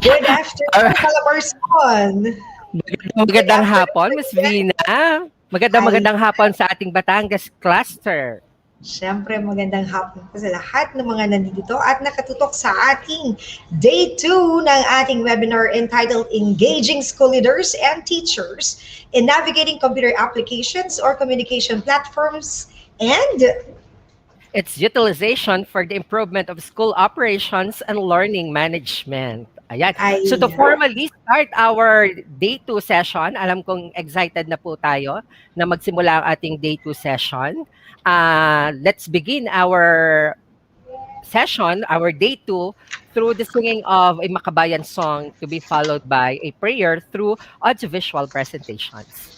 Good afternoon, Calabarzon. Magandang hapon, Ms. Vina. Magandang hapon sa ating Batangas cluster. Siyempre, magandang hapon po sa lahat ng mga nandito at nakatutok sa ating Day 2 ng ating webinar entitled Engaging School Leaders and Teachers in Navigating Computer Applications or Communication Platforms and its utilization for the improvement of school operations and learning management. Ayan. So to formally start our Day 2 session, alam kong excited na po tayo na magsimula ang ating Day 2 session. Let's begin our session, our Day 2, through the singing of a Makabayan song to be followed by a prayer through audiovisual presentations.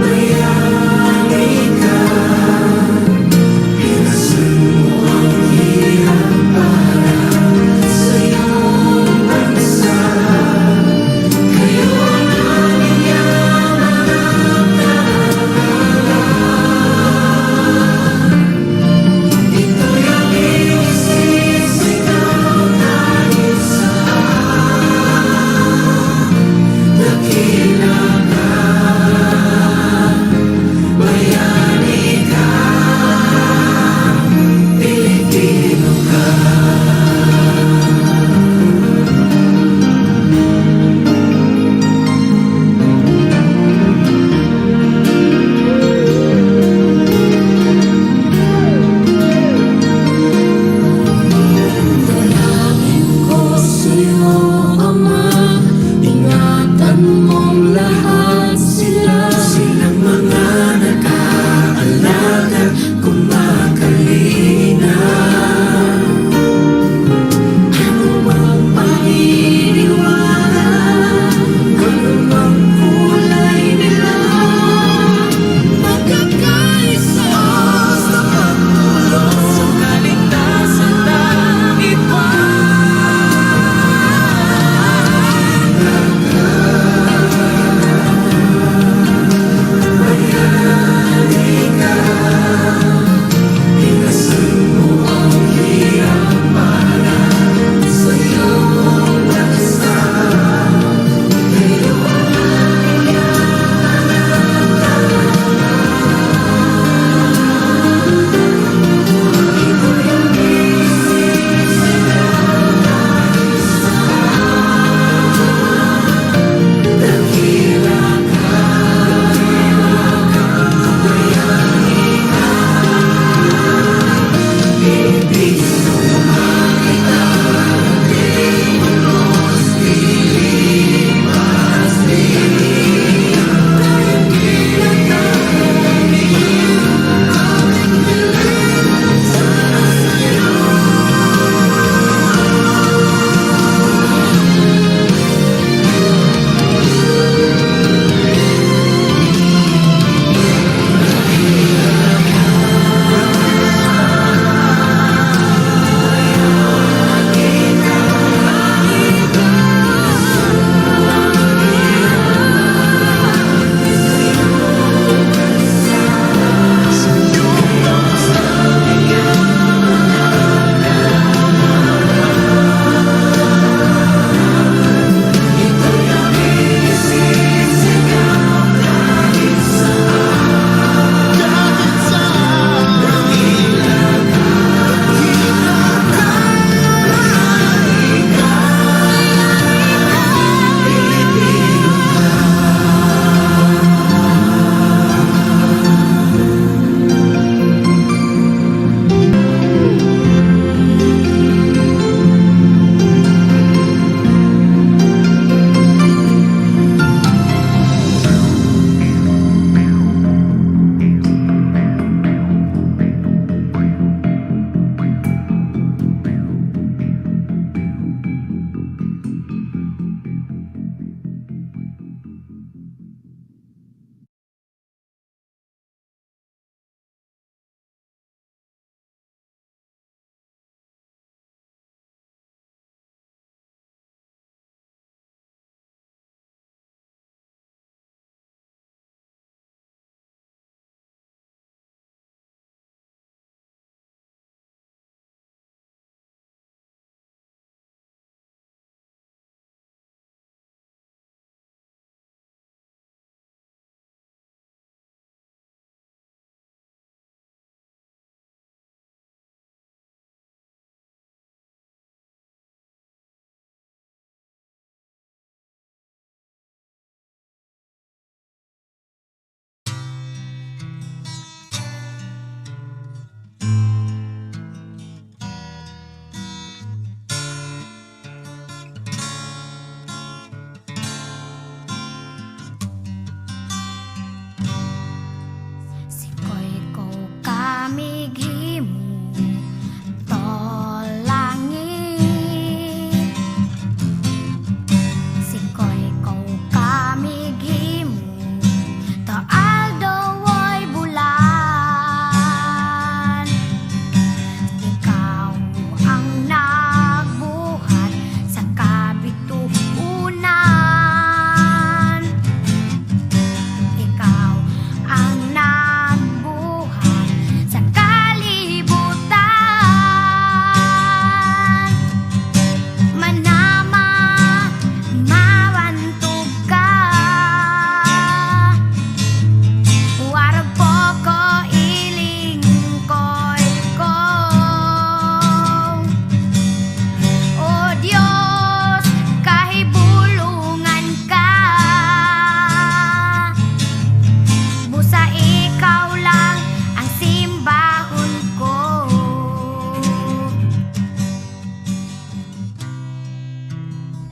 Mayani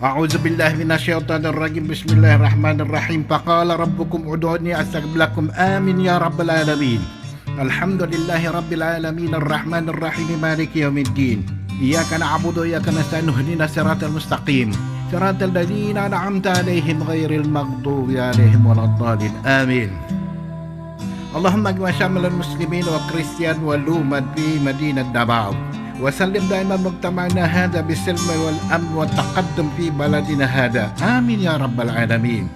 أعوذ بالله من الشيطان الرجيم بسم الله الرحمن الرحيم فقال ربكم ادعوني أستجب لكم آمين يا رب العالمين الحمد لله رب العالمين الرحمن الرحيم مالك يوم الدين إياك نعبد وإياك نستعين اهدنا الصراط المستقيم صراط الذين أنعمت عليهم غير المغضوب عليهم ولا الضالين آمين اللهم اجمع شمل المسلمين والكريستيان والأمة في مدينة دباو وسلم دائما مجتمعنا هذا بالسلم والأمن والتقدم في بلدنا هذا آمين يا رب العالمين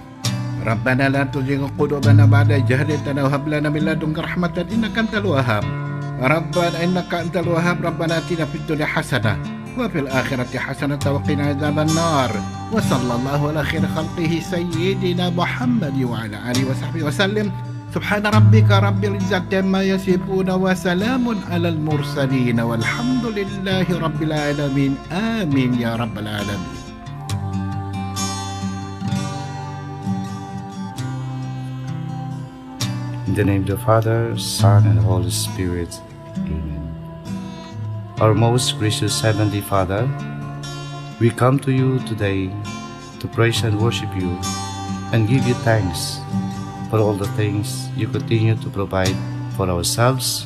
ربنا لا تزغ قلوبنا بعد إذ هديتنا وهب لنا من لدنك رحمة إنك أنت الوهاب ربنا إنك أنت الوهاب ربنا آتنا في الدنيا حسنة وفي الآخرة حسنة وقنا عذاب النار وصلى الله على خير خلقه سيدنا محمد وعلى آله وصحبه وسلم سبحان ربك رب العزة عما يصفون وسلام على المرسلين والحمد لله رب العالمين آمين يا رب العالمين. In the name of the Father, Son, and Holy Spirit. Amen. Our most gracious Heavenly Father, we come to you today to praise and worship you and give you thanks for all the things you continue to provide for ourselves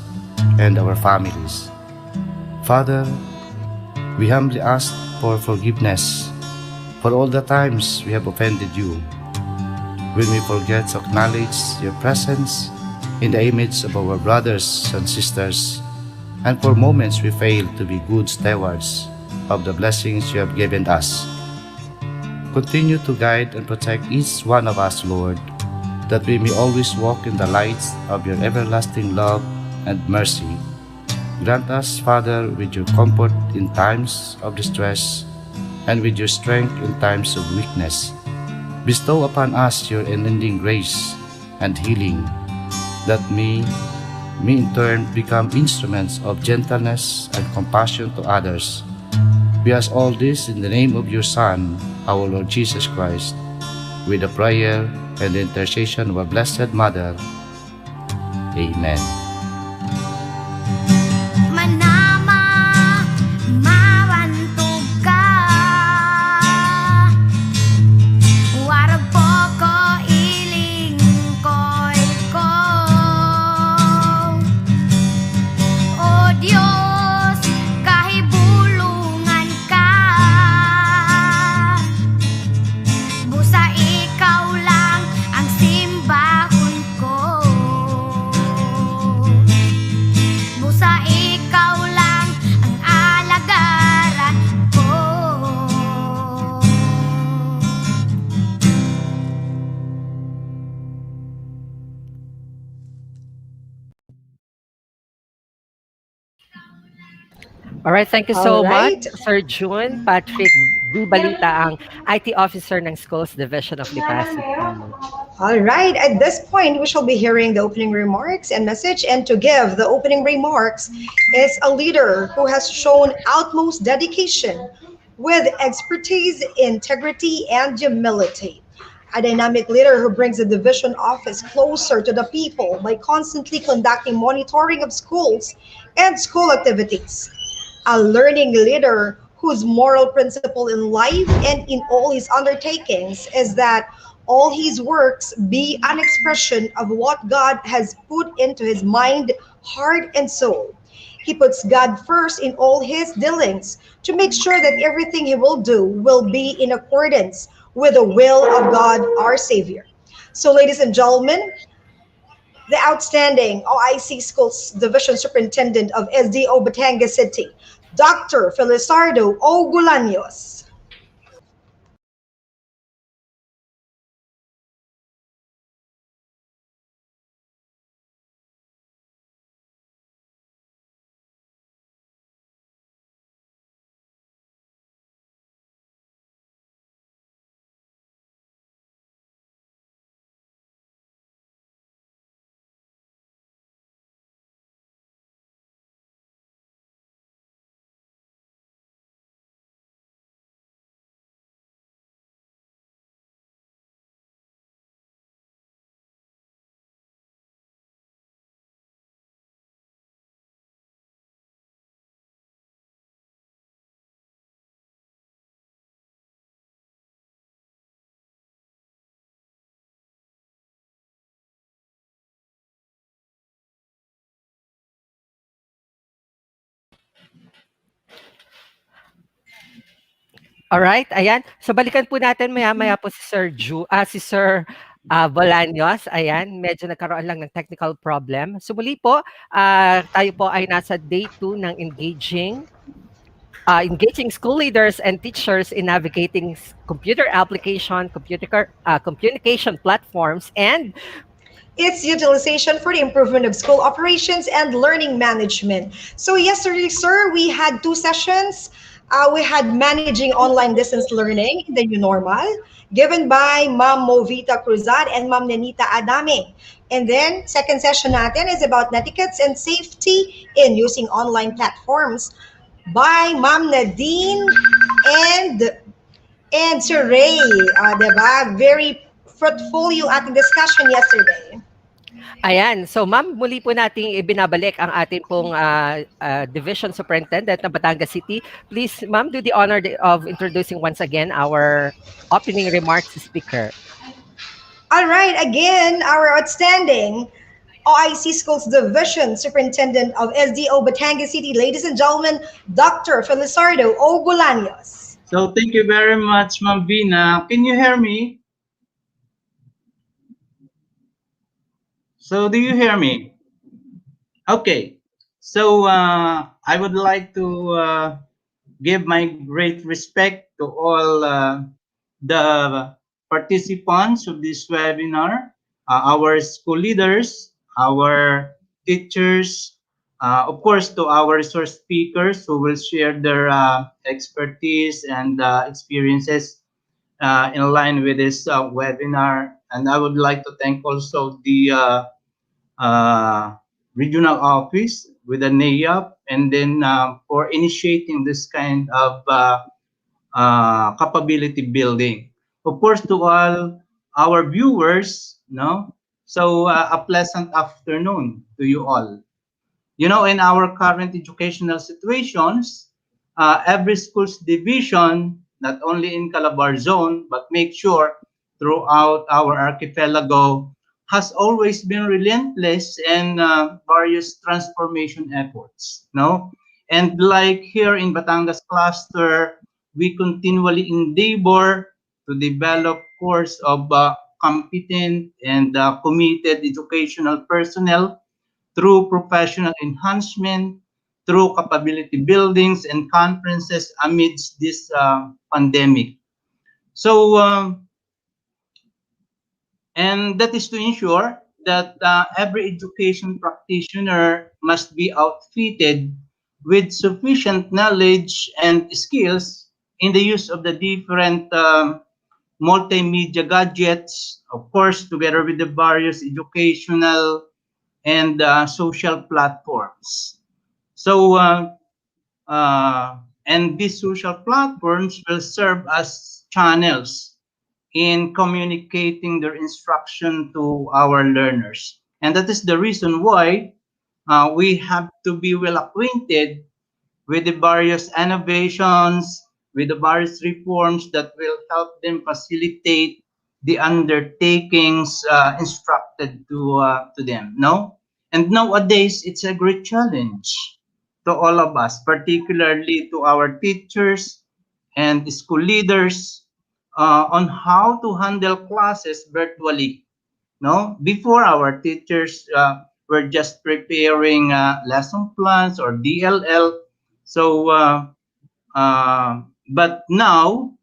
and our families. Father, we humbly ask for forgiveness for all the times we have offended you, when we forget to acknowledge your presence in the image of our brothers and sisters, and for moments we fail to be good stewards of the blessings you have given us. Continue to guide and protect each one of us, Lord, that we may always walk in the light of your everlasting love and mercy. Grant us, Father, with your comfort in times of distress and with your strength in times of weakness. Bestow upon us your unending grace and healing, that we may in turn become instruments of gentleness and compassion to others. We ask all this in the name of your Son, our Lord Jesus Christ, with the prayer and the intercession of our Blessed Mother. Amen. Manama, mawantog ka. Warag po ko iling ko'y ko. O Diyos, kahibulungan ka. Busa ikaw lang ang simbahon ko. Busa ikaw lang ang alagaran ko. Alright, thank you All so much, right. Sir June Patrick B. Balita, ang IT Officer ng Schools Division of Lipa City. All right. At this point, we shall be hearing the opening remarks and message. And to give the opening remarks is a leader who has shown utmost dedication with expertise, integrity, and humility. A dynamic leader who brings the division office closer to the people by constantly conducting monitoring of schools and school activities. A learning leader whose moral principle in life and in all his undertakings is that all his works be an expression of what God has put into his mind, heart, and soul. He puts God first in all his dealings to make sure that everything he will do will be in accordance with the will of God, our Savior. So, ladies and gentlemen, the outstanding OIC Schools Division Superintendent of SDO Batangas City, Dr. Felisardo O. Gulaños. Alright, ayan. So balikan po natin maya-maya po si Sir Bolaños. Ayan, medyo nagkaroon lang ng technical problem. So muli po, tayo po ay nasa day 2 ng engaging school leaders and teachers in navigating computer application, communication platforms, and Its utilization for the improvement of school operations and learning management. So yesterday, sir, we had two sessions. We had managing online distance learning, the new normal, given by Ma'am Movita Cruzad and Ma'am Nenita Adame. And then, second session natin is about etiquettes and safety in using online platforms by Ma'am Nadine and Sir Ray. Diba? Very fruitful yung ating discussion yesterday. ayan. So ma'am, muli po nating ibinabalik ang ating pong Division Superintendent ng Batangas City. Please, ma'am, do the honor of introducing once again our opening remarks speaker. All right, again, our outstanding OIC Schools Division Superintendent of SDO Batangas City, ladies and gentlemen, Dr. Felizardo O. Bolaños. So thank you very much, Ma'am Vina. Can you hear me? So do you hear me? Okay. So I would like to give my great respect to all the participants of this webinar, our school leaders, our teachers, of course, to our resource speakers who will share their expertise and experiences in line with this webinar. And I would like to thank also the regional office with the NAIAP, and then for initiating this kind of capability building. Of course, to all our viewers, so a pleasant afternoon to you all. In our current educational situations, every school's division, not only in Calabar zone, but make sure throughout our archipelago, has always been relentless in various transformation efforts. And like here in Batangas cluster, we continually endeavor to develop course of competent and committed educational personnel through professional enhancement, through capability buildings and conferences amidst this pandemic. So, and that is to ensure that every education practitioner must be outfitted with sufficient knowledge and skills in the use of the different multimedia gadgets, of course, together with the various educational and social platforms. So, and these social platforms will serve as channels in communicating their instruction to our learners. And that is the reason why we have to be well acquainted with the various innovations, with the various reforms that will help them facilitate the undertakings instructed to them. And nowadays, it's a great challenge to all of us, particularly to our teachers and school leaders, on how to handle classes virtually. Before, our teachers were just preparing lesson plans or DLL. So, but now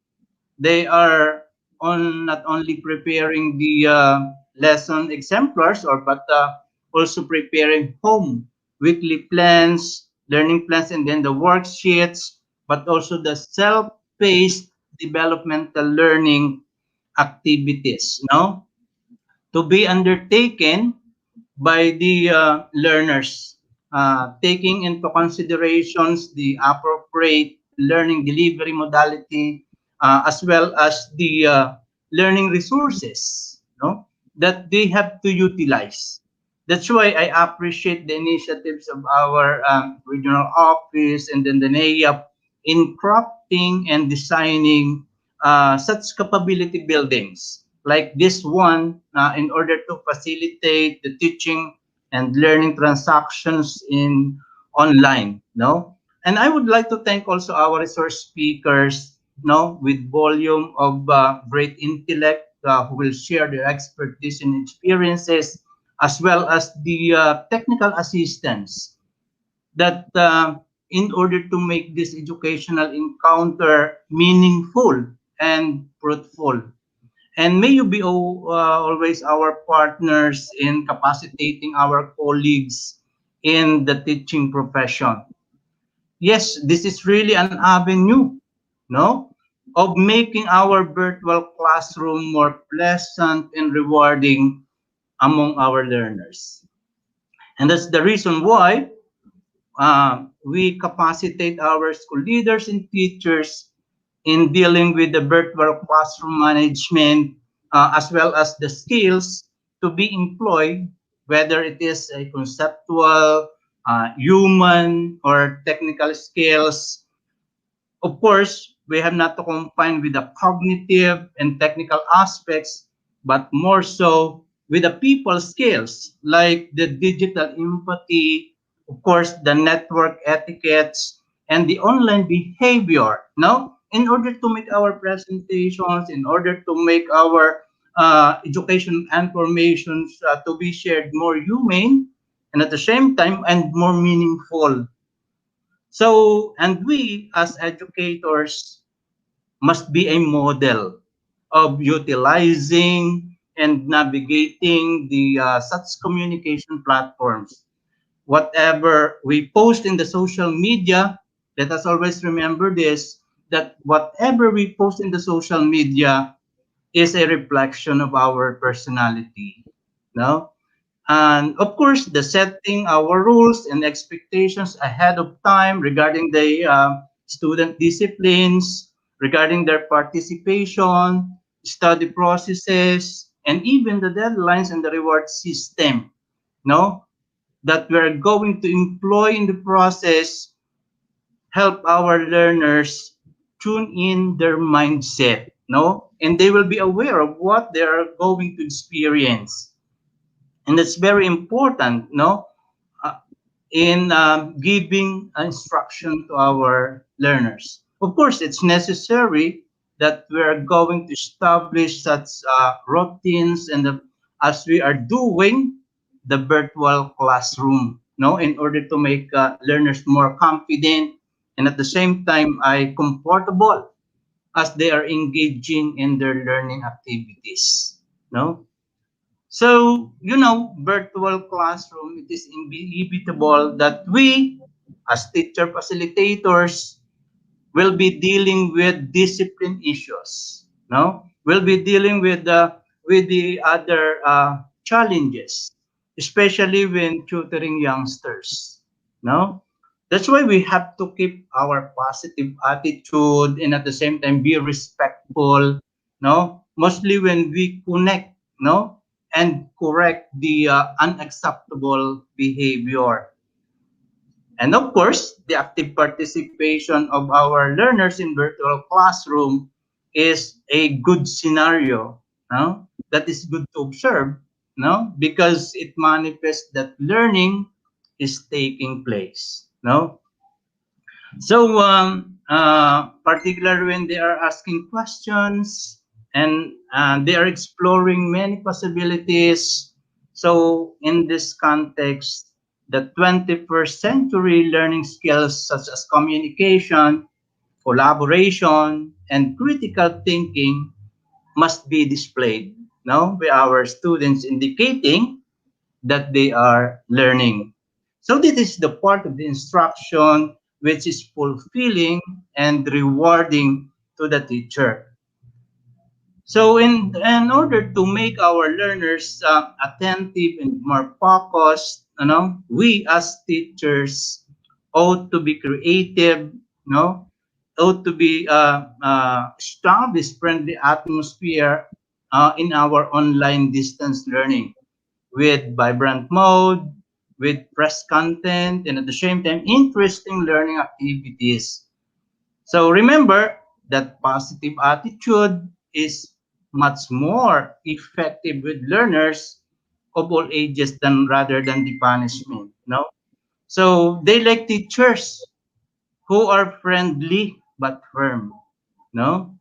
they are not only preparing the lesson exemplars, but also preparing home weekly plans, learning plans, and then the worksheets, but also the self-paced developmental learning activities, to be undertaken by the learners, taking into considerations the appropriate learning delivery modality, as well as the learning resources, that they have to utilize. That's why I appreciate the initiatives of our regional office and then the NAIAP in crafting and designing such capability buildings like this one, in order to facilitate the teaching and learning transactions in online. And I would like to thank also our resource speakers no, with volume of great intellect, who will share their expertise and experiences, as well as the technical assistance that in order to make this educational encounter meaningful and fruitful. And may you be always our partners in capacitating our colleagues in the teaching profession. Yes, this is really an avenue, no, of making our virtual classroom more pleasant and rewarding among our learners. And that's the reason why we capacitate our school leaders and teachers in dealing with the virtual classroom management, as well as the skills to be employed, whether it is a conceptual, human, or technical skills. Of course, we have not to confine with the cognitive and technical aspects, but more so with the people skills like the digital empathy, of course, the network etiquettes, and the online behavior. No, in order to make our presentations, in order to make our education informations to be shared more humane and at the same time and more meaningful. So, and we as educators must be a model of utilizing and navigating the such communication platforms. Whatever we post in the social media, let us always remember this, that whatever we post in the social media is a reflection of our personality. No? And of course, the setting our rules and expectations ahead of time regarding the student disciplines, regarding their participation, study processes, and even the deadlines and the reward system, no, that we're going to employ in the process help our learners tune in their mindset, no, and they will be aware of what they are going to experience, and that's very important, no, uh, in giving instruction to our learners. Of course, it's necessary that we're going to establish such routines and as we are doing the virtual classroom, no, in order to make learners more confident and at the same time I comfortable as they are engaging in their learning activities, no. So, virtual classroom, it is inevitable that we, as teacher facilitators, will be dealing with discipline issues. No, we'll be dealing with the other challenges, especially when tutoring youngsters. No, that's why we have to keep our positive attitude and at the same time be respectful. No, mostly when we connect. No, and correct the unacceptable behavior. And of course, the active participation of our learners in virtual classroom is a good scenario, no? That is good to observe, no? Because it manifests that learning is taking place, no? So, particularly when they are asking questions and they are exploring many possibilities. So, in this context, the 21st century learning skills such as communication, collaboration, and critical thinking must be displayed, no, by our students, indicating that they are learning. So this is the part of the instruction which is fulfilling and rewarding to the teacher. So in order to make our learners attentive and more focused, we as teachers ought to be creative, ought to be establish friendly atmosphere in our online distance learning with vibrant mode, with fresh content, and at the same time, interesting learning activities. So remember that positive attitude is much more effective with learners of all ages than rather than the punishment. No, so they like teachers who are friendly but firm. No,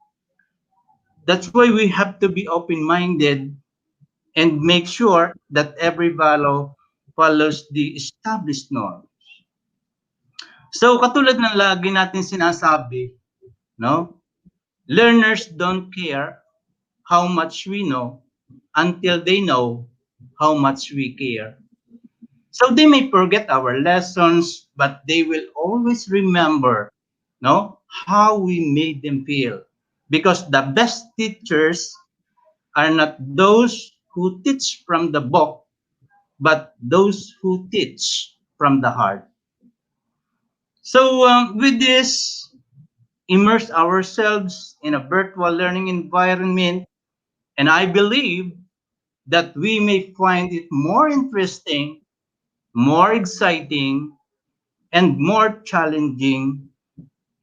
that's why we have to be open-minded and make sure that every value follows the established norm. So katulad ng lagi natin sinasabi, no? Learners don't care how much we know until they know how much we care. So they may forget our lessons, but they will always remember, no, how we made them feel. Because the best teachers are not those who teach from the book, but those who teach from the heart. So with this, immerse ourselves in a virtual learning environment, and I believe that we may find it more interesting, more exciting, and more challenging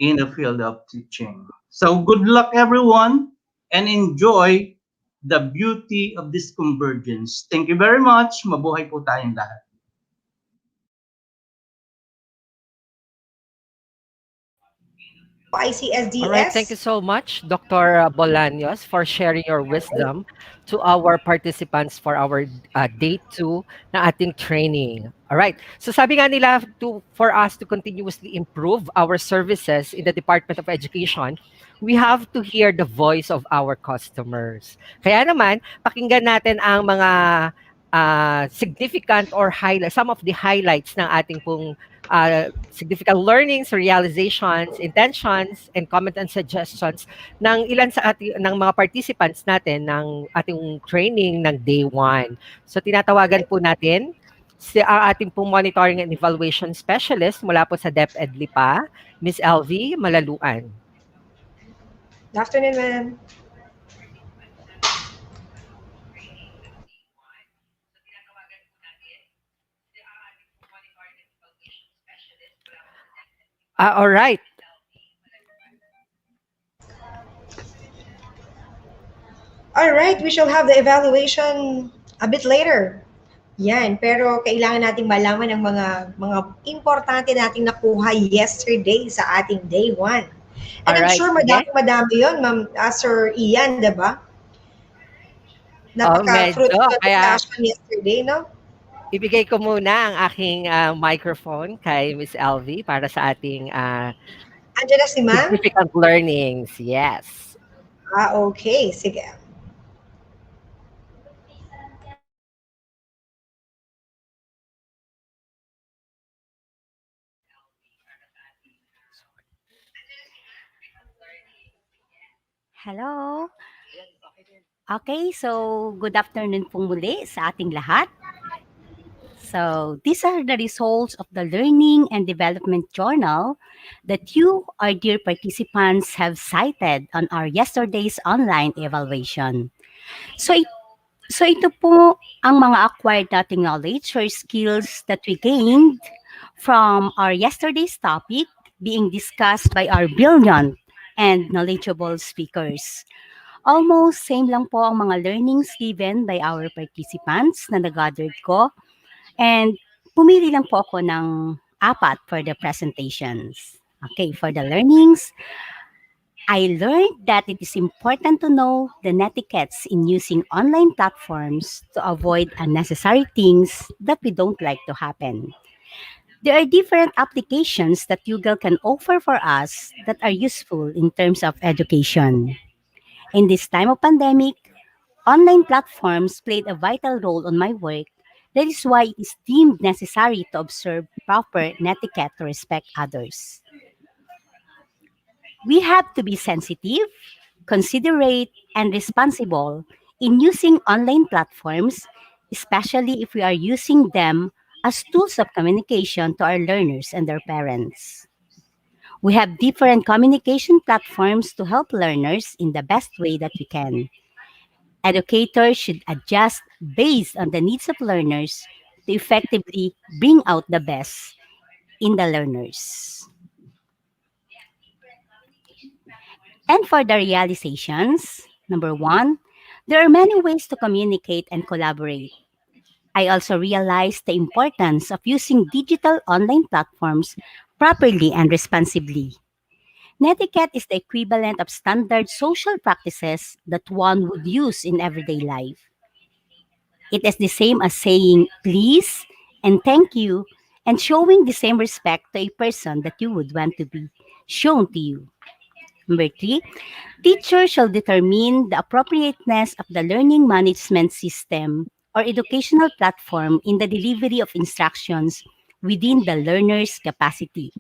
in the field of teaching. So good luck everyone and enjoy the beauty of this convergence. Thank you very much. Mabuhay po tayong lahat. So All right, thank you ICSDS. so much, Dr. Bolaños, for sharing your wisdom to our participants for our day 2 na ating training. All right. So sabi nga nila for us to continuously improve our services in the Department of Education, we have to hear the voice of our customers. Kaya naman, pakinggan natin ang mga significant or highlight, some of the highlights ng ating pong significant learnings, realizations, intentions, and comments and suggestions ng ilan sa ating ng mga participants natin ng ating training ng day 1. So tinatawagan po natin si ang ating pong monitoring and evaluation specialist mula po sa DepEd Lipa, Miss LV Malaluan. Good afternoon, ma'am. All right. All right, we shall have the evaluation a bit later. Yan, pero kailangan nating malaman ang mga importante nating nakuha yesterday sa ating day 1. And I'm Alright, sure sige. madami yun, Ma'am Sir Ian, diba? Medyo, Napaka-fruitful kaya discussion yesterday, no? ibigay ko muna ang aking microphone kay Miss LV para sa ating Andiyan na si ma'am? significant learnings. Yes. Okay, sige. Hello. Okay, so good afternoon pong muli sa ating lahat. So these are the results of the Learning and Development Journal that you, our dear participants, have cited on our yesterday's online evaluation. So ito po ang mga acquired nating knowledge or skills that we gained from our yesterday's topic being discussed by our brilliant and knowledgeable speakers. Almost same lang po ang mga learnings given by our participants na nag-gathered ko. And pumili lang po ako ng 4 for the presentations. Okay, for the learnings, I learned that it is important to know the netiquettes in using online platforms to avoid unnecessary things that we don't like to happen. There are different applications that Google can offer for us that are useful in terms of education. In this time of pandemic, online platforms played a vital role on my work. That is why it is deemed necessary to observe proper netiquette to respect others. We have to be sensitive, considerate, and responsible in using online platforms, especially if we are using them as tools of communication to our learners and their parents. We have different communication platforms to help learners in the best way that we can. Educators should adjust based on the needs of learners to effectively bring out the best in the learners. And for the realizations, number 1, there are many ways to communicate and collaborate. I also realized the importance of using digital online platforms properly and responsibly. Netiquette is the equivalent of standard social practices that one would use in everyday life. It is the same as saying please and thank you and showing the same respect to a person that you would want to be shown to you. Number three, teachers shall determine the appropriateness of the learning management system or educational platform in the delivery of instructions within the learner's capacity.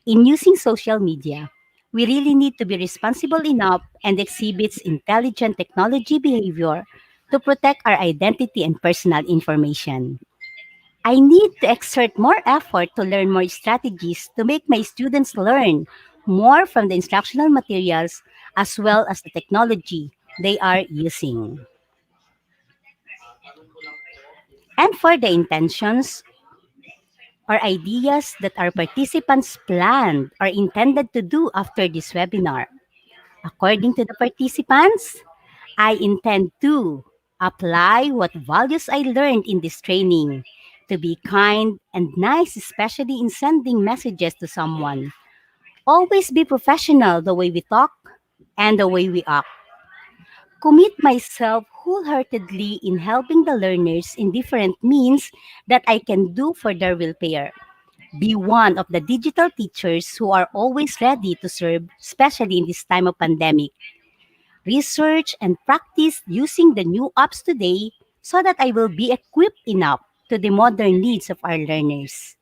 In using social media, we really need to be responsible enough and exhibits intelligent technology behavior to protect our identity and personal information. I need to exert more effort to learn more strategies to make my students learn more from the instructional materials as well as the technology they are using. And for the intentions or ideas that our participants planned or intended to do after this webinar. According to the participants, I intend to apply what values I learned in this training, to be kind and nice, especially in sending messages to someone. Always be professional the way we talk and the way we act. Commit myself wholeheartedly in helping the learners in different means that I can do for their welfare. Be one of the digital teachers who are always ready to serve, especially in this time of pandemic. Research and practice using the new apps today so that I will be equipped enough to the modern needs of our learners.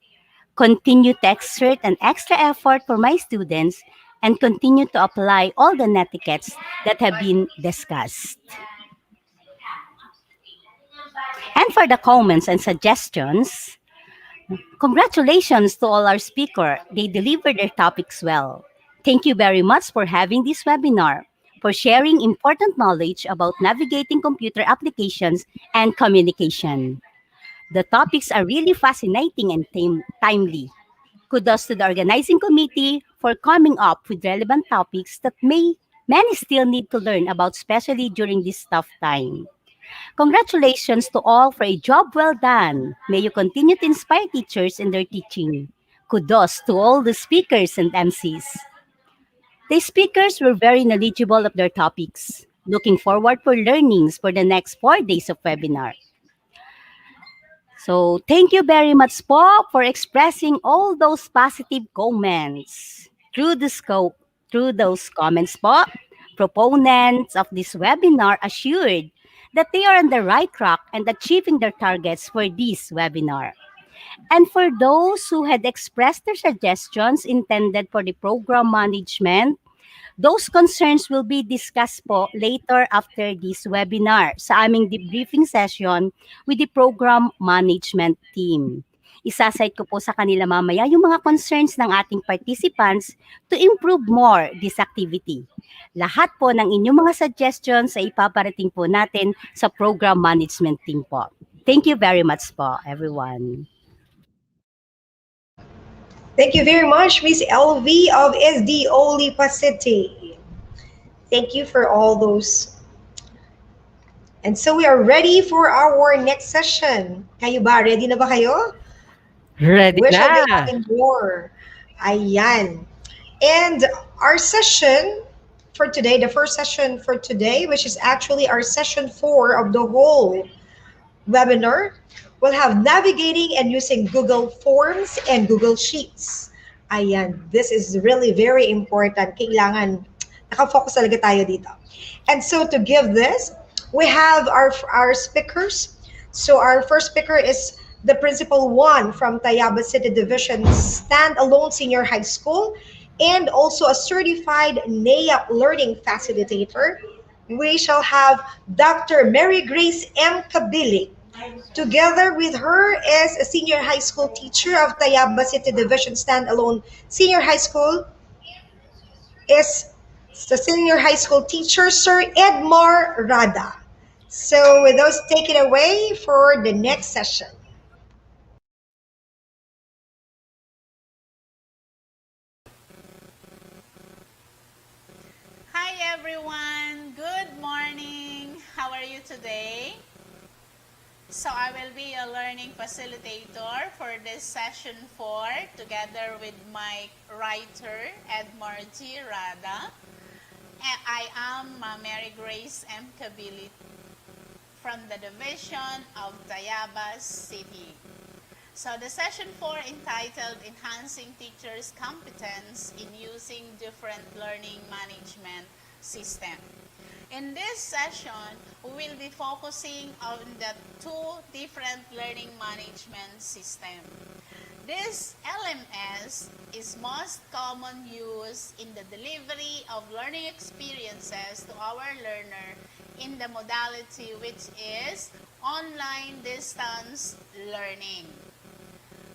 Continue to exert an extra effort for my students and continue to apply all the etiquettes that have been discussed. And for the comments and suggestions, congratulations to all our speakers. They delivered their topics well. Thank you very much for having this webinar, for sharing important knowledge about navigating computer applications and communication. The topics are really fascinating and timely. Kudos to the organizing committee for coming up with relevant topics that many still need to learn about, especially during this tough time. Congratulations to all for a job well done. May you continue to inspire teachers in their teaching. Kudos to all the speakers and MCs. The speakers were very knowledgeable of their topics. Looking forward for learnings for the next 4 days of webinar. So thank you very much po for expressing all those positive comments. Through those comments po, proponents of this webinar assured that they are on the right track and achieving their targets for this webinar. And for those who had expressed their suggestions intended for the program management, those concerns will be discussed po later after this webinar sa aming debriefing session with the program management team. Isasite ko po sa kanila mamaya yung mga concerns ng ating participants to improve more this activity. Lahat po ng inyong mga suggestions ay ipaparating po natin sa program management team po. Thank you very much po, everyone. Thank you very much, Miss LV of SDO Lipa City. Thank you for all those. And so we are ready for our next session. Kayo ba? Ready na ba kayo? Ready We shall be na! having more. Ayan. And our session for today, the first session for today, which is actually our session 4 of the whole webinar, we'll have navigating and using Google Forms and Google Sheets. Ayan, this is really very important. Kailangan nakafocus talaga tayo dito. And so to give this, we have our speakers. So our first speaker is the Principal 1 from Tayabas City Division Standalone Senior High School and also a certified NAIAP Learning Facilitator. We shall have Dr. Mary Grace M. Kabili. Together with her is a senior high school teacher of Tayabas City Division Standalone Senior High School is the senior high school teacher, Sir Edmar Rada. So with those, take it away for the next session. Hi everyone, good morning. How are you today? So I will be a learning facilitator for this session 4 together with my writer, Edmar G. Rada. And I am Mary Grace M. Cabilit from the division of Tayabas City. So the session 4 entitled Enhancing Teachers' Competence in Using Different Learning Management System. In this session, we will be focusing on the 2 different learning management systems. This LMS is most common use in the delivery of learning experiences to our learner in the modality which is online distance learning.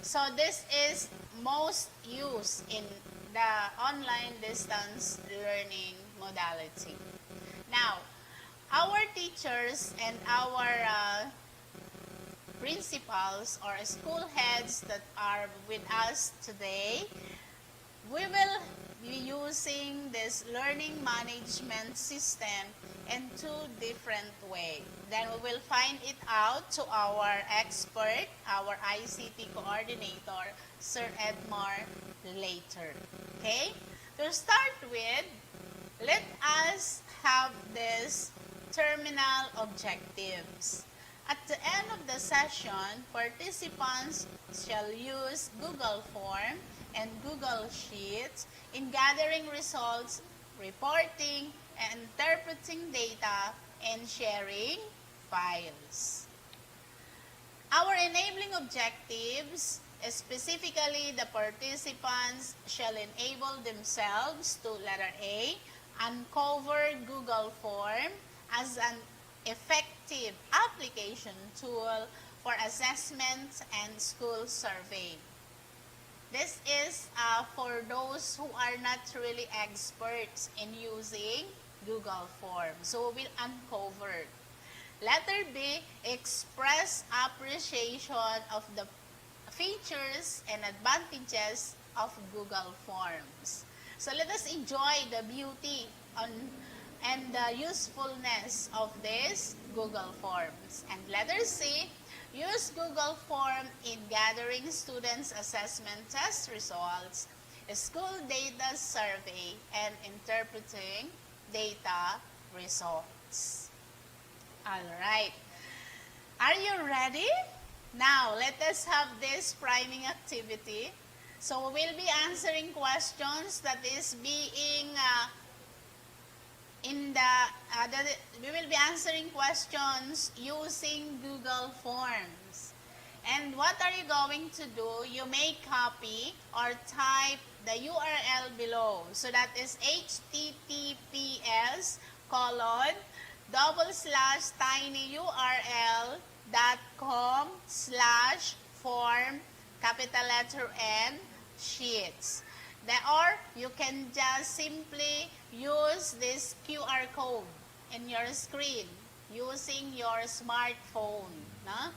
So this is most used in the online distance learning modality. Now, our teachers and our principals or school heads that are with us today, we will be using this learning management system in 2 different ways. Then we will find it out to our expert, our ICT coordinator, Sir Edmar, later. Okay? To start with, let us have this terminal objectives. At the end of the session, participants shall use Google Form and Google Sheets in gathering results, reporting, and interpreting data, and sharing files. Our enabling objectives, specifically the participants shall enable themselves to letter A, uncover Google Form as an effective application tool for assessment and school survey. This is for those who are not really experts in using Google Form. So we will uncover. Letter B, express appreciation of the features and advantages of Google Forms. So let us enjoy the beauty and the usefulness of this Google Forms. And letter C, use Google Form in gathering students' assessment test results, school data survey, and interpreting data results. Alright. Are you ready? Now, let us have this priming activity. So we will be answering questions that is being we will be answering questions using Google Forms. And what are you going to do? You may copy or type the URL below. So that is https:/tinyurl.com/form capital letter N sheets. Or you can just simply use this QR code in your screen using your smartphone. No?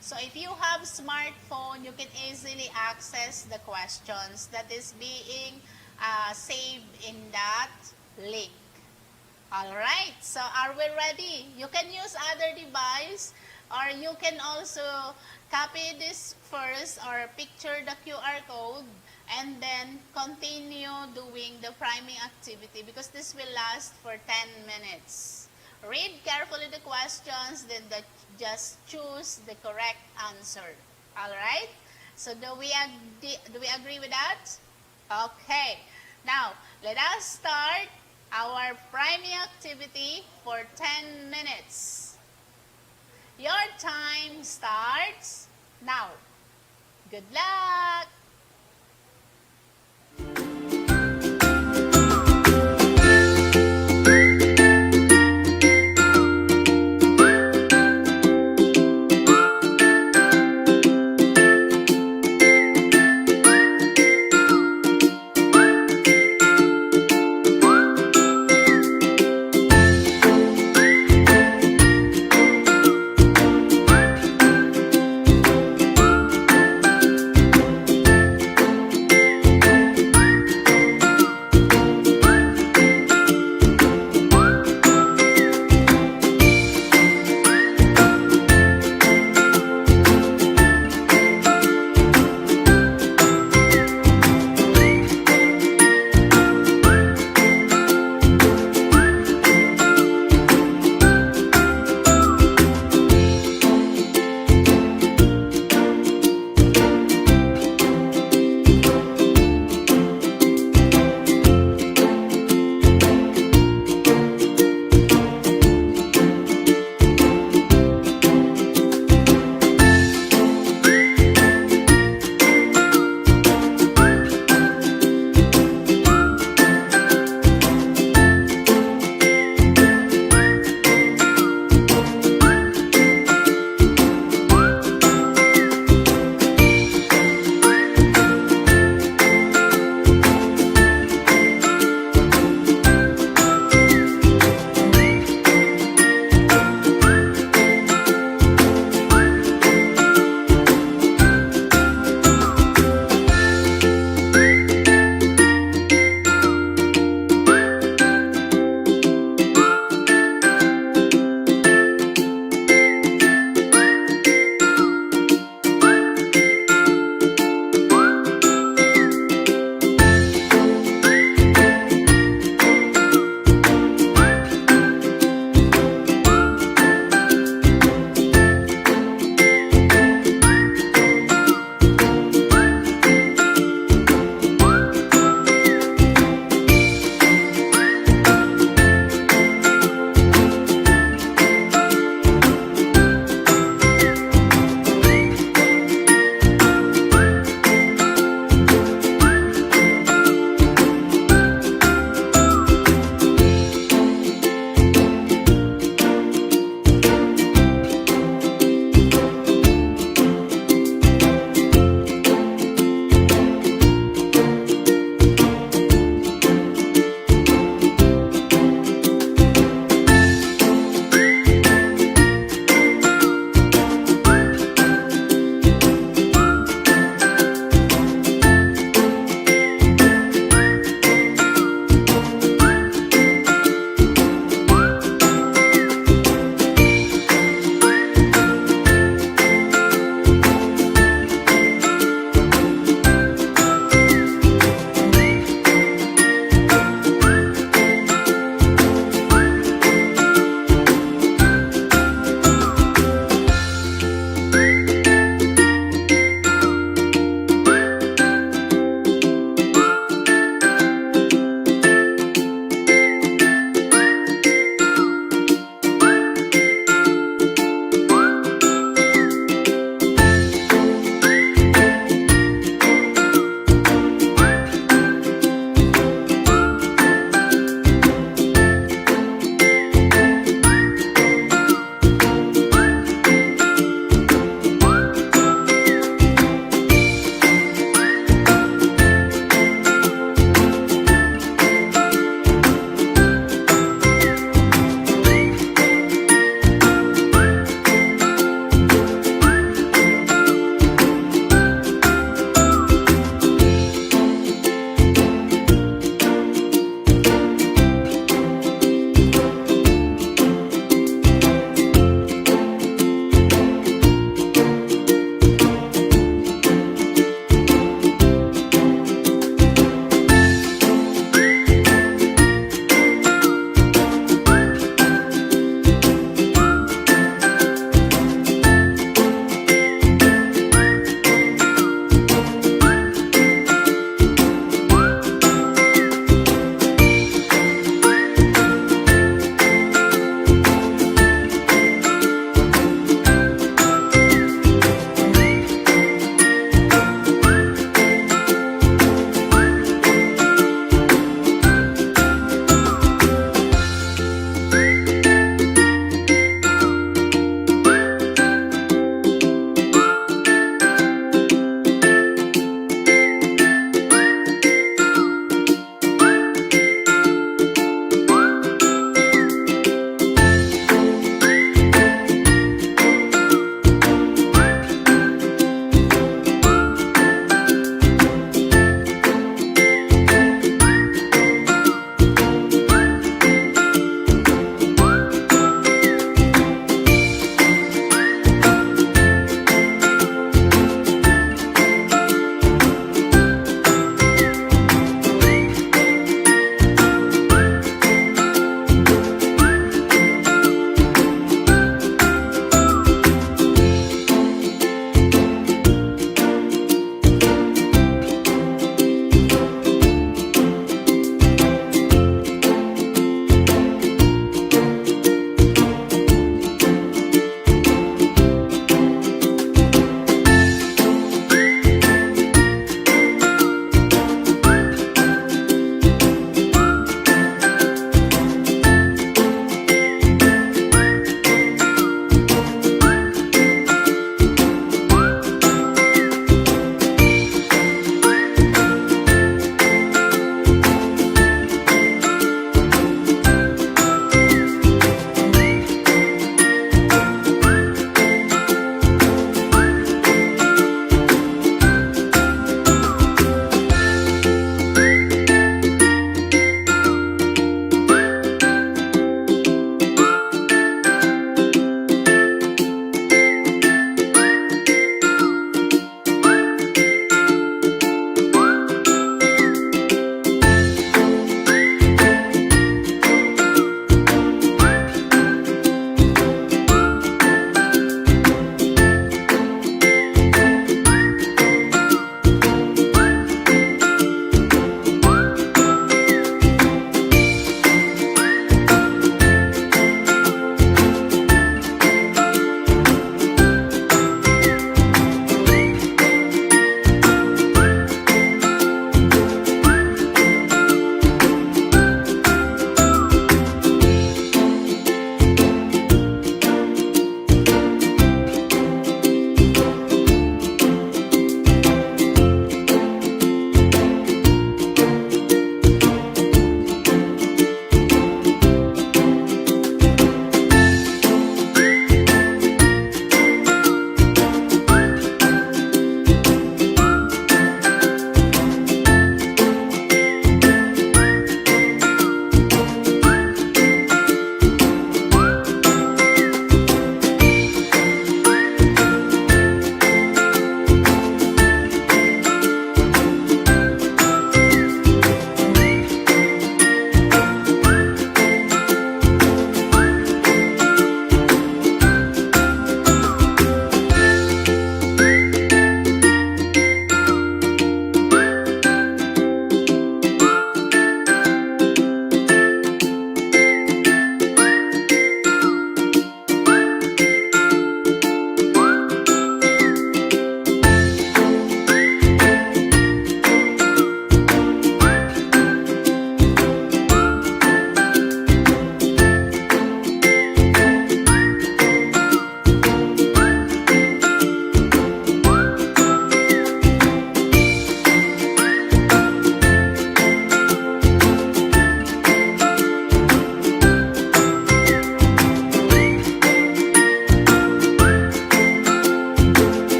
So if you have smartphone, you can easily access the questions that is being saved in that link. Alright, so are we ready? You can use other device or you can also copy this first or picture the QR code and then continue doing the priming activity because this will last for 10 minutes. Read carefully the questions, then just choose the correct answer. Alright? So do we agree with that? Okay. Now, let us start our priming activity for 10 minutes. Your time starts now. Good luck!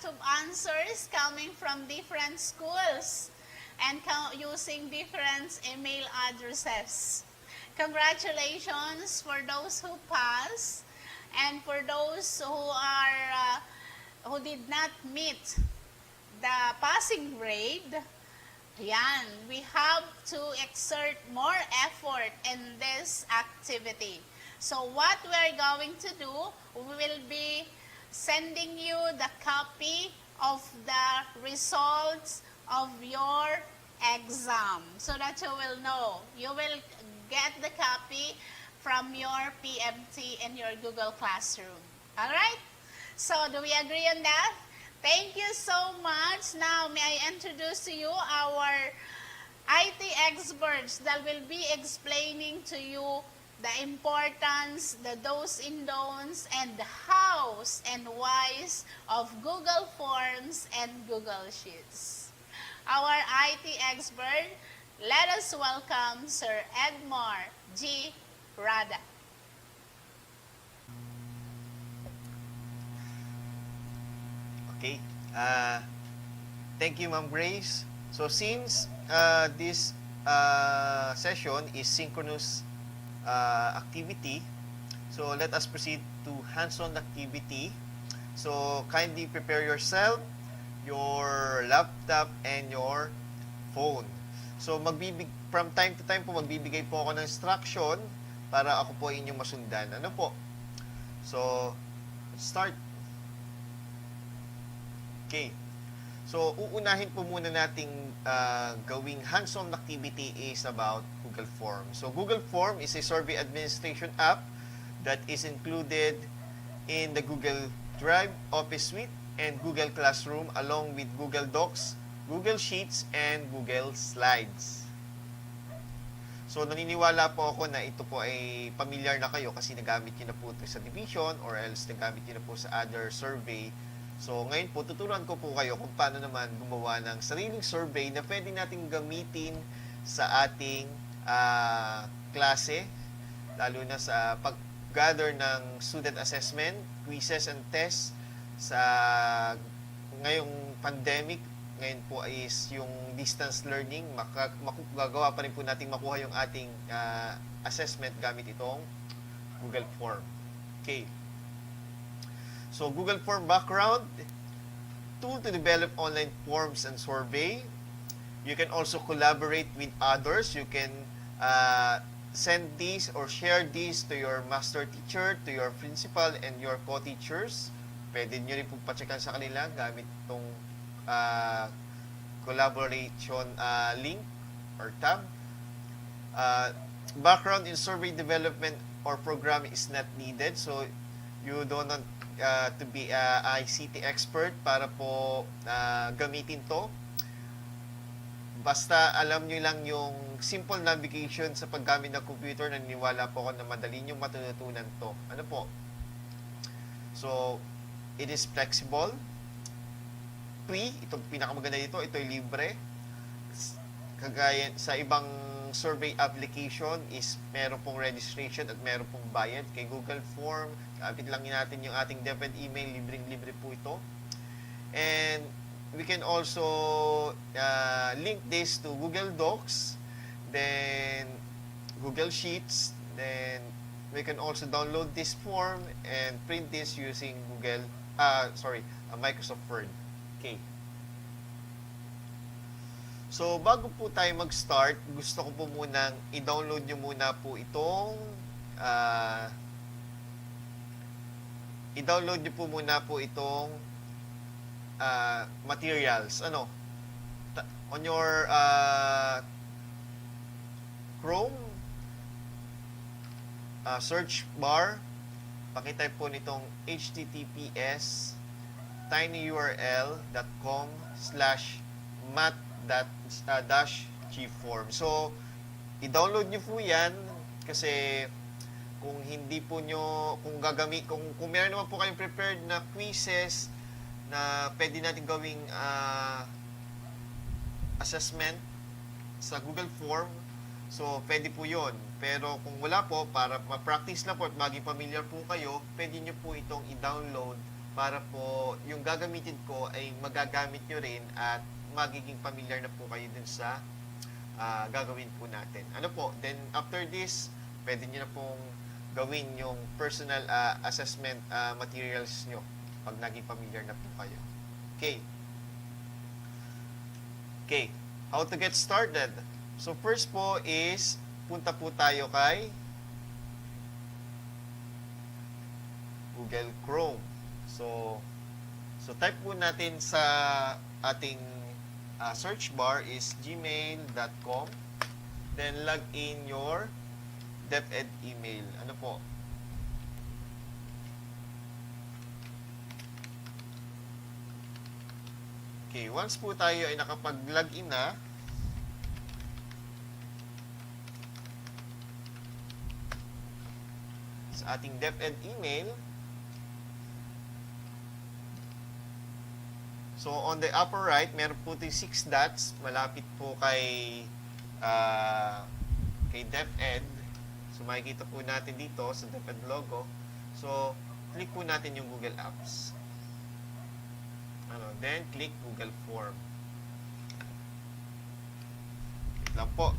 lot of answers coming from different schools and using different email addresses. Congratulations for those who passed, and for those who did not meet the passing grade. Yan, we have to exert more effort in this activity. So what we're going to do, we will be sending you the copy of the results of your exam so that you will know. You will get the copy from your PMT in your Google Classroom. All right? So do we agree on that? Thank you so much. Now, may I introduce to you our IT experts that will be explaining to you the importance, the do's and don'ts, and the how's and why's of Google Forms and Google Sheets. Our IT expert, let us welcome Sir Edmar G. Rada. Okay. Thank you, Ma'am Grace. So since this session is synchronous activity, so let us proceed to hands-on activity. So kindly prepare yourself, your laptop, and your phone. So from time to time po, magbibigay po ako ng instruction para ako po inyong masundan. Ano po? So, let's start. Okay. So, uunahin po muna nating gawing hands-on activity is about Google Form. So, Google Form is a survey administration app that is included in the Google Drive, Office Suite, and Google Classroom along with Google Docs, Google Sheets, and Google Slides. So, naniniwala po ako na ito po ay familiar na kayo kasi nagamit nyo na po ito sa division or else nagamit nyo na po sa other survey. So, ngayon po, tuturuan ko po kayo kung paano naman gumawa ng sariling survey na pwede natin gamitin sa ating klase, lalo na sa pag-gather ng student assessment, quizzes and tests sa ngayong pandemic. Ngayon po is yung distance learning, gagawa pa rin po natin makuha yung ating assessment gamit itong Google Form. Okay. So, Google Form background, tool to develop online forms and survey. You can also collaborate with others. You can send these or share these to your master teacher, to your principal, and your co-teachers. Pwede nyo rin po patsekan sa kanila gamit itong collaboration link or tab. Background in survey development or programming is not needed. So, you don't to be a ICT expert para po gamitin to. Basta alam nyo lang yung simple navigation sa paggamit ng computer, naniniwala po ako na madali nyo matutunan to. Ano po? So, it is flexible. Free. Ito pinakamaganda dito. Ito ay libre. Kagaya sa ibang survey application is meron pong registration at meron pong bayad. Kay Google Form, kapit lang natin yung ating DepEd email, libreng-libre po ito. And we can also link this to Google Docs, then Google Sheets, then we can also download this form and print this using Microsoft Word. Okay. So, bago po tayo mag-start, gusto ko po munang i-download nyo muna po itong materials. Ano? On your Chrome search bar, pakitype po nitong https tinyurl.com/math-gform. So, i-download nyo po yan kasi kung hindi po nyo, kung meron naman po kayong prepared na quizzes na pwede natin gawing assessment sa Google Form, so pwede po yon. Pero kung wala po, para ma-practice lang po at maging familiar po kayo, pwede nyo po itong i-download para po yung gagamitin ko ay magagamit nyo rin at magiging familiar na po kayo dun sa gagawin po natin. Ano po, then after this, pwede nyo na pong gawin yung personal assessment materials nyo pag naging familiar na po kayo. Okay. Okay, how to get started? So first po is, punta po tayo kay Google Chrome. So type po natin sa ating search bar is gmail.com. Then log in your DepEd email. Ano po? Okay, once po tayo ay nakapag-log in na, sa ating DepEd email, so on the upper right, meron po yung 6 dots, malapit po kay DepEd. So makikita po natin dito sa DepEd logo. So click po natin yung Google Apps. Then click Google Form. Wait lang po,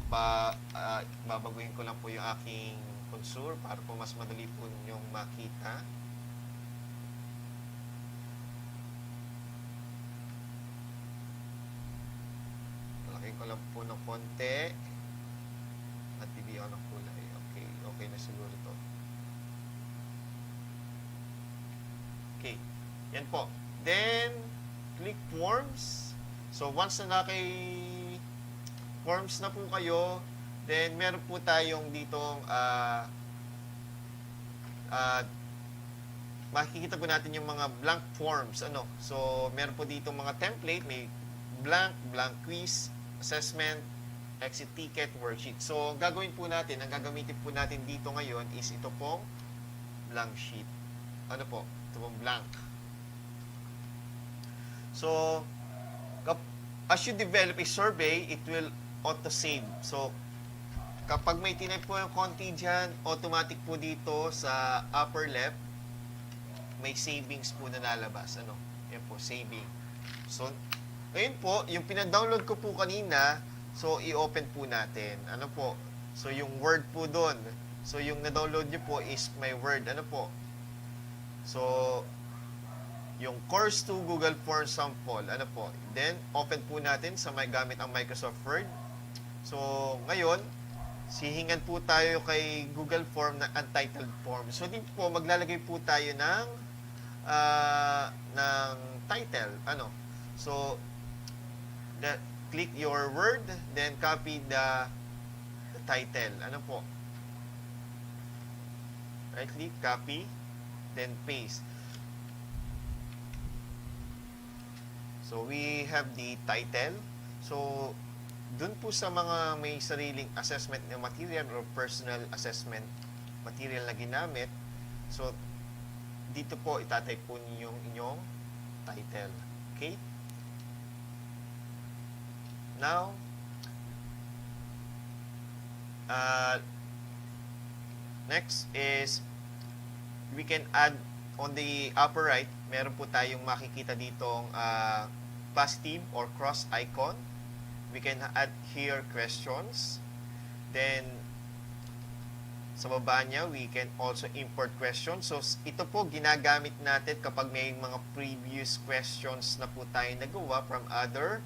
babaguhin ko lang po yung aking cursor para po mas madali po ninyong makita. Malaking ko lang po ng konti at ibiyaw ng kulay. Okay na siguro ito. Okay, yan po. Then click Forms. So once na forms na po kayo, then meron po tayong ditong makikita po natin yung mga blank forms. So meron po ditong mga template, may blank quiz, assessment, exit ticket, worksheet. So gagawin po natin, ang gagamitin po natin dito ngayon is ito pong blank sheet. Ito pong blank. So as you develop a survey, it will auto-save. So kapag may tinay po yung konti dyan, automatic po dito sa upper left, may savings po na lalabas. Yan po, saving. So, ngayon po, yung pina-download ko po kanina, so i-open po natin. So yung Word po doon. So yung na-download nyo po is my Word. So, yung Course 2 Google Forms Sample. Then, open po natin sa gamit ang Microsoft Word. So, ngayon, sihingan po tayo kay Google Form na untitled form. So, dito po, maglalagay po tayo ng title. So, click your word, then copy the title. Right-click, copy, then paste. So, we have the title. So, dun po sa mga may sariling assessment na material or personal assessment material na ginamit, so, dito po itatype po niyo yung inyong title. Okay? Now, next is we can add on the upper right, meron po tayong makikita ditong positive or cross icon. We can add here questions. Then, sa baba niya, we can also import questions. So, ito po ginagamit natin kapag may mga previous questions na po tayo nagawa from other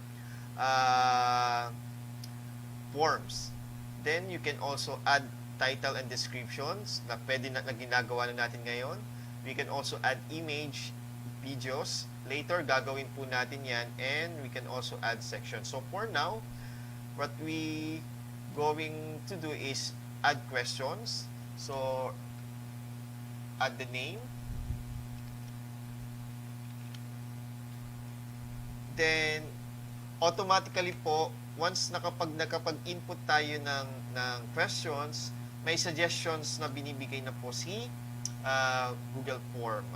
forms. Then, you can also add title and descriptions na pwede na ginagawa na natin ngayon. We can also add image, videos. Later, gagawin po natin yan, and we can also add sections. So, for now, what we going to do is add questions. So, add the name. Then, automatically po, once nakapag-input tayo ng questions, may suggestions na binibigay na po si Google Form.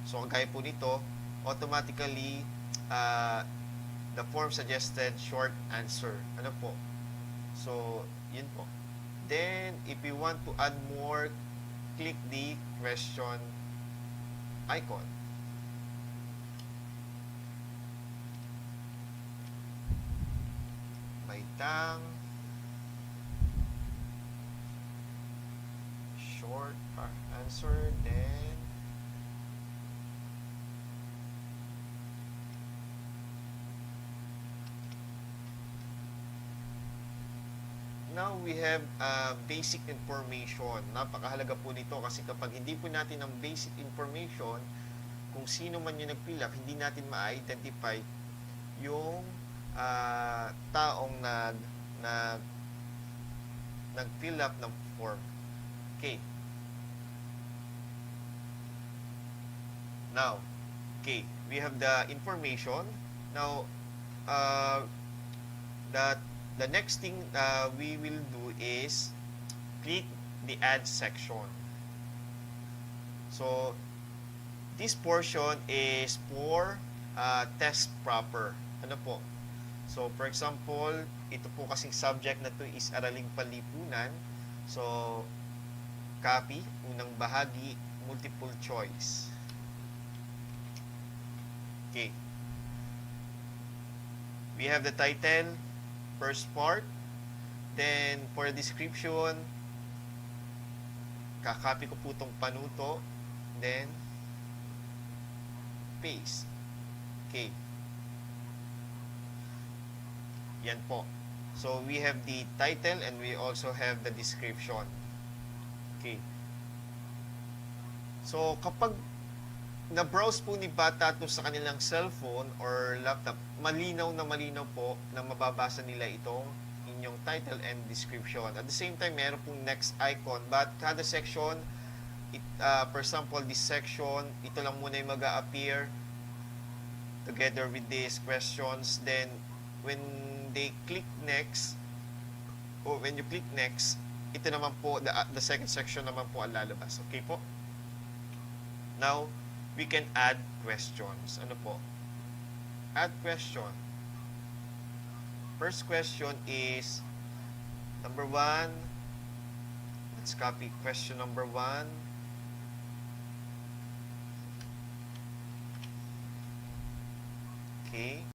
So, gaya po nito, automatically, the form suggested short answer. So, yun po. Then, if you want to add more, click the question icon. baitang, short answer, then now we have basic information. Napakahalaga po nito kasi kapag hindi po natin ang basic information, kung sino man yung nag-fill up, hindi natin ma-identify yung taong nag-fill up ng form. Okay. Now, okay, we have the information. Now, the next thing we will do is click the add section. So, this portion is for test proper. Ano po? So, for example, ito po kasing subject na to is Araling Panlipunan. So, copy, unang bahagi, multiple choice. Okay. We have the title, first part. Then, for description, kakopy ko po itong panuto. Then, paste. Okay. Yan po. So, we have the title and we also have the description. Okay. So, kapag na-browse po ni bata to sa kanilang cellphone or laptop, malinaw po na mababasa nila itong inyong title and description. At the same time, meron pong next icon. But kada section, for example, this section, ito lang muna yung mag-a-appear together with these questions. Then, when they click next, or when you click next, ito naman po, the second section naman po ang lalabas. Okay po? Now, we can add questions. Ano po? Add question. First question is, number 1. Let's copy question number 1. Okay.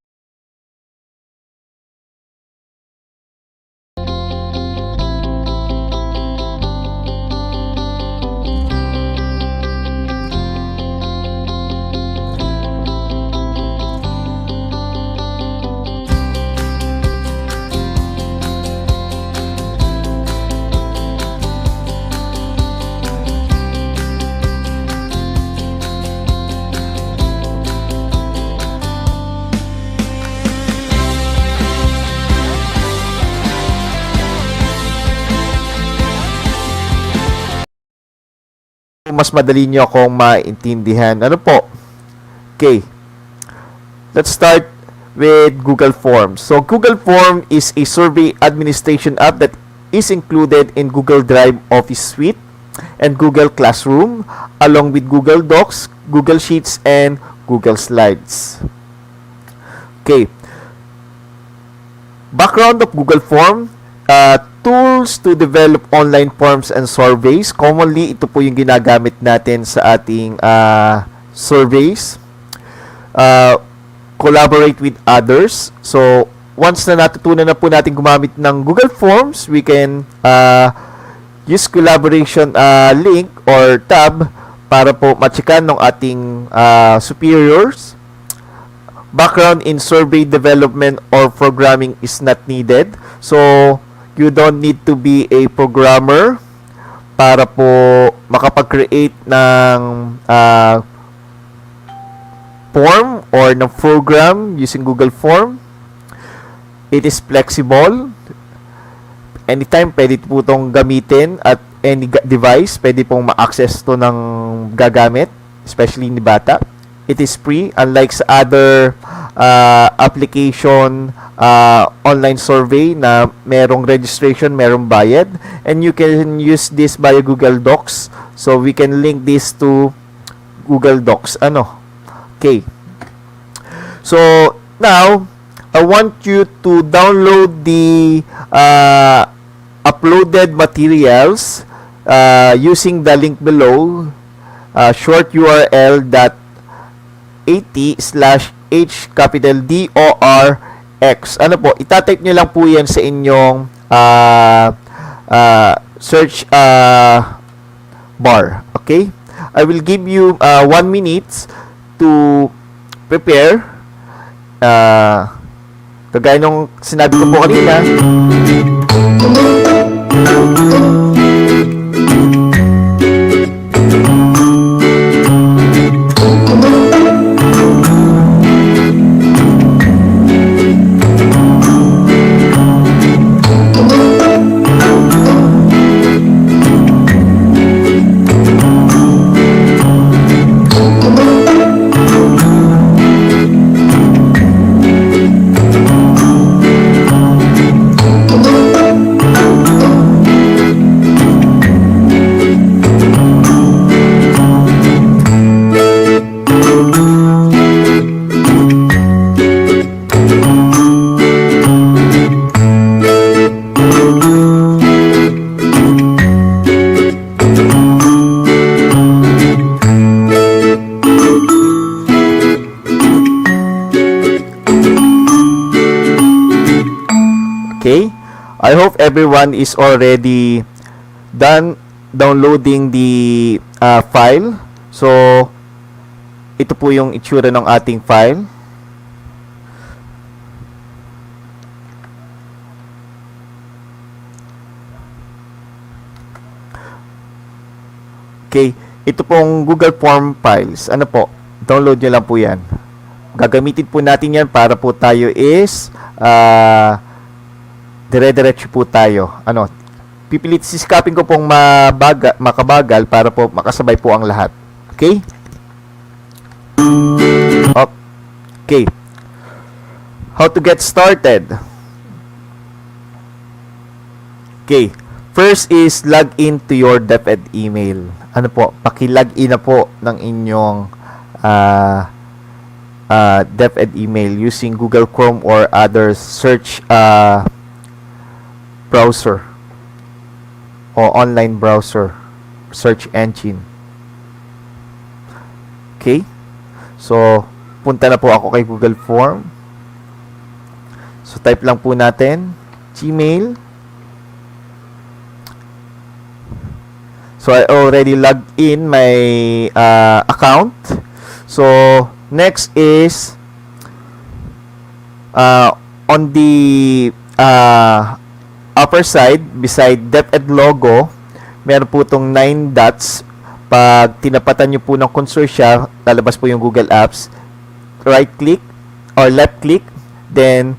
Mas madali nyo akong maintindihan. Ano po? Okay. Let's start with Google Forms. So, Google Form is a survey administration app that is included in Google Drive Office Suite and Google Classroom, along with Google Docs, Google Sheets, and Google Slides. Okay. Background of Google Form. Tools to develop online forms and surveys. Commonly, ito po yung ginagamit natin sa ating surveys. Collaborate with others. So, once na natutunan na po natin gumamit ng Google Forms, we can use collaboration link or tab para po matchikan ng ating superiors. Background in survey development or programming is not needed. So, you don't need to be a programmer para po makapag-create ng form or ng program using Google Form. It is flexible. Anytime, pwede po itong gamitin at any device. Pwede pong ma-access to ng gagamit, especially ni bata. It is free, unlike sa other application online survey na merong registration, merong bayad, and you can use this via Google Docs. So we can link this to Google Docs. Okay. So now I want you to download the uploaded materials using the link below, short URL .at/h capital DOR X. Ano po, itatype nyo lang po yan sa inyong search bar. Okay? I will give you 1 minute to prepare. Kagaya nung sinabi ko po kanina. Okay? I hope everyone is already done downloading the file. So, ito po yung itsura ng ating file. Okay, ito pong Google Form files. Ano po? Download nyo lang po yan. Gagamitin po natin yan para po tayo is dire-diretso po tayo. Ano, pipilit sisikapin ko pong makabagal para po makasabay po ang lahat. Okay? Okay. How to get started? Okay. First is log in to your DepEd email. Ano po? Paki-log in na po ng inyong DepEd email using Google Chrome or other search browser o online browser search engine. Okay? So, punta na po ako kay Google Form. So, type lang po natin Gmail. So, I already logged in my account. So, next is on the upper side, beside DepEd logo, meron po itong 9 dots. Pag tinapatan nyo po ng consortia, lalabas po yung Google Apps. Right click or left click, then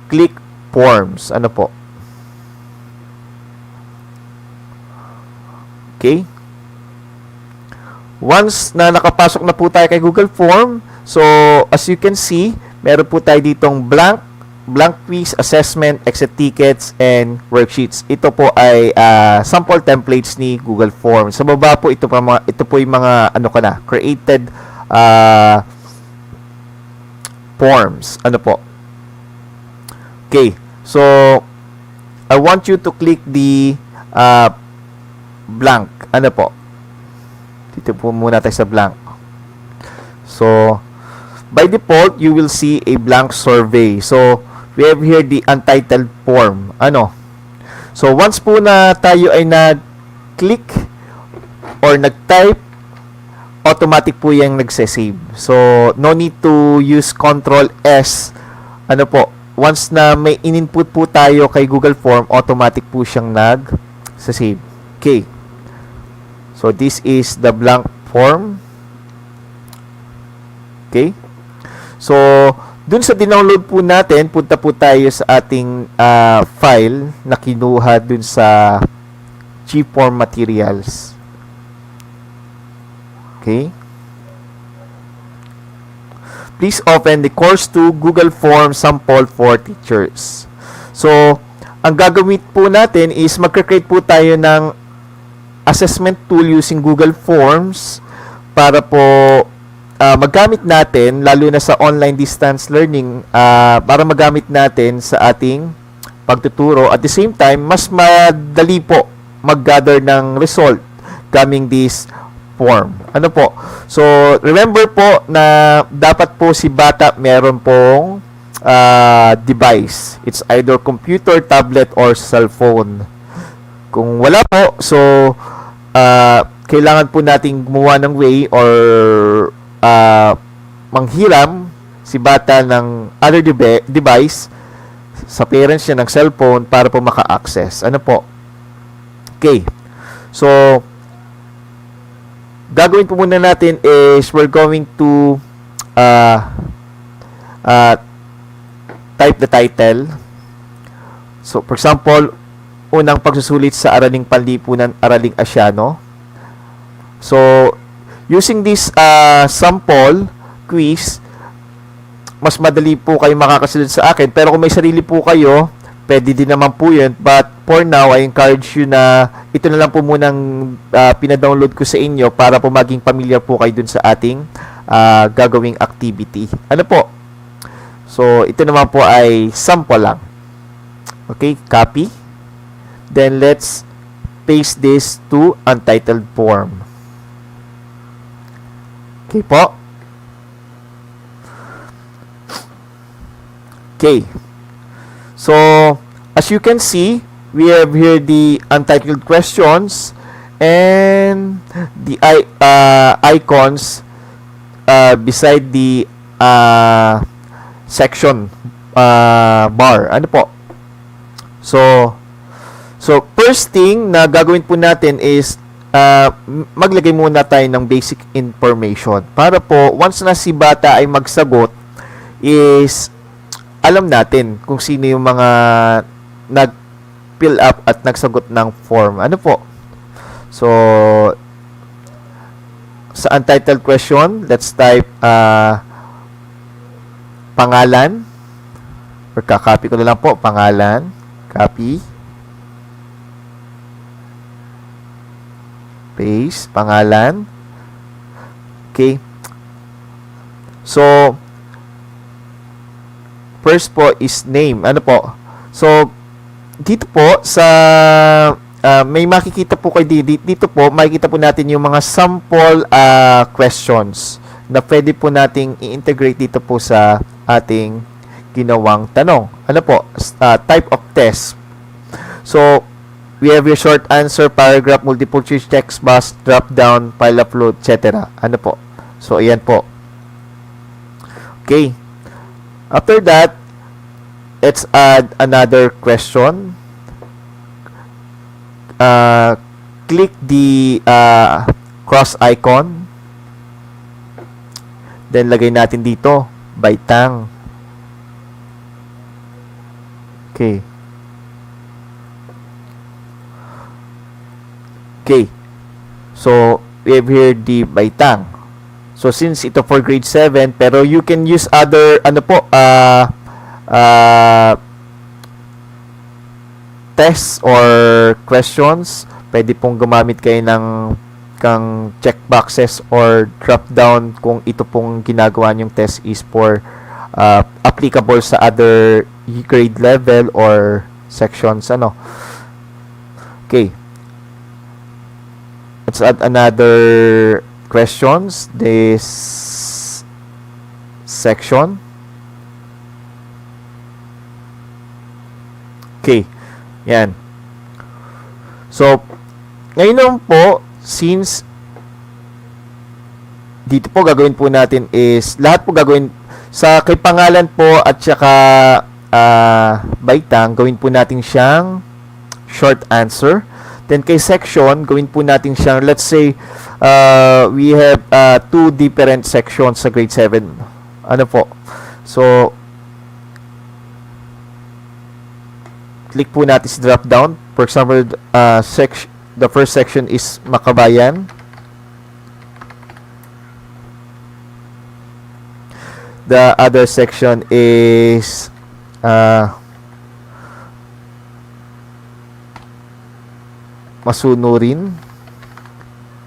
click Forms. Ano po? Okay? Once na nakapasok na po tayo kay Google Form, so as you can see, meron po tayo ditong blank quiz, assessment, exit tickets, and worksheets. Ito po ay sample templates ni Google Form. Sa baba po, ito po yung mga created forms. Ano po? Okay. So, I want you to click the blank. Ano po? Dito po muna tayo sa blank. So, by default, you will see a blank survey. So, we have here the untitled form. Ano? So, once po na tayo ay nag-click or nag-type, automatic po yung nagse-save. So, no need to use Control S. Ano po? Once na may in-input po tayo kay Google Form, automatic po siyang nag-save. Okay. So, this is the blank form. Okay. So, dun sa dinownload po natin, punta po tayo sa ating file na kinuha dun sa G-Form Materials. Okay. Please open the Course 2 Google Form Sample for Teachers. So, ang gagawin po natin is mag-create po tayo ng assessment tool using Google Forms para po magamit natin, lalo na sa online distance learning, para magamit natin sa ating pagtuturo. At the same time, mas madali po mag-gather ng result gaming this form. Ano po? So, remember po na dapat po si bata meron pong device. It's either computer, tablet, or cellphone. Kung wala po, so kailangan po nating gumawa ng way or manghiram si bata ng other device sa parents niya ng cellphone para po maka-access. Ano po? Okay. So, gagawin po muna natin is we're going to type the title. So, for example, unang pagsusulit sa Araling Panlipunan, Araling Asyano. So, using this sample quiz, mas madali po kayo makakasunod sa akin. Pero kung may sarili po kayo, pwede din naman po yun. But for now, I encourage you na ito na lang po munang pinadownload ko sa inyo para po maging familiar po kayo dun sa ating gagawing activity. Ano po? So, ito naman po ay sample lang. Okay, copy. Then, let's paste this to untitled form. Okay po. Okay. So, as you can see, we have here the untitled questions and the icons beside the section bar. Ano po? So, first thing na gagawin po natin is maglagay muna tayo ng basic information para po once na si bata ay magsagot is alam natin kung sino yung mga nag-fill up at nagsagot ng form. Ano po? So, sa untitled question, let's type pangalan or kakopy ko na lang po, pangalan, copy, paste, pangalan. Okay. So, first po is name. Ano po? So, dito po sa may makikita po kayo dito po, makikita po natin yung mga sample questions na pwede po nating i-integrate dito po sa ating ginawang tanong. Ano po? Type of test. So, we have your short answer, paragraph, multiple choice, text box, drop down, file upload, etc. Ano po? So, ayan po. Okay. After that, let's add another question. Click the cross icon. Then, lagay natin dito, baitang. Okay. Okay. So, we have here the baitang. So, since ito for grade 7, pero you can use other, tests or questions. Pwede pong gumamit kayo ng checkboxes or drop down kung ito pong ginagawa nyong test is for applicable sa other grade level or sections. Okay. Let's add another questions. This section. Okay. Yan. So, ngayon naman po, since dito po gagawin po natin is, lahat po gagawin sa kay pangalan po at saka baitang, gawin po natin siyang short answer. Then kay section, gawin po natin siyang, let's say, we have 2 different sections sa grade 7. Ano po? So, click po natin sa drop down. For example, the first section is Makabayan. The other section is Masunurin.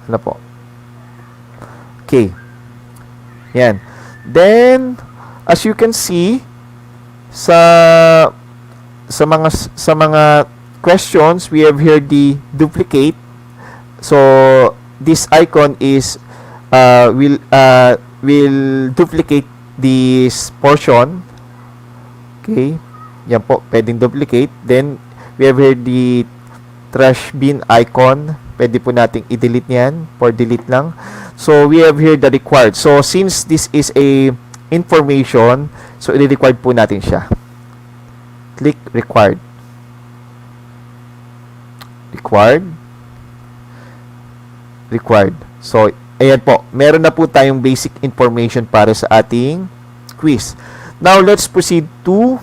Ano po? Okay. Yan. Then, as you can see, sa mga questions, we have here the duplicate. So, this icon is will duplicate this portion. Okay. Yan po, pwedeng duplicate. Then, we have here the trash bin icon. Pwede po nating i-delete yan. For delete lang. So, we have here the required. So, since this is a information, so, i-required po natin siya. Click required. Required. Required. So, ayan po. Meron na po tayong basic information para sa ating quiz. Now, let's proceed to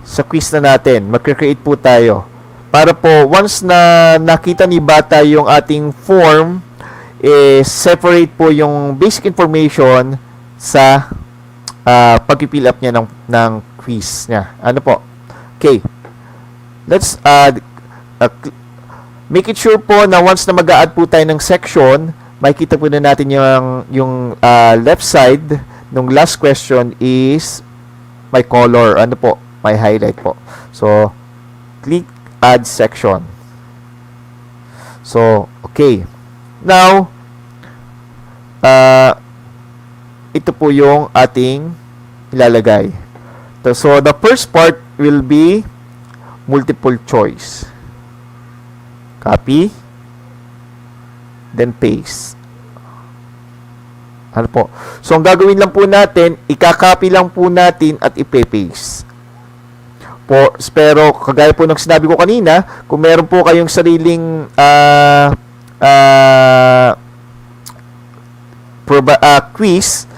sa quiz na natin. Mag-create po tayo. Para po, once na nakita ni bata yung ating form, separate po yung basic information sa pag-fill up niya ng quiz niya. Ano po? Okay. Let's make it sure po na once na mag-a-add po tayo ng section, makikita po na natin yung left side nung last question is may color. Ano po? May highlight po. So, click add section. So, okay. Now, ito po yung ating ilalagay. So, the first part will be multiple choice. Copy. Then paste. Ano po? So, ang gagawin lang po natin, ikakopy lang po natin at ipe-paste. Pero, kagaya po ng sinabi ko kanina, kung meron po kayong sariling quiz,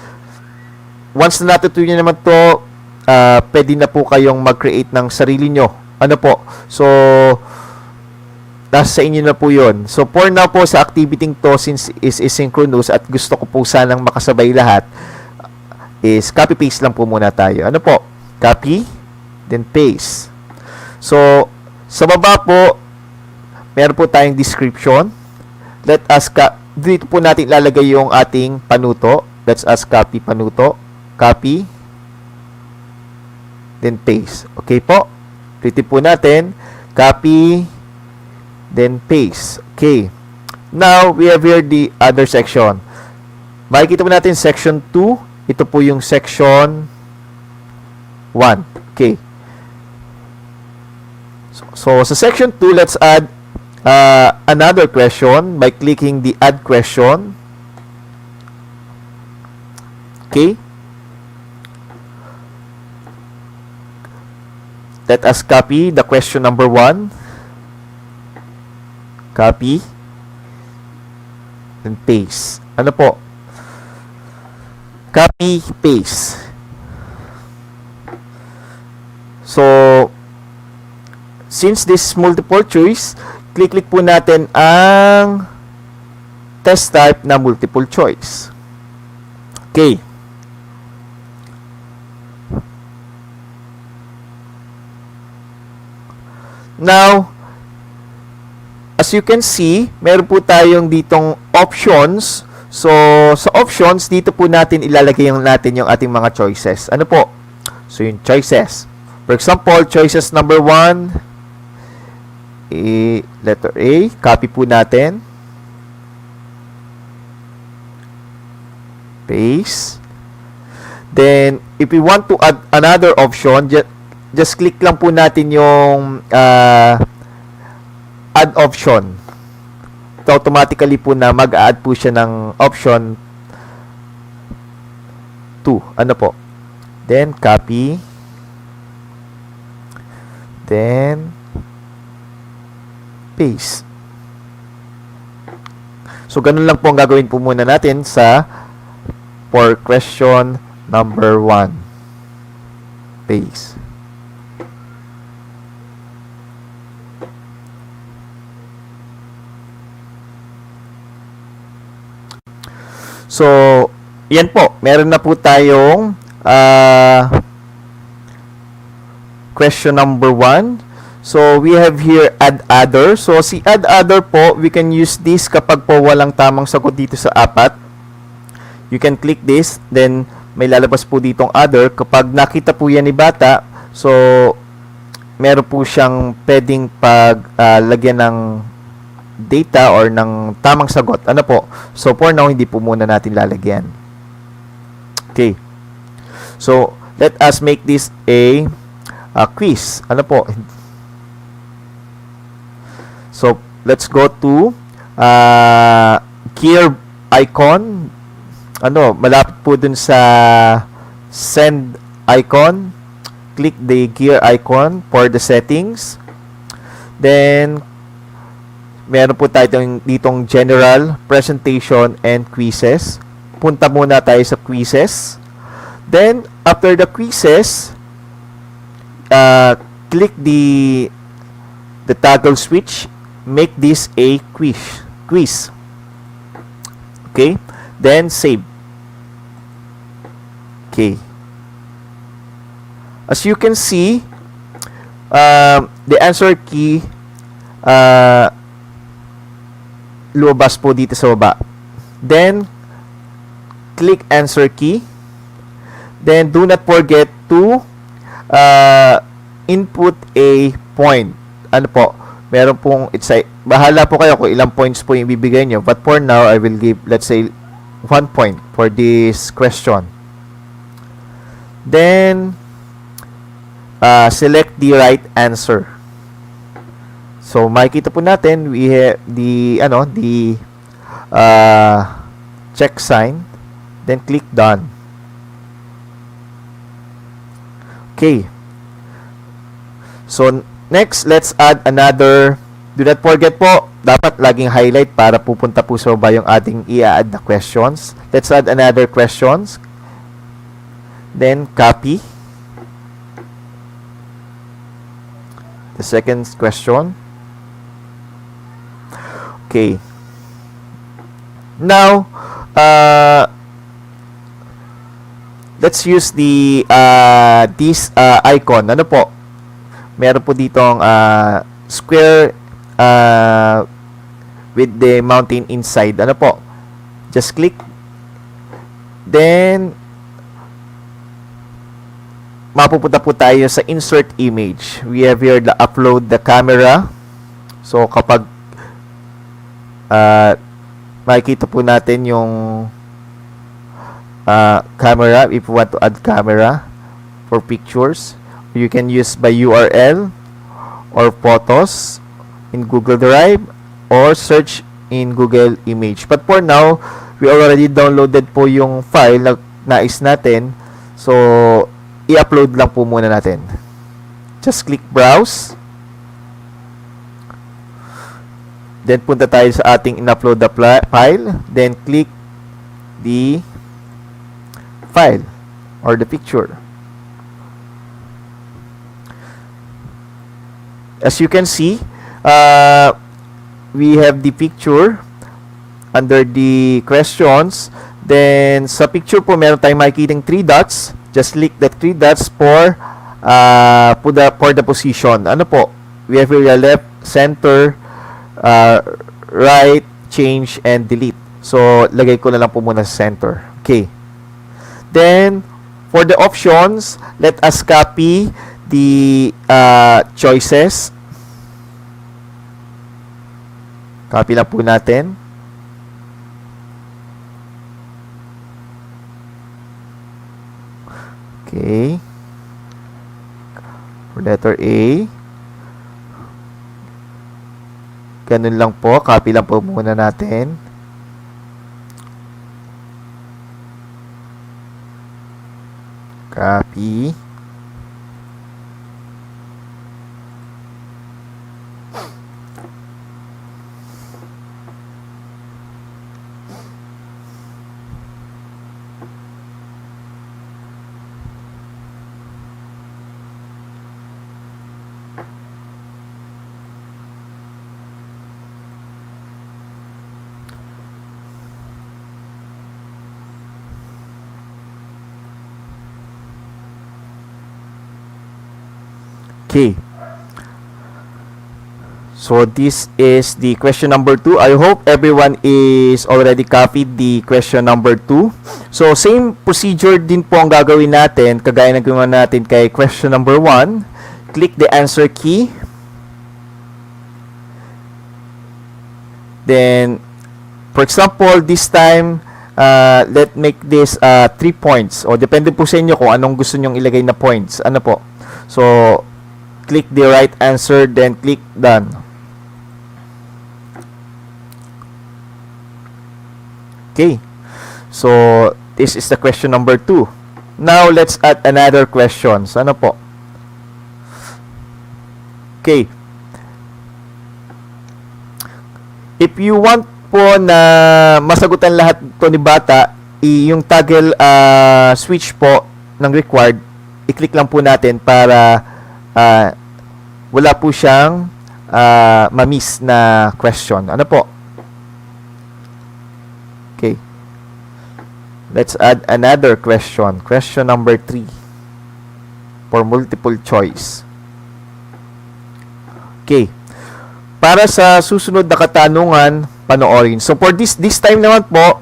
once na natutunan naman to, pwede na po kayong mag-create ng sarili nyo. Ano po? So, nasa inyo na po yun. So, for now po sa activity to, since is synchronous at gusto ko po sanang makasabay lahat, is copy-paste lang po muna tayo. Ano po? Copy, then paste. So, sa baba po, meron po tayong description. Let us dito po natin lalagay yung ating panuto. Let's us copy panuto. Copy, then paste. Okay po? Dito po natin, copy, then paste. Okay. Now, we have here the other section. Makikita po natin section 2. Ito po yung section 1. Okay. So sa section 2, let's add another question by clicking the add question. Okay. Let us copy the question number 1. Copy. And paste. Ano po? Copy, paste. So, since this is multiple choice, click po natin ang test type na multiple choice. Okay. Now, as you can see, meron po tayong ditong options. So, sa options, dito po natin ilalagay natin yung ating mga choices. Ano po? So, yung choices. For example, choices number 1, letter A, copy po natin. Paste. Then, if we want to add another option, just click lang po natin yung add option. So, automatically po na mag-add po siya ng option 2. Ano po? Then, copy. Then, paste. So, ganun lang po ang gagawin po muna natin for question number 1. Paste. So, yan po. Meron na po tayong question number 1. So, we have here add other. So, si add other po, we can use this kapag po walang tamang sagot dito sa 4. You can click this, then may lalabas po ditong other. Kapag nakita po yan ni bata, so, meron po siyang pwedeng lagyan ng data or ng tamang sagot. Ano po? So, for now, hindi po muna natin lalagyan. Okay. So, let us make this a quiz. Ano po? So, let's go to gear icon. Ano, malapit po dun sa send icon. Click the gear icon for the settings. Then, meron po tayo ditong general, presentation, and quizzes. Punta muna tayo sa quizzes. Then, after the quizzes, click the toggle switch. Make this a quiz. Okay? Then, save. Okay. As you can see, the answer key lumabas po dito sa baba. Then, click answer key. Then, do not forget to input a point. Ano po? Meron pong, bahala po kayo kung ilang points po yung ibibigay nyo. But for now, I will give, let's say, 1 point for this question. Then, select the right answer. So, makikita po natin, we have the check sign. Then, click done. Okay. So, next, let's add another. Do not forget po, dapat laging highlight para pupunta po sa baba yung ating i-add na questions. Let's add another questions. Then, copy. The second question. Okay. Now, let's use the this icon. Ano po? Meron po ditong square with the mountain inside. Ano po? Just click. Then, mapupunta po tayo sa insert image. We have here the upload the camera. So, kapag makikita po natin yung camera, if you want to add camera for pictures, you can use by URL or photos in Google Drive or search in Google Image. But for now, we already downloaded po yung file na nais natin. So, i-upload lang po muna natin. Just click browse. Then, punta tayo sa ating in-upload the file. Then, click the file or the picture. As you can see, we have the picture under the questions. Then, sa picture po, meron tayong makikitang 3 dots. Just click the 3 dots for the position. Ano po? We have here left, center, right, change, and delete. So, lagay ko na lang po muna sa center. Okay. Then, for the options, let us copy the choices. Copy lang po natin. Okay. For letter A. Ganun lang po. Copy lang po muna natin. Copy. Okay. So, this is the question number 2. I hope everyone is already copied the question number 2. So, same procedure din po ang gagawin natin, kagaya ng ginawa natin kay question number 1. Click the answer key. Then, for example, this time, Let's make this 3 points. O, depende po sa inyo kung anong gusto nyong ilagay na points. Ano po? So, click the right answer, then click done. Okay. So, this is the question number 2. Now, let's add another questions. Ano po? Okay. If you want po na masagutan lahat to ni bata, yung toggle switch po ng required, i-click lang po natin para wala po siyang ma-miss na question. Ano po? Okay. Let's add another question. Question number 3 for multiple choice. Okay. Para sa susunod na katanungan, panoorin. So for this time naman po,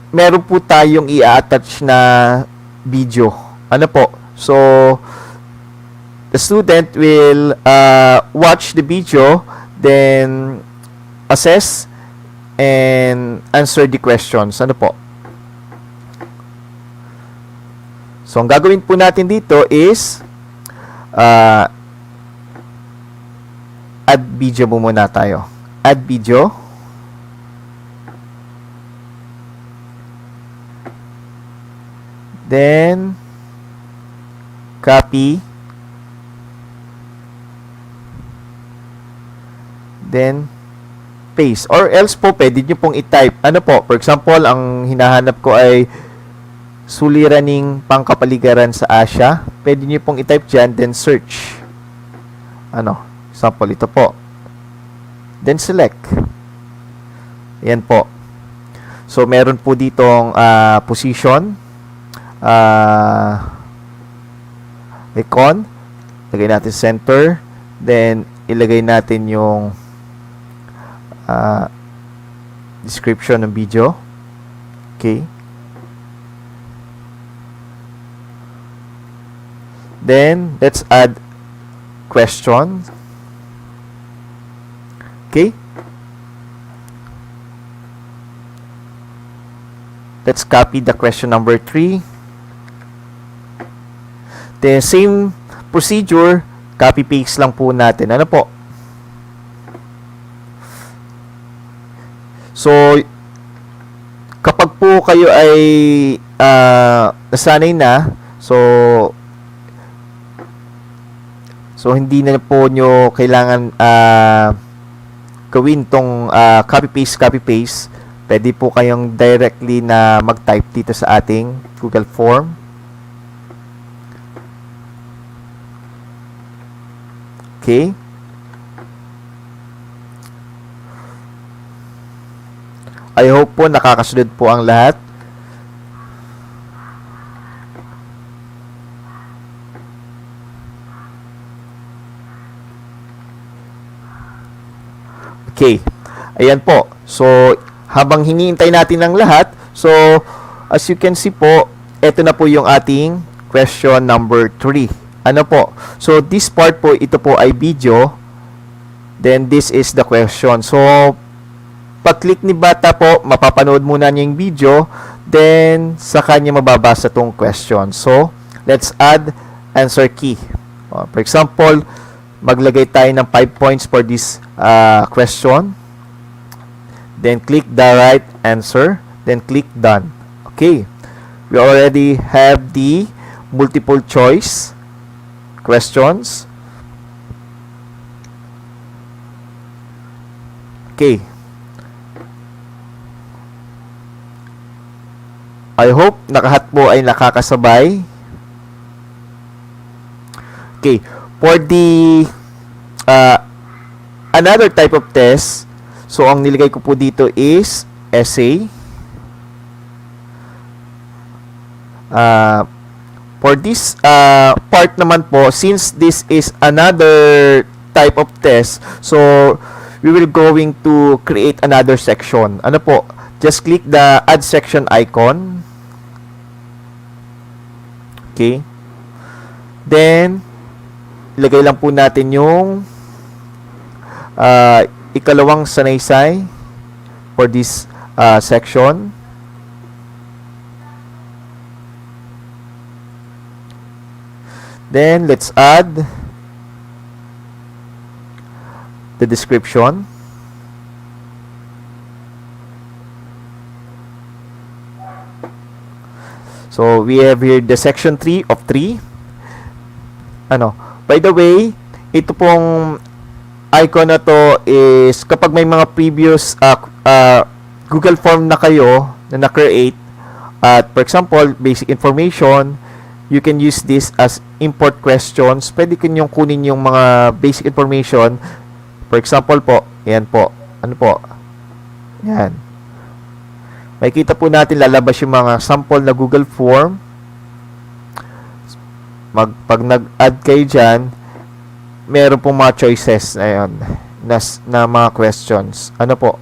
meron po tayong i-attach na video. Ano po? So the student will watch the video, then assess and answer the questions. Ano po? So ang gagawin po natin dito is add video mo muna tayo. Add video. Then copy. Then paste. Or else po, pwede nyo pong i-type. Ano po? For example, ang hinahanap ko ay suliraning pangkapaligiran sa Asia. Pwede nyo pong i-type dyan, then search. Ano? Example, ito po. Then select. Yan po. So, meron po ditong position. Icon. Lagay natin center. Then, ilagay natin yung description ng video. Okay. Then, let's add question. Okay. Let's copy the question number 3. The same procedure, copy-paste lang po natin. Ano po? So, kapag po kayo ay nasanay na, so hindi na po nyo kailangan gawin tong copy-paste. Pwede po kayong directly na mag-type dito sa ating Google Form. Okay. I hope po nakakasunod po ang lahat. Okay. Ayan po. So, habang hinihintay natin ang lahat, so, as you can see po, ito na po yung ating question number 3. Ano po? So, this part po, ito po ay video. Then, this is the question. So, pag-click ni bata po, mapapanood muna niya yung video. Then, sa kanya mababasa tong question. So, let's add answer key. For example, maglagay tayo ng 5 points for this question. Then, click the right answer. Then, click done. Okay. We already have the multiple choice questions. Okay. I hope nakahat po ay nakakasabay. Okay. For the another type of test, so ang nilagay ko po dito is essay. For this part naman po, since this is another type of test, so we will going to create another section. Ano po? Just click the add section icon. Okay. Then, ilagay lang po natin yung ikalawang sanaysay for this section. Then let's add the description. So we have here the section 3 of 3. By the way, ito pong icon na to is kapag may mga previous Google form na kayo na na-create, at for example, basic information, you can use this as import questions. Pwede kanyang kunin yung mga basic information. For example po, yan po. Ano po? Yan. Makikita po natin lalabas yung mga sample na Google form. Pag nag-add kayo dyan, meron pong mga choices ayun, na mga questions. Ano po?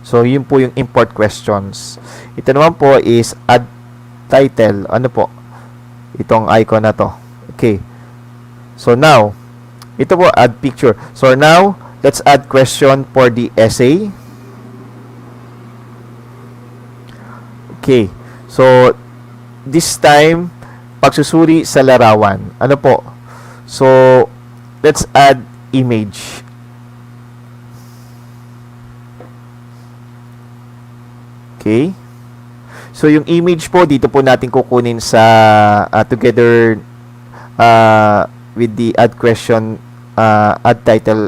So, yun po yung import questions. Ito naman po is add title. Ano po? Itong icon na to. Okay. So, now, ito po, add picture. So, now, let's add question for the essay. Okay. So, this time, pagsusuri sa larawan. Ano po? So, let's add image. Okay. So, yung image po, dito po natin kukunin sa together with the add question, add title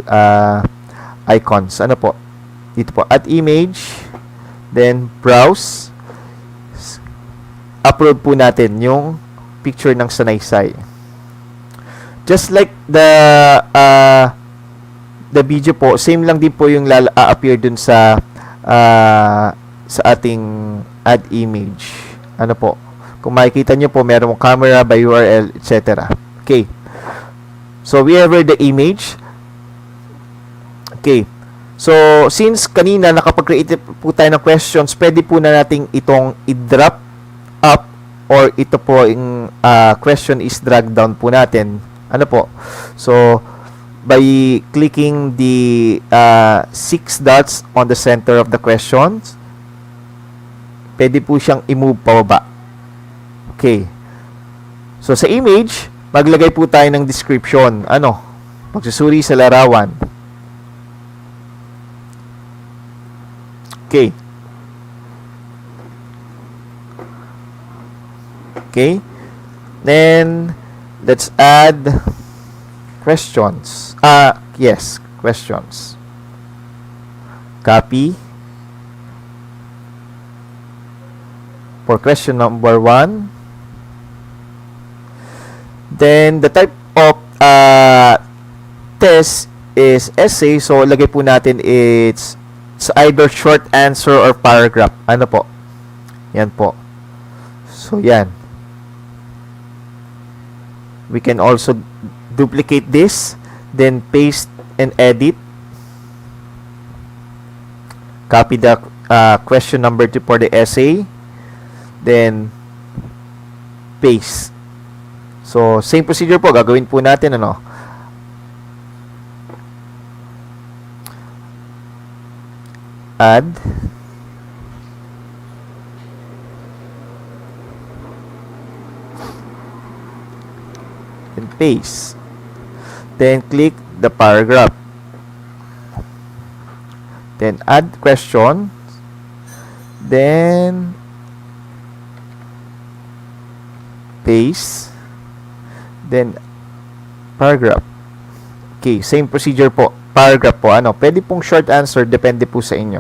icons. Ano po? Dito po, add image. Then, browse. Upload po natin yung picture ng sanaysay. Just like the video po, same lang din po yung appear dun sa ating add image. Ano po? Kung makikita nyo po, meron camera by URL, etc. Okay. So, we have the image. Okay. So, since kanina nakapag-create po tayo ng questions, pwede po na nating itong i-drop up or ito po yung question is drag down po natin. Ano po? So, by clicking the 6 dots on the center of the questions, pwede po siyang i-move pababa. Okay. So, sa image, maglagay po tayo ng description. Ano? Pagsusuri sa larawan. Okay. Okay. Then, let's add questions. Yes, questions. Copy. For question number 1. Then, the type of test is essay. So, lagay po natin it's either short answer or paragraph. Ano po? Yan po. So, yan. We can also duplicate this, then paste and edit. Copy the question number 2 for the essay, then paste. So, same procedure po, gagawin po natin, ano? Add. And paste. Then click the paragraph. Then add question. Then paste. Then paragraph. Okay, same procedure po. Paragraph po, ano? Pwede pong short answer, depende po sa inyo.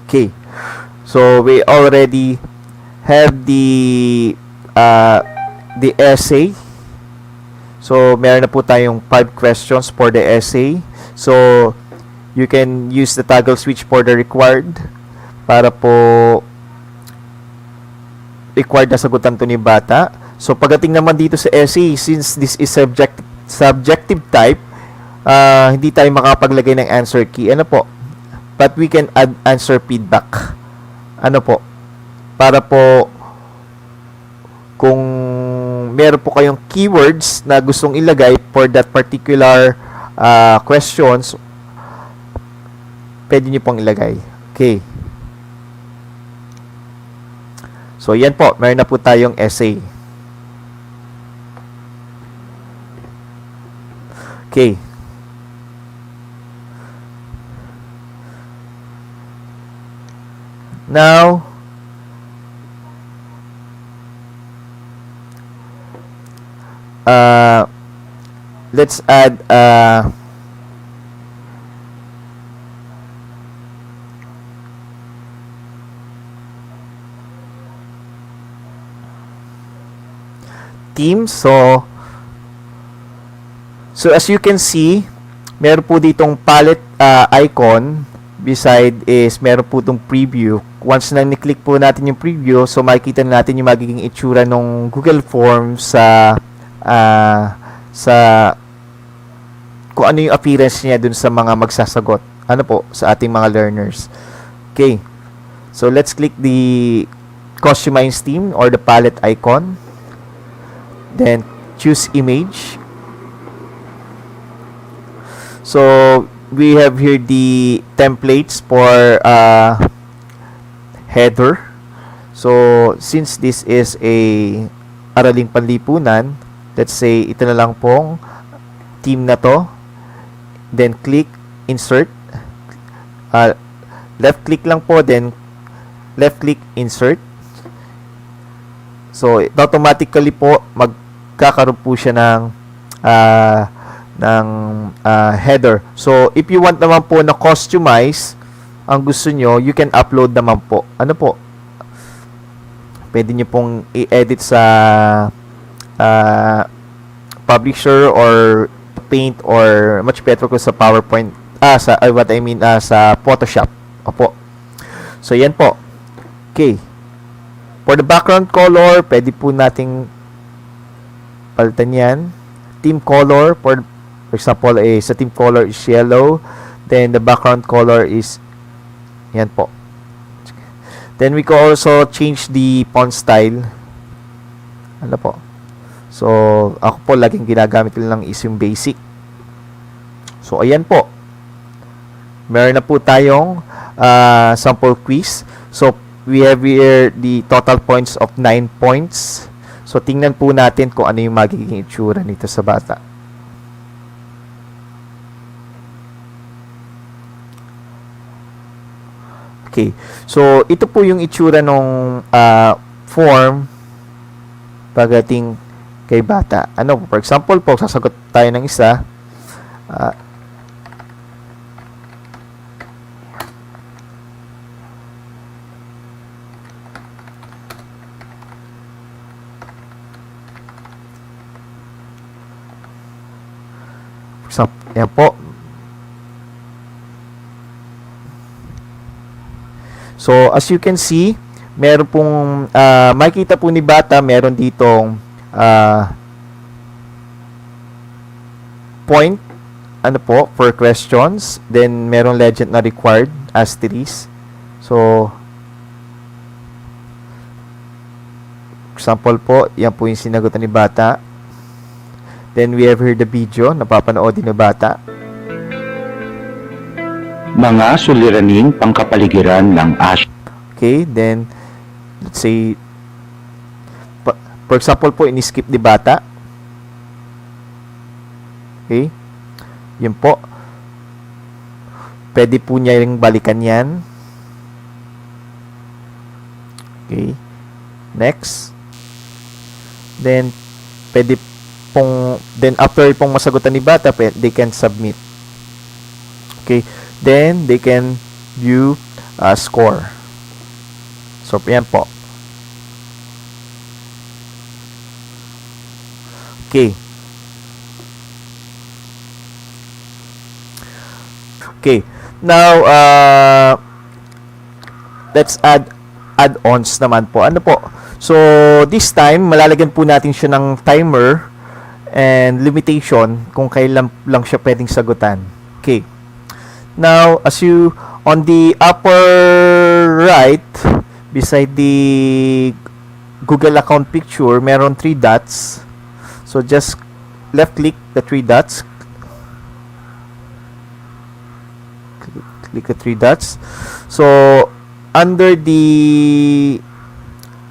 Okay. So we already have the essay. So meron na po tayong 5 questions for the essay. So you can use the toggle switch for the required para po required na sagutan to ni bata. So pagdating naman dito sa essay, since this is subjective type, hindi tayo makapaglagay ng answer key. Ano po? But we can add answer feedback. Ano po? Para po kung meron po kayong keywords na gustong ilagay for that particular questions, pwede nyo pong ilagay. Okay. So, yan po. Meron na po tayong essay. Okay. Now, let's add team. So as you can see, meron po ditong palette icon. Beside is meron po itong preview. Once na ni-click po natin yung preview, so makikita natin yung magiging itsura ng Google Forms sa kung ano yung appearance niya dun sa mga magsasagot. Ano po, sa ating mga learners. Okay. So, let's click the customize theme or the palette icon. Then, choose image. So, we have here the templates for header. So, since this is a araling panlipunan, let's say ito na lang pong team na to. Then click insert. Left click lang po, then left click insert. So, automatically po magkakaroon po siya ng header. So, if you want naman po na customize ang gusto nyo, you can upload naman po. Ano po? Pwede nyo pong i-edit sa publisher or Paint or much better ko sa PowerPoint. Sa Photoshop. Opo. So, yan po. Okay. For the background color, pwede po nating palitan yan. Team color, for example, sa team color is yellow. Then, the background color is yan po. Then, we can also change the font style. Ano po? So, ako po, laging ginagamit ko lang is yung basic. So, ayan po. Meron na po tayong sample quiz. So, we have here the total points of 9 points. So, tingnan po natin kung ano yung magiging itsura nito sa bata. Okay. So, ito po yung itsura ng form pagdating kay bata. Ano, for example po, sasagot tayo ng isa. For example, yan po. So, as you can see, meron pong, makikita po ni bata, meron ditong point, ano po, for questions. Then, meron legend na required, asterisk. So, example po, yan po yung sinagutan ni bata. Then, we have here the video, napapanood din ni bata. Mga suliraning pangkapaligiran ng Asia. Okay, then, let's say, for example po, in-skip ni bata. Okay, yun po. Pwede po niya yung balikan yan. Okay, next. Then, pwede pong, then after pong masagutan ni bata, they can submit. Okay, then they can view score. So, yan po. Okay. Okay. Now, let's add add-ons naman po. Ano po? So, this time, malalagyan po natin siya ng timer and limitation kung kailan lang siya pwedeng sagutan. Okay. Now, as you, on the upper right, beside the Google account picture, meron 3 dots. So just left click the 3 dots. Click the 3 dots. So under the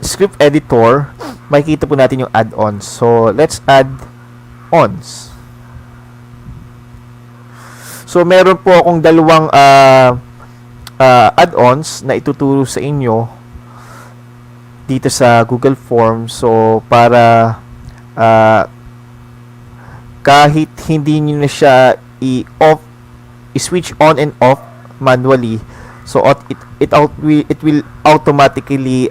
script editor, makikita po natin yung add-ons. So let's add ons. So meron po akong dalawang add-ons na ituturo sa inyo dito sa Google Forms. So para kahit hindi niyo na siya i-switch on and off manually, so it will automatically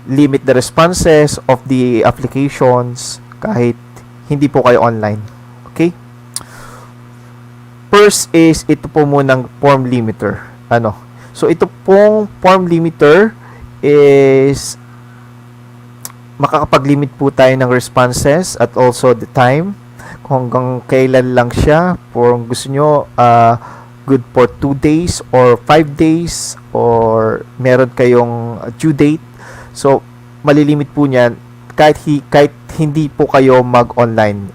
limit the responses of the applications kahit hindi po kayo online. Okay? First is ito po munang form limiter. So ito pong form limiter is makakapag-limit po tayo ng responses at also the time kung hanggang kailan lang siya. Kung gusto nyo good for 2 days or 5 days or meron kayong due date, so malilimit po niyan kahit hindi po kayo mag-online.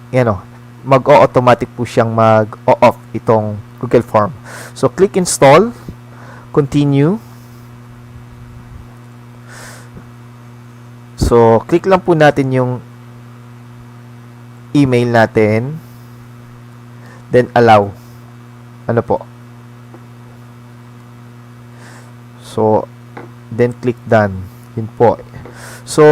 Mag-automatic po siyang mag-off itong Google Form. So click install, continue. So click lang po natin yung email natin, then allow. So then click done. Yun po. So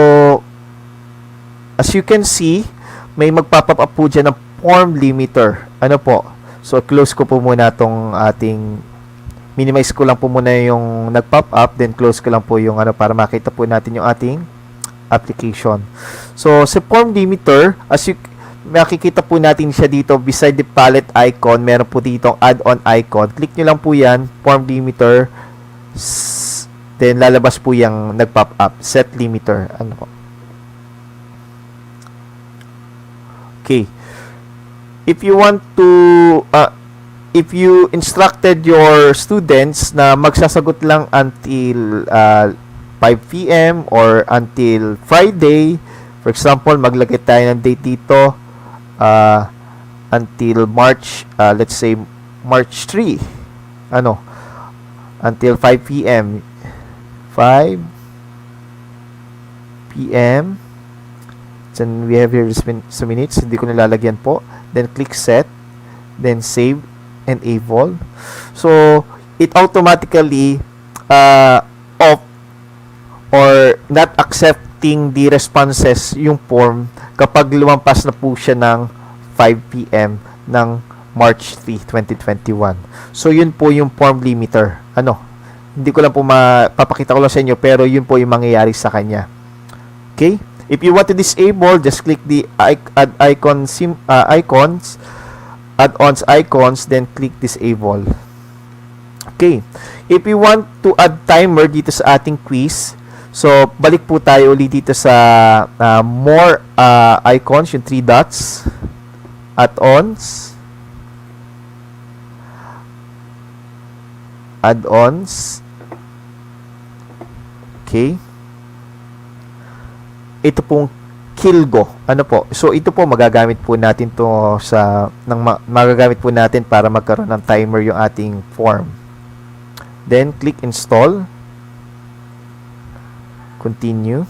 as you can see, may magpapap up po dyan ng form limiter. So close ko po muna tong ating, minimize ko lang po muna yung nag-pop up, then close ko lang po yung para makita po natin yung ating application. So sa form limiter, makikita po natin siya dito beside the palette icon, meron po dito add-on icon. Click nyo lang po yan, form limiter, then lalabas po yung nag-pop up, set limiter. Okay. If you want to if you instructed your students na magsasagot lang until 5 p.m. or until Friday, for example, maglagay tayo ng date dito until March, let's say March 3, until 5 p.m. 5 p.m. Then we have here some minutes, hindi ko nilalagyan po. Then click set, then save and enable. So it automatically off or not accepting the responses yung form kapag lumampas na po siya ng 5 p.m. ng March 3, 2021. So yun po yung form limiter. Hindi ko lang po mapapakita ko lang sa inyo, pero yun po yung mangyayari sa kanya. Okay? If you want to disable, just click the icons, add-ons icons, then click disable. Okay. If you want to add timer dito sa ating quiz, so balik po tayo ulit dito sa more icons, yung 3 dots, add-ons, okay. Ito pong Kilgo. So ito po magagamit po natin to magagamit po natin para magkaroon ng timer yung ating form. Then click install. Continue.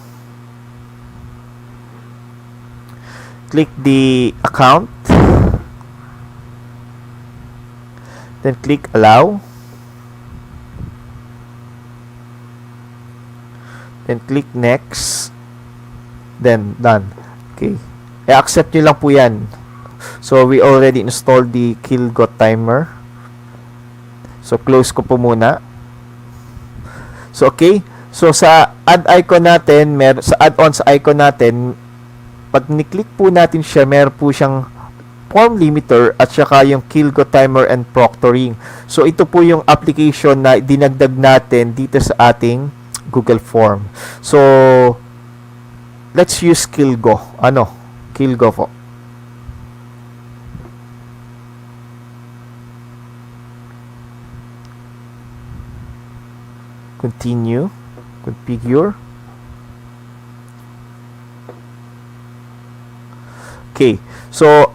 Click the account. Then click allow. Then click next. Then done. Okay. I-accept nyo lang po yan. So we already installed the Kilgo timer. So close ko po muna. So okay. So sa add icon natin, sa add-ons icon natin, pag ni-click po natin siya, meron po siyang form limiter at saka yung Kilgo timer and proctoring. So ito po yung application na dinagdag natin dito sa ating Google Form. So let's use Kilgo. Kilgo po. Continue. Configure. Okay. So,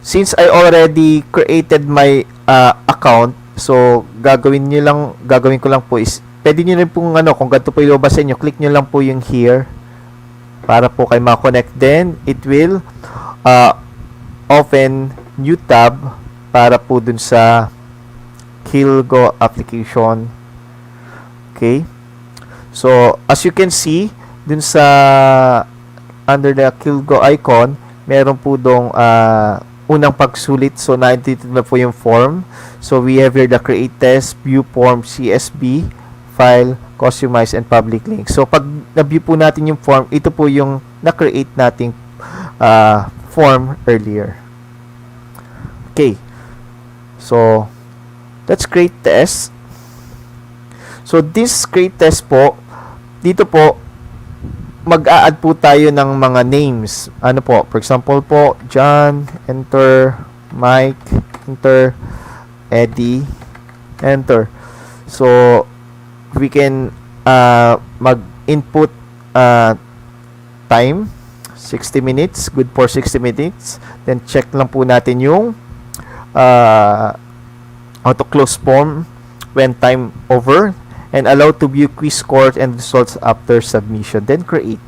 since I already created my account, so gagawin ko lang po is, pwede nyo rin pong kung ganito po ilabas sa inyo, click nyo lang po yung here para po kayo ma-connect. Then, it will open new tab para po dun sa Kilgo application. Okay. So, as you can see, dun sa under the Kilgo icon, meron po dong unang pagsulit. So, nandito na po yung form. So, we have here the create test, view form, CSV, file, customize, and public link. So, pag na-view po natin yung form, ito po yung na-create nating form earlier. Okay. So, let's create test. So, this create test po, dito po, mag-a-add po tayo ng mga names. Ano po? For example po, John, enter, Mike, enter, Eddie, enter. So, we can mag-input time, 60 minutes, good for 60 minutes. Then, check lang po natin yung auto-close form when time over. And allow to view quiz scores and results after submission. Then create.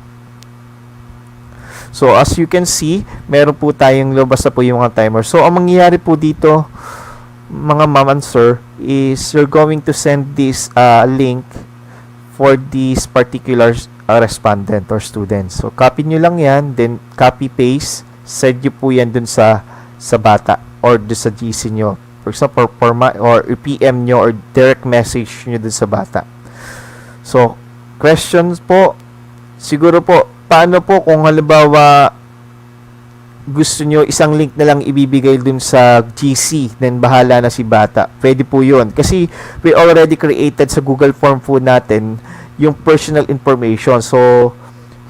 So as you can see, meron po tayong lumabas na po yung mga timer. So ang mangyayari po dito, mga ma'am and sir, is you're going to send this link for this particular respondent or student. So copy nyo lang yan, then copy paste, send nyo po yan dun sa bata or dun sa GC nyo. For example, or PM nyo or direct message nyo dun sa bata. So, questions po, siguro po, paano po kung halimbawa gusto nyo isang link na lang ibibigay dun sa GC, then bahala na si bata. Pwede po yun. Kasi we already created sa Google Form po natin yung personal information. So,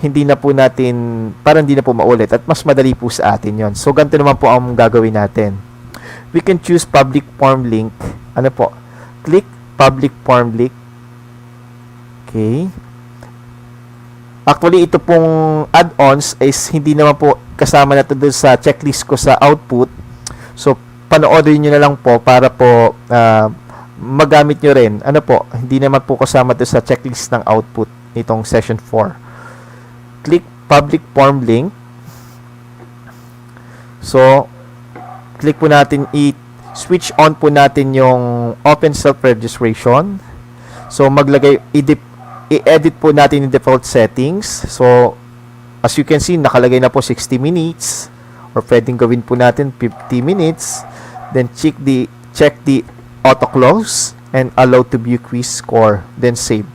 hindi na po natin, parang hindi na po maulit at mas madali po sa atin yon. So, ganito naman po ang gagawin natin. We can choose public form link. Ano po? Click public form link. Okay. Actually, ito pong add-ons is hindi naman po kasama na ito doon sa checklist ko sa output. So, panoorin nyo na lang po para po magamit nyo rin. Ano po? Hindi naman po kasama doon sa checklist ng output nitong session 4. Click public form link. So, click po natin, i-switch on po natin yung open self-registration. So, i-edit po natin yung default settings. So, as you can see, nakalagay na po 60 minutes or pwedeng gawin po natin 50 minutes. Then, check the auto-close and allow to view quiz score. Then, save.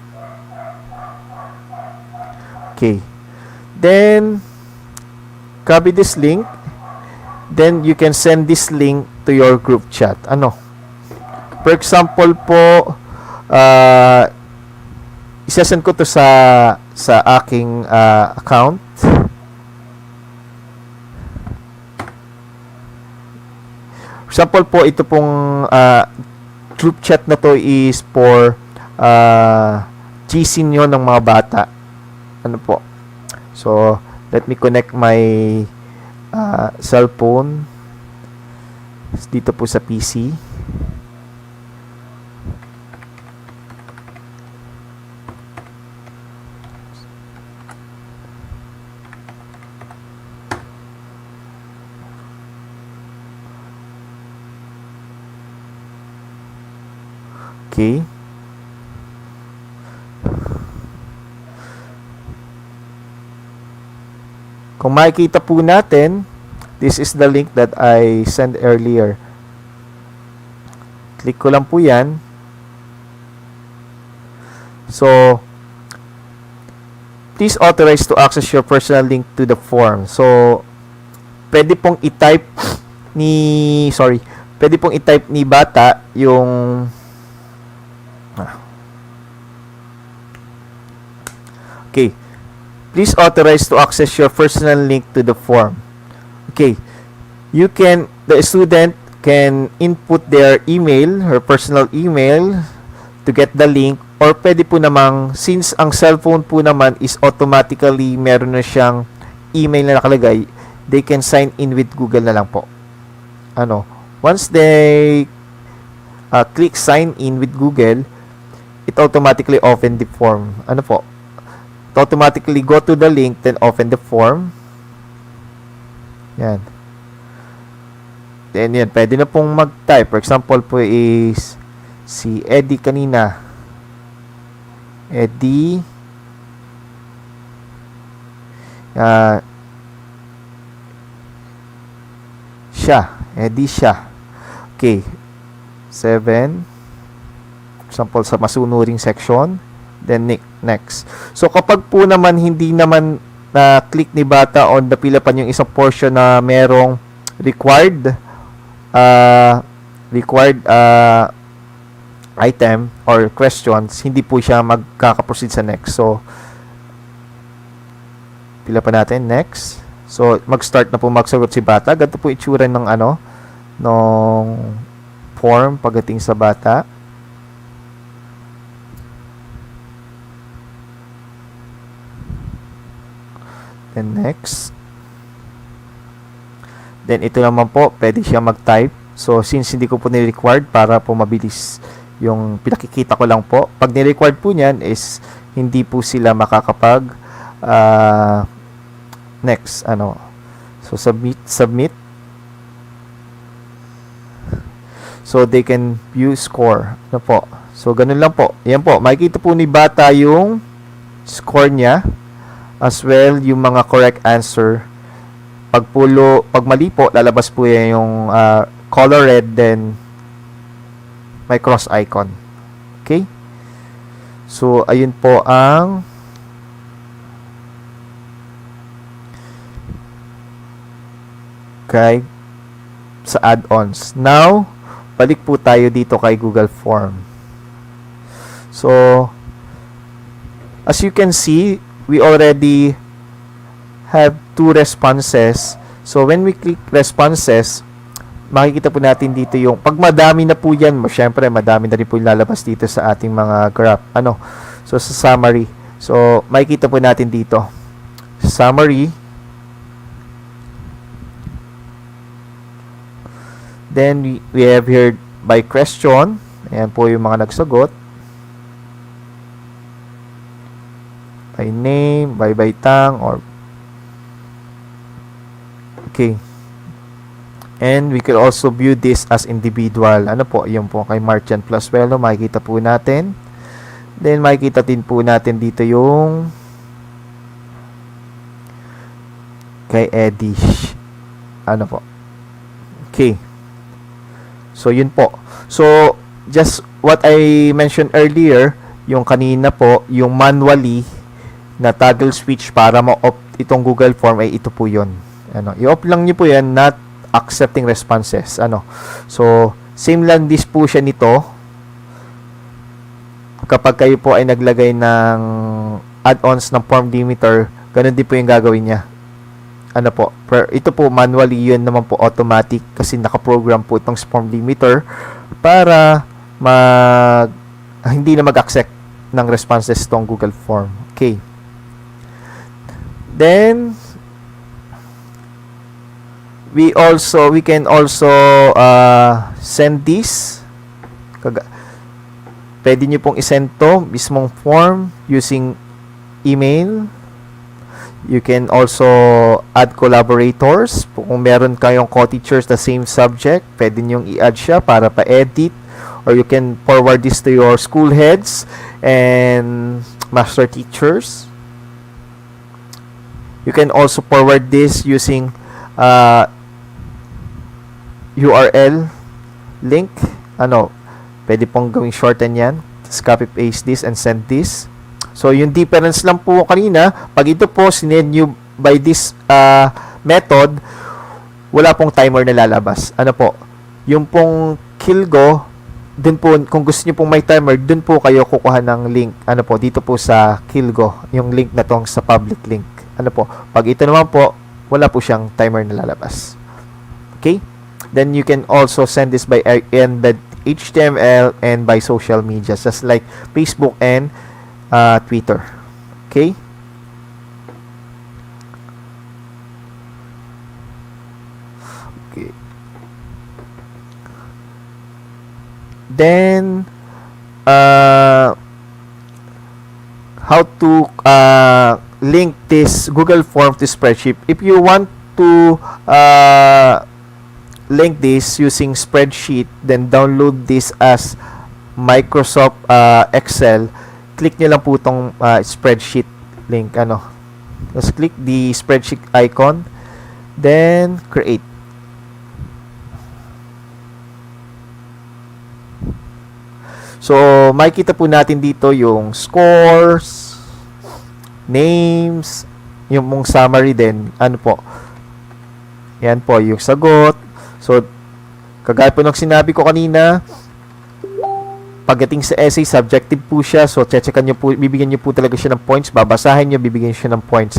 Okay. Then, copy this link. Then, you can send this link to your group chat. Ano? For example po, isasend ko to sa aking account. For example po, ito pong group chat na to is for GC nyo ng mga bata. Ano po? So, let me connect my cellphone dito po sa PC. Okay. Kung makikita po natin, this is the link that I sent earlier. Click ko lang po yan. So, please authorize to access your personal link to the form. So, pwede pong i-type ni bata yung okay. Please authorize to access your personal link to the form. Okay. The student can input their email, her personal email, to get the link, or pwede po namang, since ang cellphone po naman is automatically meron na siyang email na nakalagay, they can sign in with Google na lang po. Once they click sign in with Google, it automatically open the form. It automatically go to the link, then open the form. Yan. Then yan, pwede na pong mag-type. For example po is si Eddie kanina. Eddie siya. Okay. 7. Example sa masunuring section. Then next. So kapag po naman hindi naman na click ni bata on napila pa yung isang portion na merong required item or questions, hindi po siya magkakaproceed sa next. So pila pa natin next. So mag-start na po magsagot si bata. Ganito po itsura ng nung form pagdating sa bata. Then next. Then ito naman po, pwede siya mag-type. So since hindi ko po ni-required para po mabilis yung pinakikita ko lang po. Pag ni-required po niyan is hindi po sila makakapag next. So submit. So they can view score. So ganun lang po. Yan po, makikita po ni bata yung score niya. As well, yung mga correct answer. Pag mali po, lalabas po yan yung color red, then may cross icon. Okay? So, ayun po ang sa add-ons. Now, balik po tayo dito kay Google Form. So, as you can see, we already have 2 responses. So, when we click responses, makikita po natin dito yung, pag madami na po yan, syempre, madami na rin po lalabas dito sa ating mga graph. So, sa summary. So, makikita po natin dito. Summary. Then, we have here by question. Ayan po yung mga nagsagot. By name, by tang, or okay. And we can also view this as individual. Yun po kay Martian Plus Velo, makikita po natin. Then makikita din po natin dito yung kay Eddie. Okay. So yun po. So just what I mentioned earlier, yung kanina po, yung manually na toggle switch para ma-off itong Google Form ay ito po yun. I-off lang nyo po yan, not accepting responses. So, same lang this po siya nito. Kapag kayo po ay naglagay ng add-ons ng form limiter, ganun din po yung gagawin niya. Ito po manually, yun naman po automatic kasi nakaprogram po itong form limiter para hindi na mag-accept ng responses itong Google Form. Okay. Then we can also send this. Pwede nyo pong isend to mismong form using email. You can also add collaborators. Kung meron kayong co-teachers the same subject, pwede nyo i-add siya para pa-edit, or you can forward this to your school heads and master teachers. You can also forward this using URL link. Pwede pong gawing shorten yan. Just copy paste this and send this. So yung difference lang po kanina, pag ito po sinend nyo by this method, wala pong timer na lalabas. Yung pong Kilgo, dun po, kung gusto nyo pong may timer, dun po kayo kukuha ng link. Dito po sa Kilgo, yung link na tong sa public link. Pag ito naman po, wala po siyang timer na lalabas. Okay? Then you can also send this by HTML and by social media, just like Facebook and Twitter. Okay? Okay. Then, how to link this Google form to spreadsheet. If you want to link this using spreadsheet, then download this as Microsoft Excel. Click nyo lang po itong spreadsheet link. Just click the spreadsheet icon, then create. So, makikita po natin dito yung scores, names, yung mong summary din. Yan po, yung sagot. So, kagaya po ng sinabi ko kanina, pagdating sa essay, subjective po siya. So, checkan nyo po, bibigyan nyo po talaga siya ng points. Babasahin nyo, bibigyan siya ng points.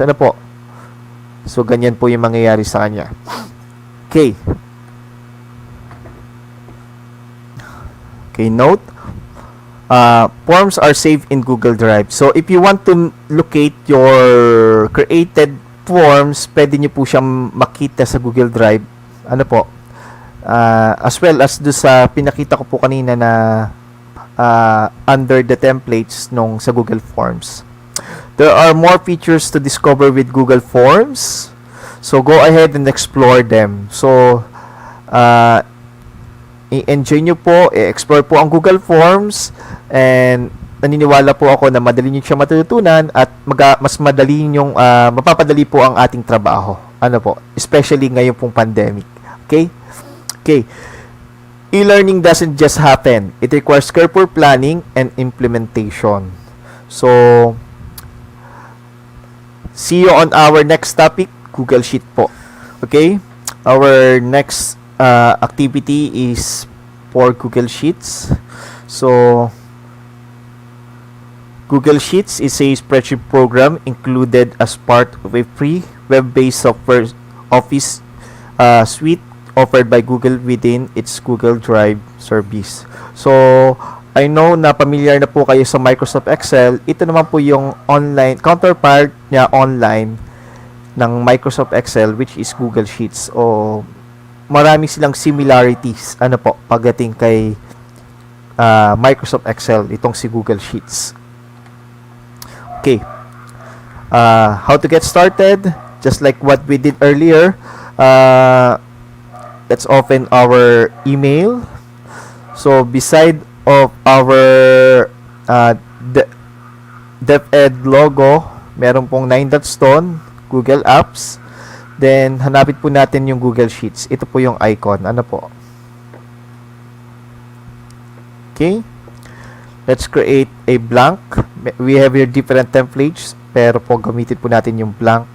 So, ganyan po yung mangyayari sa kanya. Okay. Okay, note. Forms are saved in Google Drive. So, if you want to locate your created forms, pwede nyo po siyang makita sa Google Drive. As well as do sa pinakita ko po kanina na under the templates nung sa Google Forms. There are more features to discover with Google Forms. So, go ahead and explore them. So, i-enjoy nyo po, i-explore po ang Google Forms, and naniniwala po ako na madali nyo siya matutunan at mas madali nyong mapapadali po ang ating trabaho. Especially ngayon pong pandemic. Okay? E-learning doesn't just happen. It requires careful planning and implementation. So, see you on our next topic, Google Sheet po. Okay? Our next activity is for Google Sheets. So, Google Sheets is a spreadsheet program included as part of a free web-based software office suite offered by Google within its Google Drive service. So, I know na familiar na po kayo sa Microsoft Excel. Ito naman po yung online counterpart niya online ng Microsoft Excel, which is Google Sheets. O marami silang similarities pagdating kay Microsoft Excel, itong si Google Sheets. Okay. How to get started? Just like what we did earlier, let's open our email. So, beside of our DepEd logo, meron pong 9 dots doon, Google Apps. Then, hanapin po natin yung Google Sheets. Ito po yung icon. Okay. Let's create a blank. We have here different templates, pero po gamitin po natin yung blank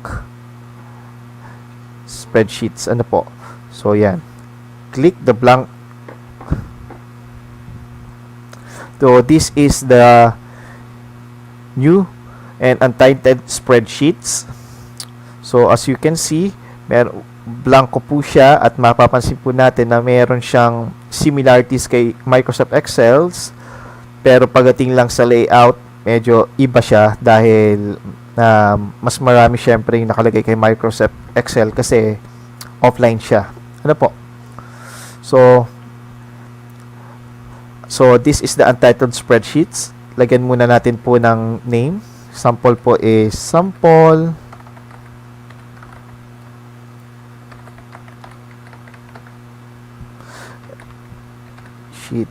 spreadsheets. So, yan. Click the blank. So, this is the new and untitled spreadsheets. So, as you can see, blanco po siya at mapapansin po natin na meron siyang similarities kay Microsoft Excel, pero pagdating lang sa layout, medyo iba siya dahil mas marami syempre yung nakalagay kay Microsoft Excel kasi offline siya. So, this is the untitled spreadsheets. Lagyan muna natin po ng name. Sample po is sample sheet.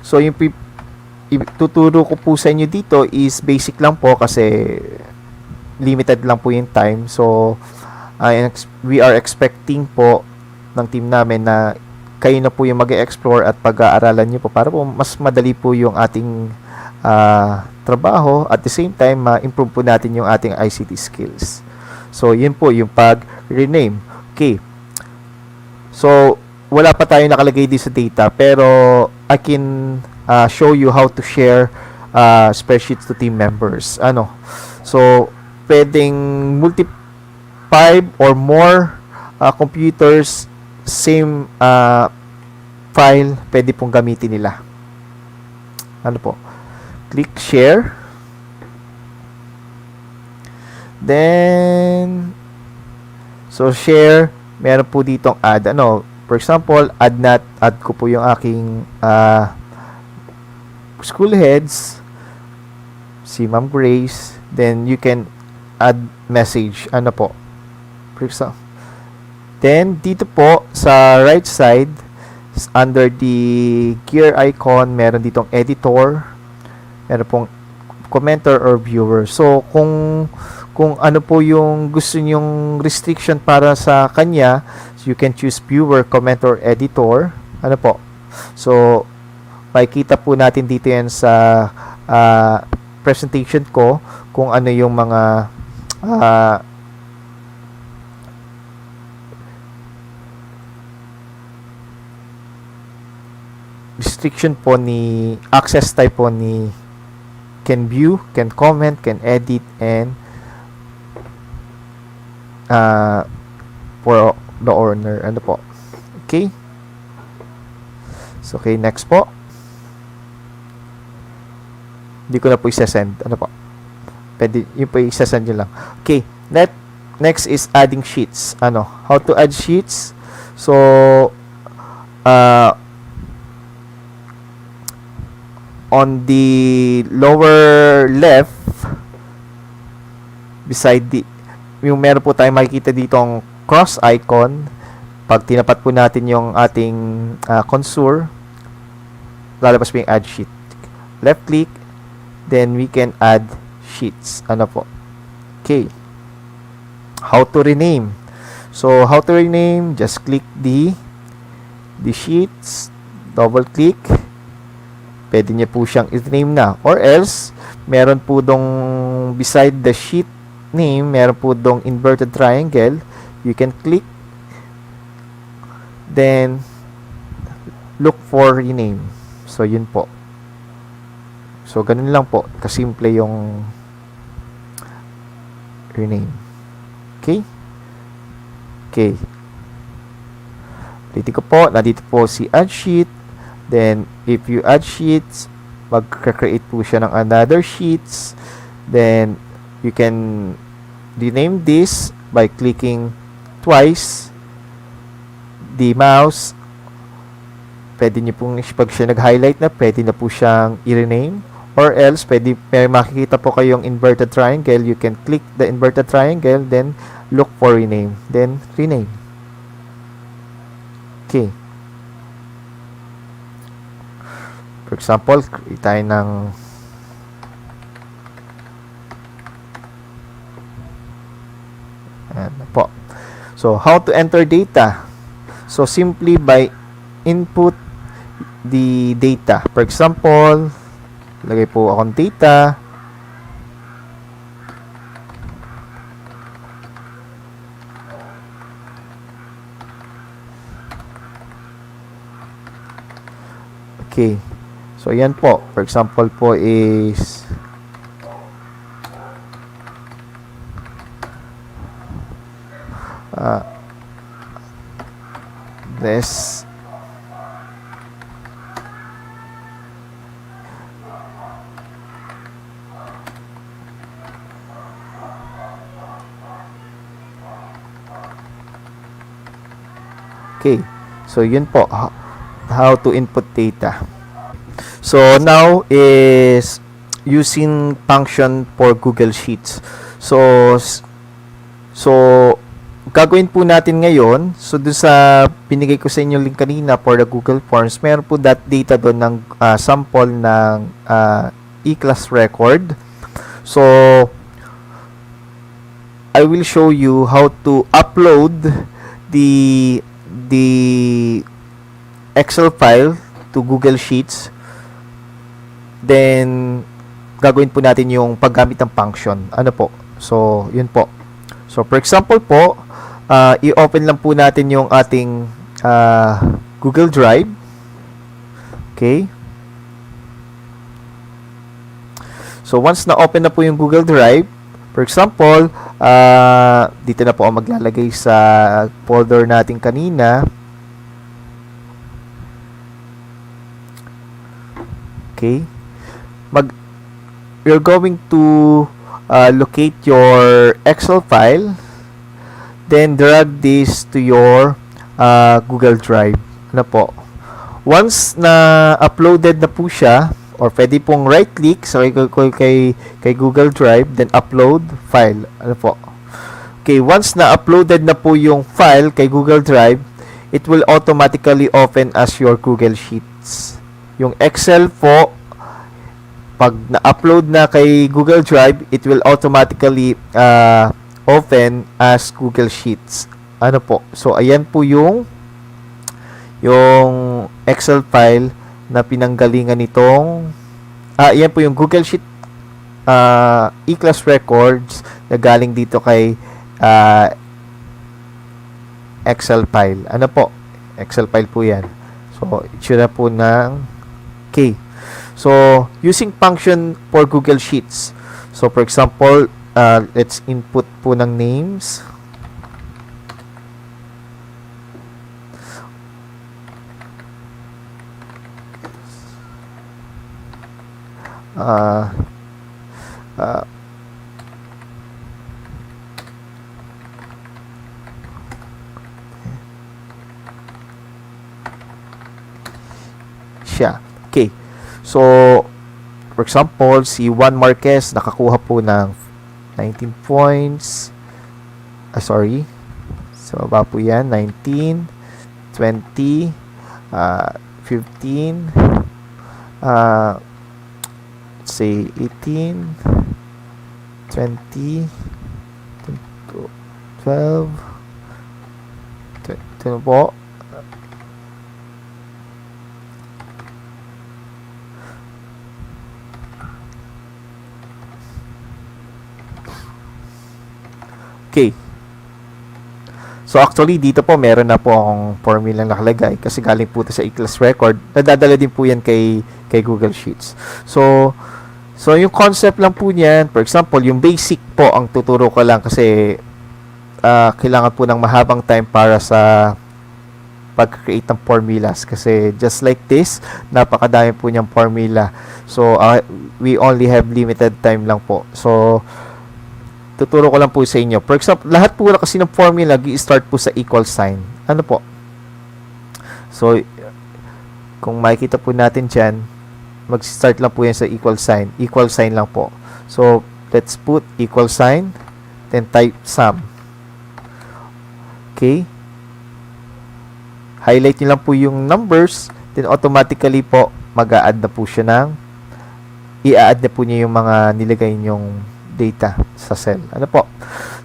So, yung tuturo ko po sa inyo dito is basic lang po kasi limited lang po yung time. So, we are expecting po ng team namin na kayo na po yung mag-explore at pag-aaralan nyo po para po mas madali po yung ating trabaho. At the same time, ma-improve po natin yung ating ICT skills. So, yun po yung pag-rename. Okay. So, wala pa tayo nakalagay dito sa data, pero I can show you how to share spreadsheets to team members. So, pwedeng 5 or more computers, same file, pwede pong gamitin nila. Ano po? Click share. Then, so share, meron po ditong add. For example, add ko po yung aking school heads, si Ma'am Grace. Then, you can add message. For example. Then, dito po, sa right side, under the gear icon, meron ditong editor. Meron pong commenter or viewer. So, kung ano po yung gusto nyong restriction para sa kanya, so you can choose viewer, commenter, editor. So, makikita po natin dito yan sa presentation ko kung ano yung mga restriction po ni access type po ni can view, can comment, can edit, and for the owner. Okay. So, okay, next po. Hindi ko na po isa-send. Pwede, yun po isa-send nyo lang. Okay, next is adding sheets. How to add sheets? So, on the lower left, beside yung meron po tayong makikita ditong cross icon. Pag tinapat po natin yung ating console, lalabas po yung add sheet. Left click, then we can add sheets. Okay. How to rename? So, how to rename? Just click the sheets, double click. Pwede niya po siyang i-name na. Or else, meron po dong beside the sheet name, meron po dong inverted triangle. You can click, then look for rename. So, yun po. So, ganun lang po. Kasimple yung rename. Okay? Okay. Dito ko po. Nandito po si add sheet. Then, if you add sheets, mag-create po siya ng another sheets. Then, you can rename this by clicking twice the mouse. Pwede nyo pong, pag siya nag-highlight na, pwede na po siyang i-rename. Or else, pwede, may makikita po kayong inverted triangle. You can click the inverted triangle, then look for rename. Then, rename. Okay. For example, create tayo ng po. So, how to enter data? So, simply by input the data. For example, lagay po akong data. Okay. So, ayan po. For example po is this. Okay. So, yun po. How to input data. So, now is using function for Google Sheets. So gagawin po natin ngayon. So, doon sa binigay ko sa inyo link kanina for the Google Forms, meron po that data doon ng sample ng e-class record. So, I will show you how to upload the Excel file to Google Sheets. Then, gagawin po natin yung paggamit ng function. So, yun po. So, for example po, i-open lang po natin yung ating Google Drive. Okay. So, once na-open na po yung Google Drive, for example, dito na po ako maglalagay sa folder natin kanina. Okay? You're going to locate your Excel file, then drag this to your Google Drive. Ano po? Once na uploaded na po siya, or pwede pong right click sa kay Google Drive, then upload file. Ano po? Okay, once na uploaded na po yung file kay Google Drive, it will automatically open as your Google Sheets. Yung Excel po, pag na-upload na kay Google Drive, it will automatically open as Google Sheets. Ano po? So, ayan po yung Excel file na pinanggalingan nitong ayan po yung Google Sheet e-class records na galing dito kay Excel file. Ano po? Excel file po yan. So, itsura po ng K. So, using function for Google Sheets. So, for example, let's input po ng names. Siya. Okay. So, for example, si Juan Marquez nakakuha po ng 19 points. Sorry. So, baba po yan. 19, 20, 15, let's say 18, 20, 12, 20 po. Okay. So actually dito po meron na po akong formula nakalagay kasi galing po ito sa e-class record. Nadadala din po yan kay Google Sheets. So yung concept lang po niyan, for example, yung basic po ang tuturo ko lang kasi kailangan po ng mahabang time para sa pag-create ng formulas kasi just like this, napakadami po niyang formula. So we only have limited time lang po. So tuturo ko lang po sa inyo. For example, lahat po kasi ng formula nag-i-start po sa equal sign. Ano po? So, kung makikita po natin dyan, mag-start lang po yan sa equal sign. Equal sign lang po. So, let's put equal sign, then type sum. Okay? Highlight nyo lang po yung numbers, then automatically po, mag-a-add na po siya ng, i-a-add na po niya yung mga nilagay nyong data sa cell. Ano po?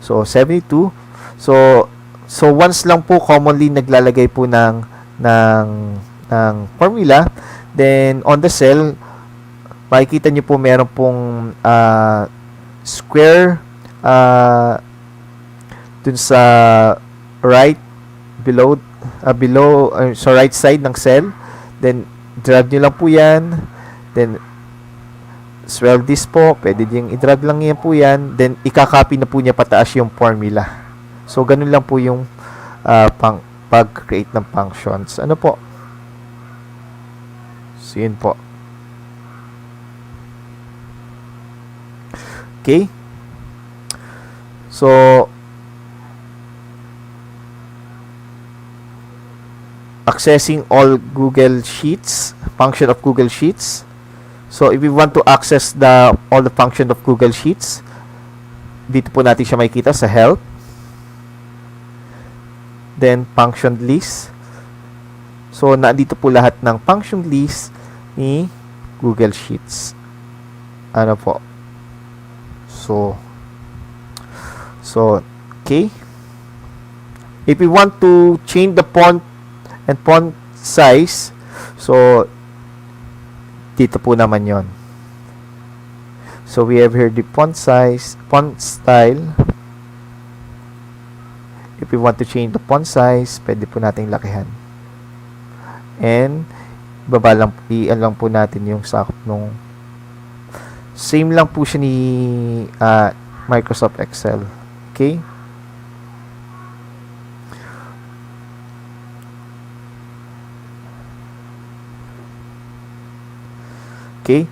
So 72. So once lang po commonly naglalagay po ng formula, then on the cell makikita niyo po meron pong square dun sa right below sa right side ng cell. Then drag niyo lang po 'yan. Then swell this po, pwede diyang i-drag lang yan po yan, then ikakopy na po niya pataas yung formula. So, ganun lang po yung pag-create ng functions. Ano po? So, yun po. Okay? So, accessing all Google Sheets, function of Google Sheets. So, if we want to access all the function of Google Sheets, dito po natin siya makikita sa help. Then, function list. So, nandito po lahat ng function list ni Google Sheets. Ano po? So, okay. If we want to change the font and font size, so, dito po naman yon. So, we have here the font size, font style. If we want to change the font size, pwede po nating lakihan. And, baba lang, i-add lang po natin yung sakop nung same lang po siya ni Microsoft Excel. Okay? Okay?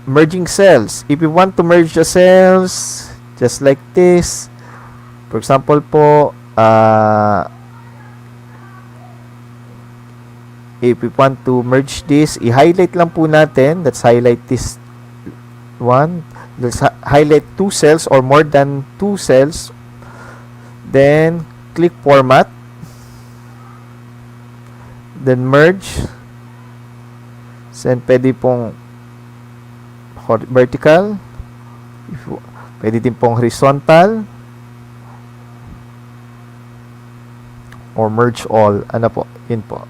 Merging cells. If you want to merge the cells, just like this. For example po, if we want to merge this, i-highlight lang po natin. Let's highlight this one. Let's highlight 2 cells or more than 2 cells. Then, click format. Then, merge. Then, pwede pong vertical. Pwede din pong horizontal. Or merge all. Ano po? Yun po.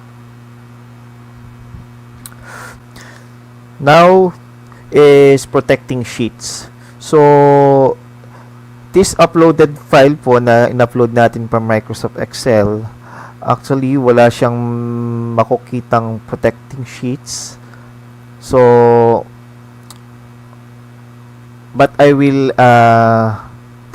Now is protecting sheets. So, this uploaded file po na in-upload natin from Microsoft Excel, actually, wala siyang makukitang protecting sheets. So, but I will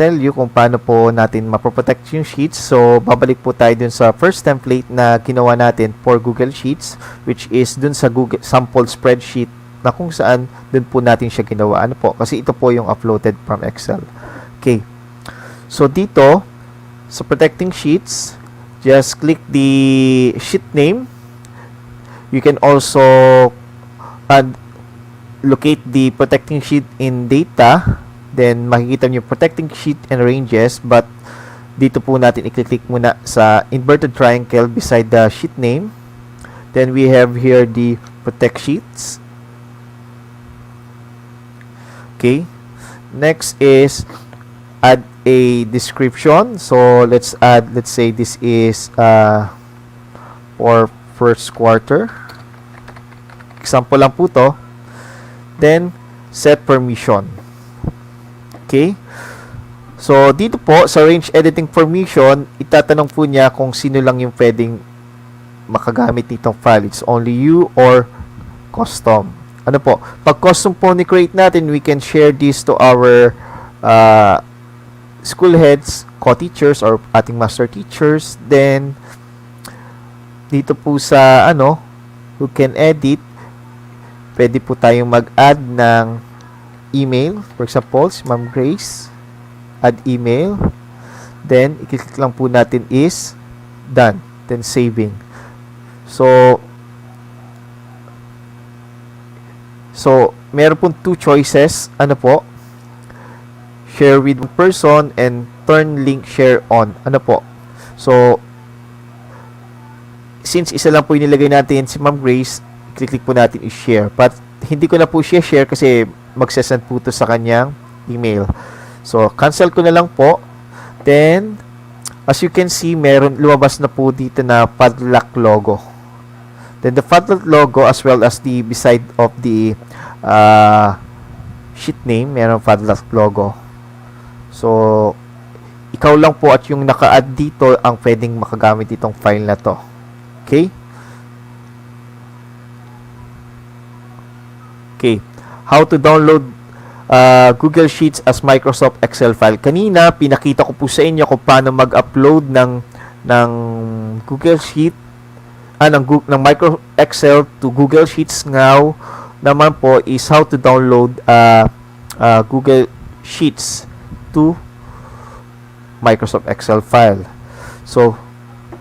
tell you kung paano po natin mapoprotect yung sheets. So, babalik po tayo dun sa first template na ginawa natin for Google Sheets, which is dun sa Google sample spreadsheet na kung saan dun po natin siya ginawa. Ano po? Kasi ito po yung uploaded from Excel. Okay. So, dito, sa protecting sheets, just click the sheet name. You can also locate the protecting sheet in data. Then, makikita nyo protecting sheet and ranges. But, dito po natin i-click muna sa inverted triangle beside the sheet name. Then, we have here the protect sheets. Okay. Next is add a description. So, let's say this is for first quarter. Example lang po to. Then, set permission. Okay. So, dito po, sa range editing permission, itatanong po niya kung sino lang yung pwedeng makagamit nitong file. It's only you or custom. Ano po? Pag custom po ni-create natin, we can share this to our school heads, co-teachers, or ating master teachers. Then, dito po sa, who can edit, pwede po tayong mag-add ng email. For example, si Ma'am Grace, add email. Then, i-click lang po natin is done. Then, saving. So, meron pong 2 choices. Ano po? Share with one person and turn link share on. Ano po? So, since isa lang po yung nilagay natin si Ma'am Grace, click po natin i-share. But, hindi ko na po siya share kasi magsasend po ito sa kanyang email. So, cancel ko na lang po. Then, as you can see, lumabas na po dito na padlock logo. Then, the padlock logo as well as the beside of the sheet name, meron padlock logo. So, ikaw lang po at yung naka-add dito ang pwedeng makagamit itong file na to. Okay? Okay. How to download Google Sheets as Microsoft Excel file. Kanina, pinakita ko po sa inyo kung paano mag-upload ng Google Sheet ng Microsoft Excel to Google Sheets. Now naman po is how to download Google Sheets to Microsoft Excel file. So,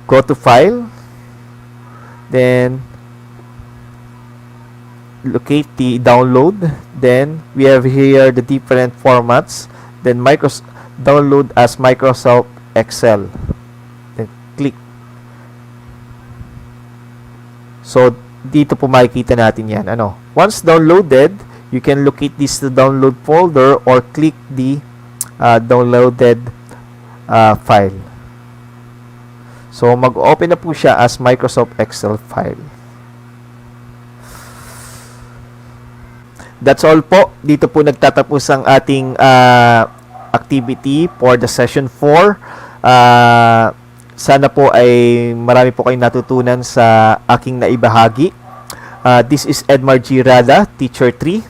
go to File, then locate the download. Then we have here the different formats. Then download as Microsoft Excel. Then click. So, dito po makikita natin yan. Once downloaded, you can locate this to download folder or click the downloaded file. So, mag-open na po siya as Microsoft Excel file. That's all po. Dito po nagtatapos ang ating activity for the session 4. Sana po ay marami po kayong natutunan sa aking naibahagi. This is Edmar G. Rada, Teacher 3,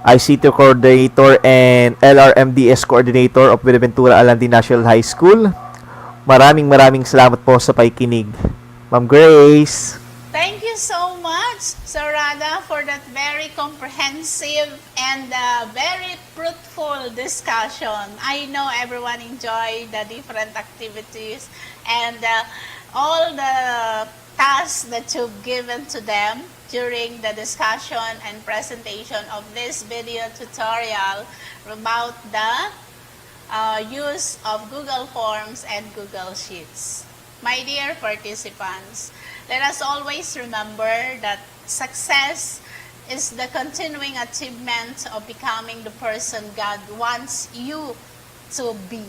ICT Coordinator and LRMDS Coordinator of Buenaventura Alandi National High School. Maraming salamat po sa pakikinig. Ma'am Grace. Thank you so much, much, Sarada, for that very comprehensive and very fruitful discussion. I know everyone enjoyed the different activities and all the tasks that you've given to them during the discussion and presentation of this video tutorial about the use of Google Forms and Google Sheets. My dear participants, let us always remember that success is the continuing achievement of becoming the person God wants you to be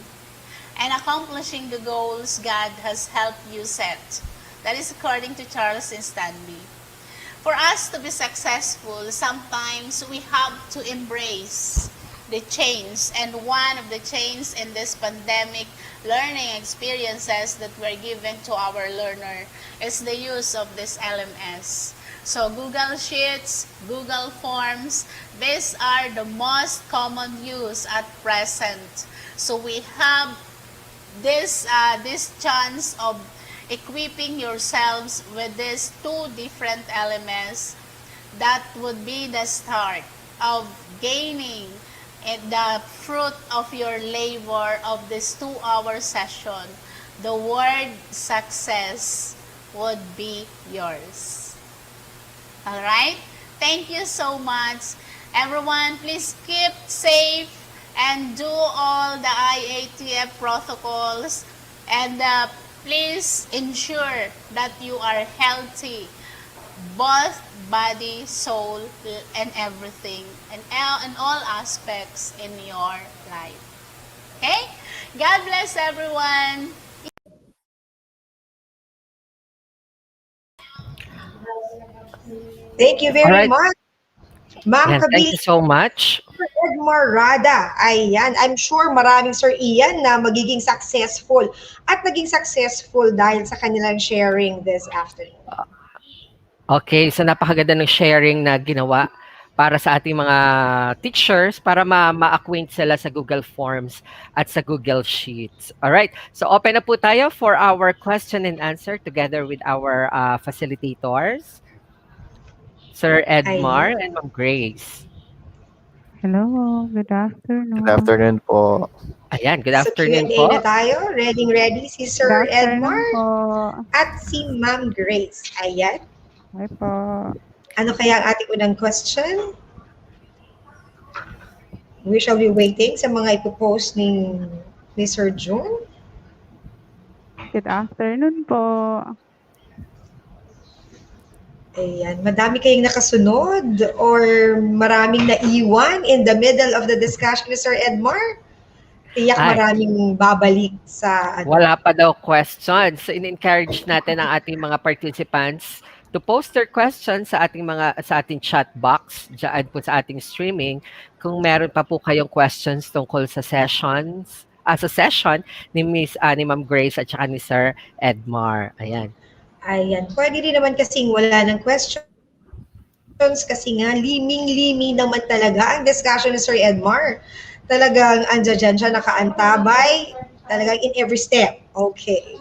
and accomplishing the goals God has helped you set. That is according to Charles Stanley. For us to be successful, sometimes we have to embrace the change, and one of the change in this pandemic learning experiences that were given to our learner is the use of this LMS. So Google Sheets, Google Forms, these are the most common use at present. So we have this chance of equipping yourselves with these two different LMS. That would be the start of gaining the fruit of your labor of this 2-hour session. The word success would be yours. All right? Thank you so much. Everyone, please keep safe and do all the IATF protocols, and please ensure that you are healthy, both body, soul, and everything, and in all aspects in your life. Okay? God bless everyone. Thank you very much, Ma'am Ayan, thank Kabili. you so much. Edmar Rada. Ayan, I'm sure maraming Sir Ian na magiging successful at naging successful dahil sa kanilang sharing this afternoon. Okay, so napakaganda ng sharing na ginawa para sa ating mga teachers para ma-acquaint sila sa Google Forms at sa Google Sheets. Alright, so open na po tayo for our question and answer together with our facilitators, Sir Edmar and Ma'am Grace. Hello, good afternoon. Good afternoon po. Ayan, good So afternoon Q&A po. na tayo. Ready si Sir Good afternoon Edmar po. at si Ma'am Grace. Ayan. Hi po. Ano kaya ang ating unang question? We shall be waiting sa mga ipopost ni Sir June. Good afternoon po. Ayan, madami kayong nakasunod or maraming naiwan in the middle of the discussion ni Sir Edmar? Tiyak maraming babalik sa... Wala pa daw questions. So in-encourage natin ang ating mga participants to post their questions sa ating chat box diyan po sa ating streaming kung meron pa po kayong questions tungkol sa session ni Ma'am Grace at saka ni Sir Edmar. Ayan. Ayan. Pwede rin naman kasing wala ng questions kasi nga liming-limi naman talaga ang discussion ni Sir Edmar. Talagang andyan siya nakaantabay, talagang in every step. Okay.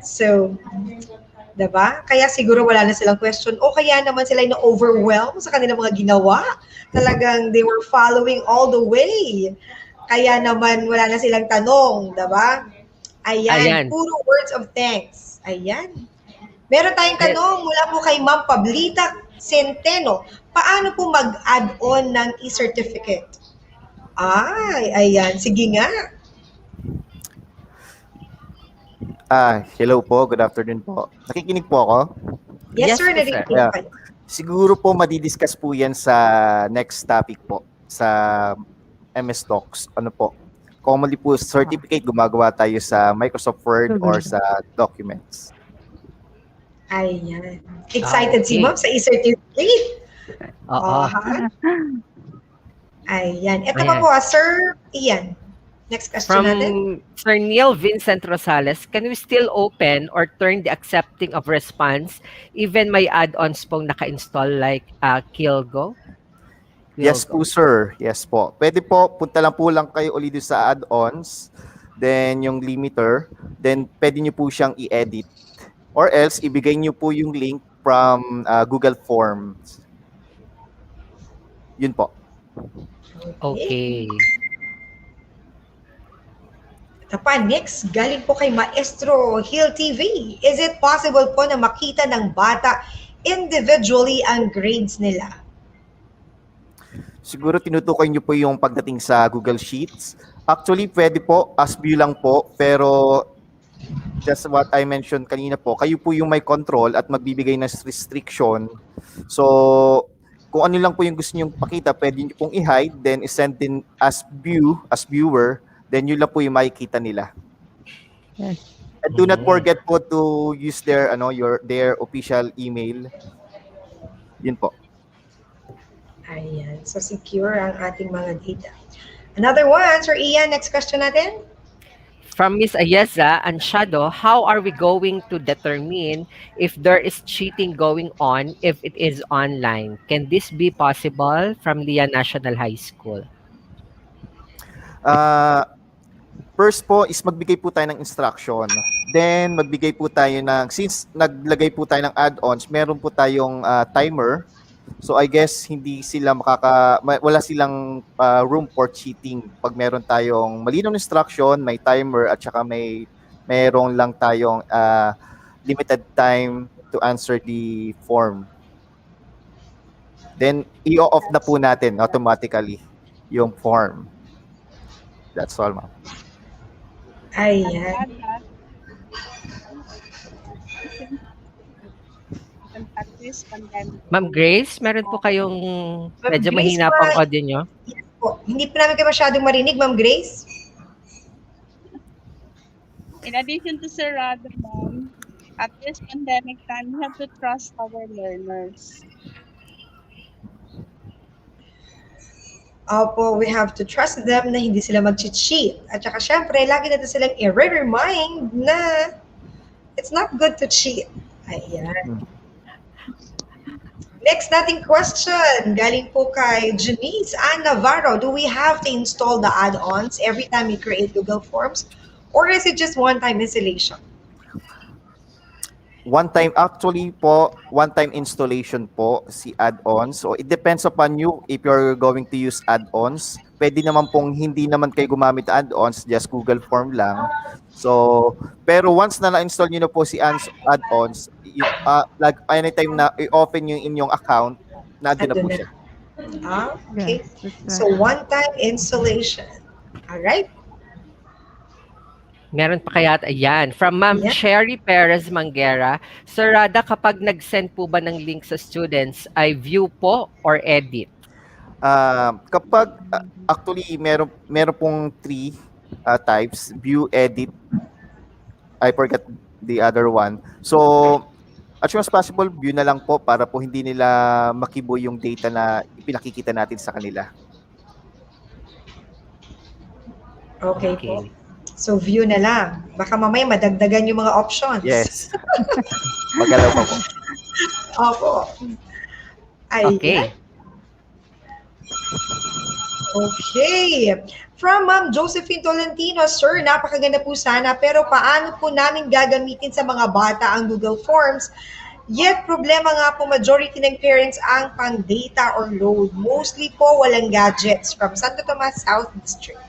So, diba? Kaya siguro wala na silang question o kaya naman sila na-overwhelm sa kanilang mga ginawa. Talagang they were following all the way. Kaya naman wala na silang tanong, diba? Ayan. Puro words of thanks. Ayan. Meron tayong tanong mula po kay Ma'am Pablita Centeno. Paano po mag-add-on ng e-certificate? Ayan. Sige nga. Hello po. Good afternoon po. Nakikinig po ako? Yes sir. Narinig po kayo. Siguro po madidiscuss po yan sa next topic po sa MS Talks. Ano po? Commonly po, certificate gumagawa tayo sa Microsoft Word or sa documents. Ayan. Excited si Ma'am sa e-certificate. Oo. Ayan. Ito pa po, Sir Ian. Next question natin. Sir Neil Vincent Rosales, can we still open or turn the accepting of response even may add-ons pong naka-install like Kilgo? Yes po, sir. Yes po. Pwede po, punta lang kayo ulit sa add-ons, then yung limiter, then pwede nyo po siyang i-edit Or else, ibigay nyo po yung link from Google Forms. Yun po. Okay. Next, galing po kay Maestro Hill TV. Is it possible po na makita ng bata individually ang grades nila? Siguro tinutukoy nyo po yung pagdating sa Google Sheets. Actually, pwede po, as view lang po, pero just what I mentioned kanina po, kayo po yung may control at magbibigay ng restriction. So, kung ano lang po yung gusto nyo pakita, pwede nyo pong i-hide, then i-send din as viewer, then yun lang po yung makikita nila. Yes. And do not forget po to use their their official email. Yun po. Ayan. So, secure ang ating mga data. Another one, Sir Ian, next question natin. From Miss Ayeza and Shadow, how are we going to determine if there is cheating going on if it is online? Can this be possible? From Lia National High School. First po is magbigay po tayo ng instruction. Then magbigay po tayo since naglagay po tayo ng add-ons, meron po tayong timer. So I guess hindi sila wala silang room for cheating pag meron tayong malinaw na instruction, may timer at saka mayroon lang tayong limited time to answer the form. Then i-off na po natin automatically yung form. That's all, ma'am. Ayan. Ma'am Grace, meron po kayong medyo Grace, mahina pang audio nyo? Yes po. Hindi pa namin kayo masyadong marinig, Ma'am Grace. In addition to Sir Radamon, at this pandemic time, we have to trust our learners. Opo, we have to trust them na hindi sila mag-cheat. At saka syempre, lagi natin silang i-remind na it's not good to cheat. Ayan. Next nating question, galing po kay Janice Ann Navarro. Do we have to install the add-ons every time we create Google Forms? Or is it just one-time installation? One-time installation po si add-ons. So it depends upon you if you're going to use add-ons. Pwede naman pong hindi naman kayo gumamit ng add-ons, just Google Form lang. So, pero once na na-install niyo na po si add-ons, like anytime na i-open yung inyong account, nandun na po siya. Okay. So one-time installation. All right. Meron pa kaya? Ayan. From Ma'am Sherry Perez Manguera, Sir Rada, kapag nag-send po ba ng link sa students, ay view po or edit? Kapag actually meron pong three types, view, edit. I forgot the other one. So, as soon as possible, view na lang po para po hindi nila makibo yung data na ipinakikita natin sa kanila. Okay po. So, view na lang. Baka mamaya madagdagan yung mga options. Yes. Magalaw pa po. Opo. Ay, okay. Okay. From Ma'am Josephine Tolentino, Sir, napakaganda po sana, pero paano po namin gagamitin sa mga bata ang Google Forms? Yet, problema nga po, majority ng parents ang pang-data or load. Mostly po, walang gadgets from Santo Tomas South District.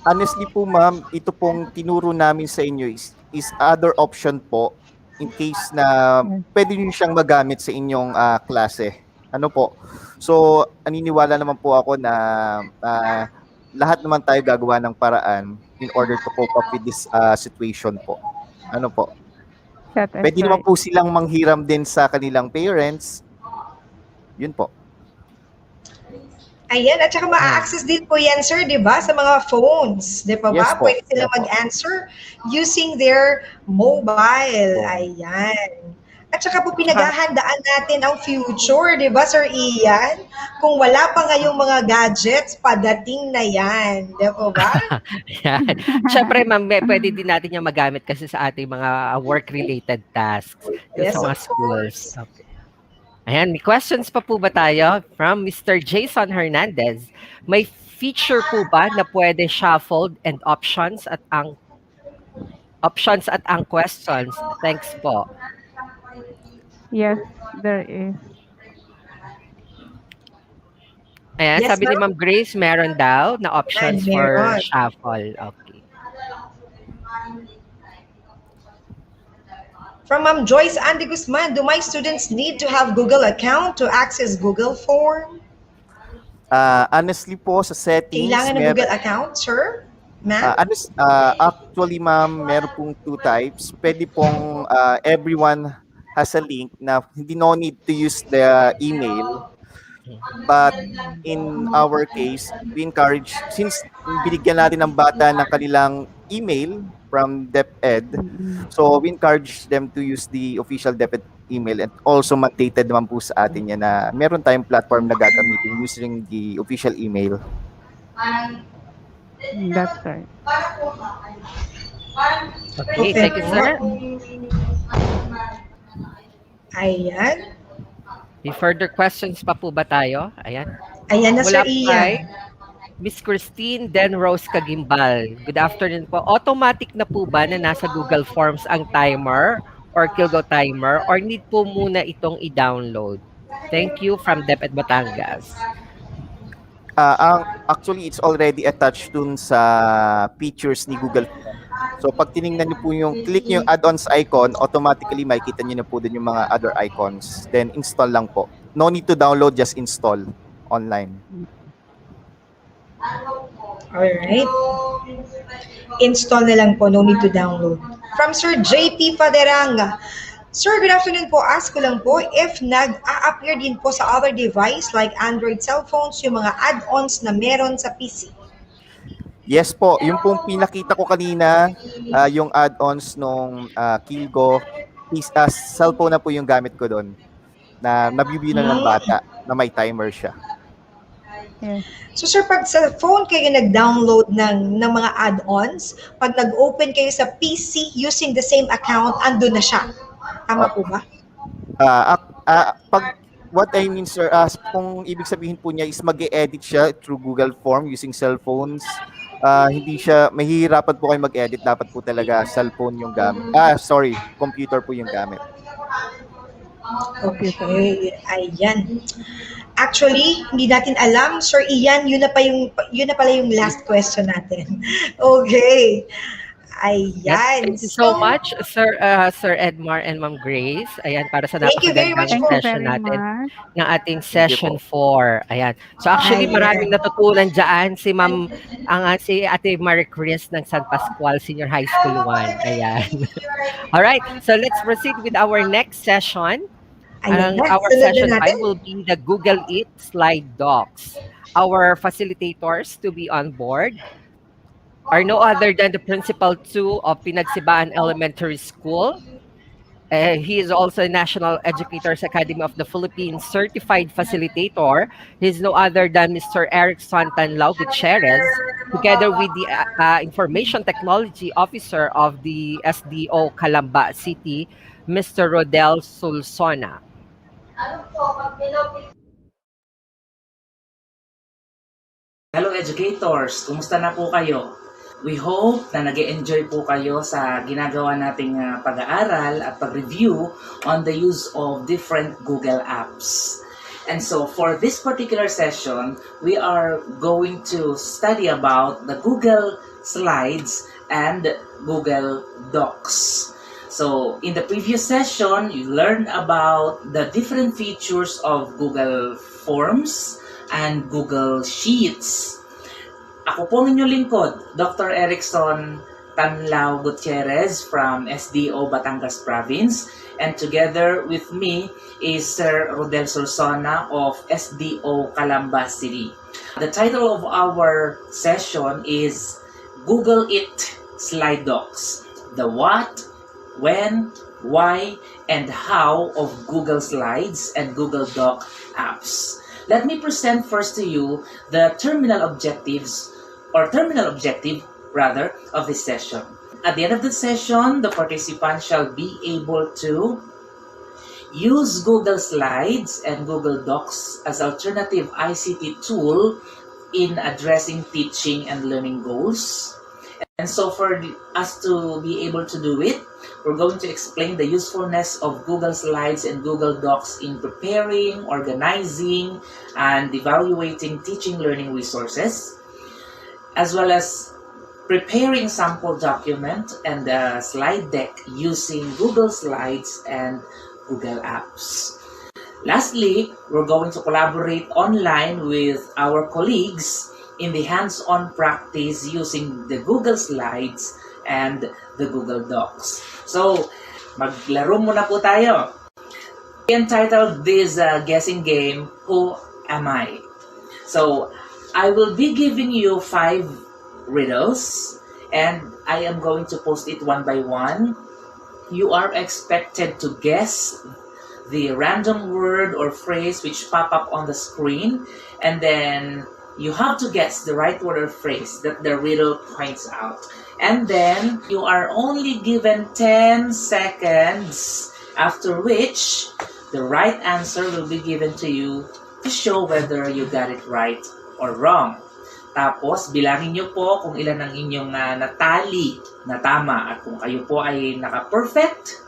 Honestly po, ma'am, ito pong tinuro namin sa inyo is other option po in case na pwede nyo siyang magamit sa inyong klase. Ano po? So, aniniwala naman po ako na lahat naman tayo gagawa ng paraan in order to cope up with this situation po. Ano po? Pwede naman po silang manghiram din sa kanilang parents. Yun po. Ayan, at saka ma-access din po yan, sir, di ba? Sa mga phones, di ba? Yes po. Pwede sila mag-answer using their mobile. Ayan. At saka po pinaghahandaan natin ang future, di ba, Sir Ian? Kung wala pa ngayong mga gadgets, padating na yan. Di ba? Yan. Siyempre, ma'am, pwede din natin yung magamit kasi sa ating mga work-related tasks Yes, sa mga of schools. Okay. Ayan, may questions pa po ba tayo from Mr. Jason Hernandez? May feature po ba na pwede shuffled and options at ang options at ang questions. Thanks po. Yes, there is. Ayan, Yes, sabi ni ma'am. Ma'am Grace, meron daw na Yan, options for meron. shuffle. Okay. From Ma'am Joyce Andy Guzman, do my students need to have Google account to access Google Form? Honestly po, sa settings, Kailangan ng Google account, sir? Ma'am? actually, ma'am, meron pong two types. Pwede pong everyone has a link na hindi no need to use the email. But in our case, we encourage, since binigyan natin ng bata ng kanilang email from DepEd, so we encourage them to use the official DepEd email and also mandated naman po sa atin yan na meron tayong platform na gagamitin using the official email. That's right. Okay, thank you, sir. Ayan. May further questions pa po ba tayo? Ayan. Ayan na, Mula Sir Ian. Miss Christine Den Rose Kagimbal. Good afternoon po. Automatic na po ba na nasa Google Forms ang timer or Kilgo timer or need po muna itong i-download? Thank you from DepEd Batangas. Actually, it's already attached dun sa features ni Google. So pag tiningnan niyo po click niyo yung add-ons icon, automatically makikita niyo na po din yung mga other icons. Then install lang po. No need to download, just install online. Alright. Install na lang po, no need to download. From Sir JP Paderanga. Sir, good afternoon po. Ask ko lang po if nag-a-appear din po sa other device like Android cellphones yung mga add-ons na meron sa PC. Yes po, yung pong pinakita ko kanina, yung add-ons nung Kilgo, cellphone na po yung gamit ko doon. Na nabibigyan na ng bata na may timer siya. So sir, pag sa phone kayo nag-download ng mga add-ons, pag nag-open kayo sa PC using the same account, andun na siya. Tama po ba? What I mean, sir, kung ibig sabihin po niya is mag-e-edit siya through Google Form using cellphones. Hindi siya, mahihirapan po kayo mag-edit. Dapat po talaga cellphone yung gamit. Computer po yung gamit. Okay, ayan. Actually, hindi natin alam, Sir Ian, yun na pala yung last question natin. Okay. Ayan. Yes, thank you so much, Sir Edmar and Ma'am Grace. Ayan, para sa Thank you very much napakagandang po. session natin ng ating session 4. Ayan. So actually, maraming natutunan dyan si si Ate Marie Chris ng San Pascual Senior High School 1. Ayan. Alright, so let's proceed with our next session. Our session 5 will be the Google It slide docs. Our facilitators to be on board are no other than the Principal 2 of Pinagsibaan Elementary School. He is also a National Educators Academy of the Philippines Certified Facilitator. He is no other than Mr. Eric Santanlao Gutierrez, together with the Information Technology Officer of the SDO Calamba City, Mr. Rodel Sulsona. Hello educators, kumusta na po kayo? We hope na nag-enjoy po kayo sa ginagawa nating pag-aaral at pag-review on the use of different Google apps. And so for this particular session, we are going to study about the Google Slides and Google Docs. So in the previous session, you learned about the different features of Google Forms and Google Sheets. Ako po ang inyong lingkod, Dr. Erickson Tanlao Gutierrez from SDO Batangas Province, and together with me is Sir Rodel Sulsona of SDO Calamba City. The title of our session is Google It Slide Docs. The what, when, why, and how of Google Slides and Google Doc apps. Let me present first to you the terminal objective of this session. At the end of the session, the participant shall be able to use Google Slides and Google Docs as alternative ICT tool in addressing teaching and learning goals. And so for us to be able to do it, we're going to explain the usefulness of Google Slides and Google Docs in preparing, organizing, and evaluating teaching learning resources, as well as preparing sample document and the slide deck using Google Slides and Google Apps. Lastly, we're going to collaborate online with our colleagues in the hands-on practice using the Google Slides and the Google Docs. So, maglaro muna po tayo. We entitled this guessing game, Who Am I? So, I will be giving you 5 riddles and I am going to post it one by one. You are expected to guess the random word or phrase which pop up on the screen, and then you have to guess the right word or phrase that the riddle points out. And then you are only given 10 seconds, after which the right answer will be given to you to show whether you got it right or wrong. Tapos, bilangin nyo po kung ilan ang inyong natali na tama. At kung kayo po ay naka-perfect,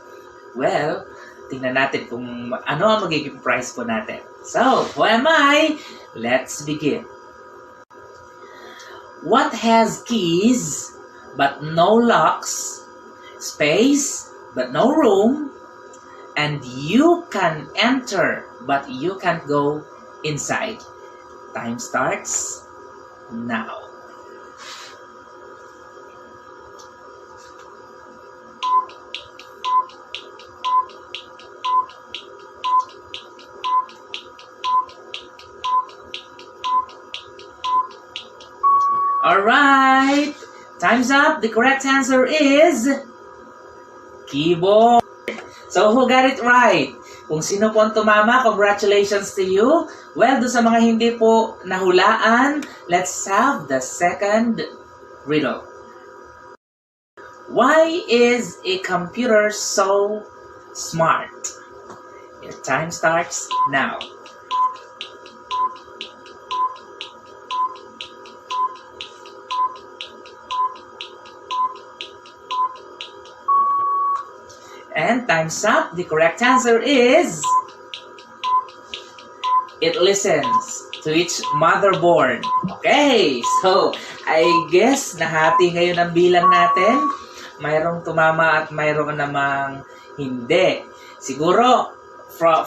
well, tingnan natin kung ano ang magiging prize po natin. So, who am I? Let's begin. What has keys but no locks, space but no room, and you can enter but you can't go inside? Time starts now. Alright, time's up. The correct answer is keyboard. So, who got it right? Kung sino po ang tumama, congratulations to you. Well, doon sa mga hindi po nahulaan, let's have the second riddle. Why is a computer so smart? Your time starts now. And time's up. The correct answer is it listens to its motherboard. Okay, so I guess nahati ngayon ang bilang natin. Mayroong tumama at mayroong namang hindi. Siguro,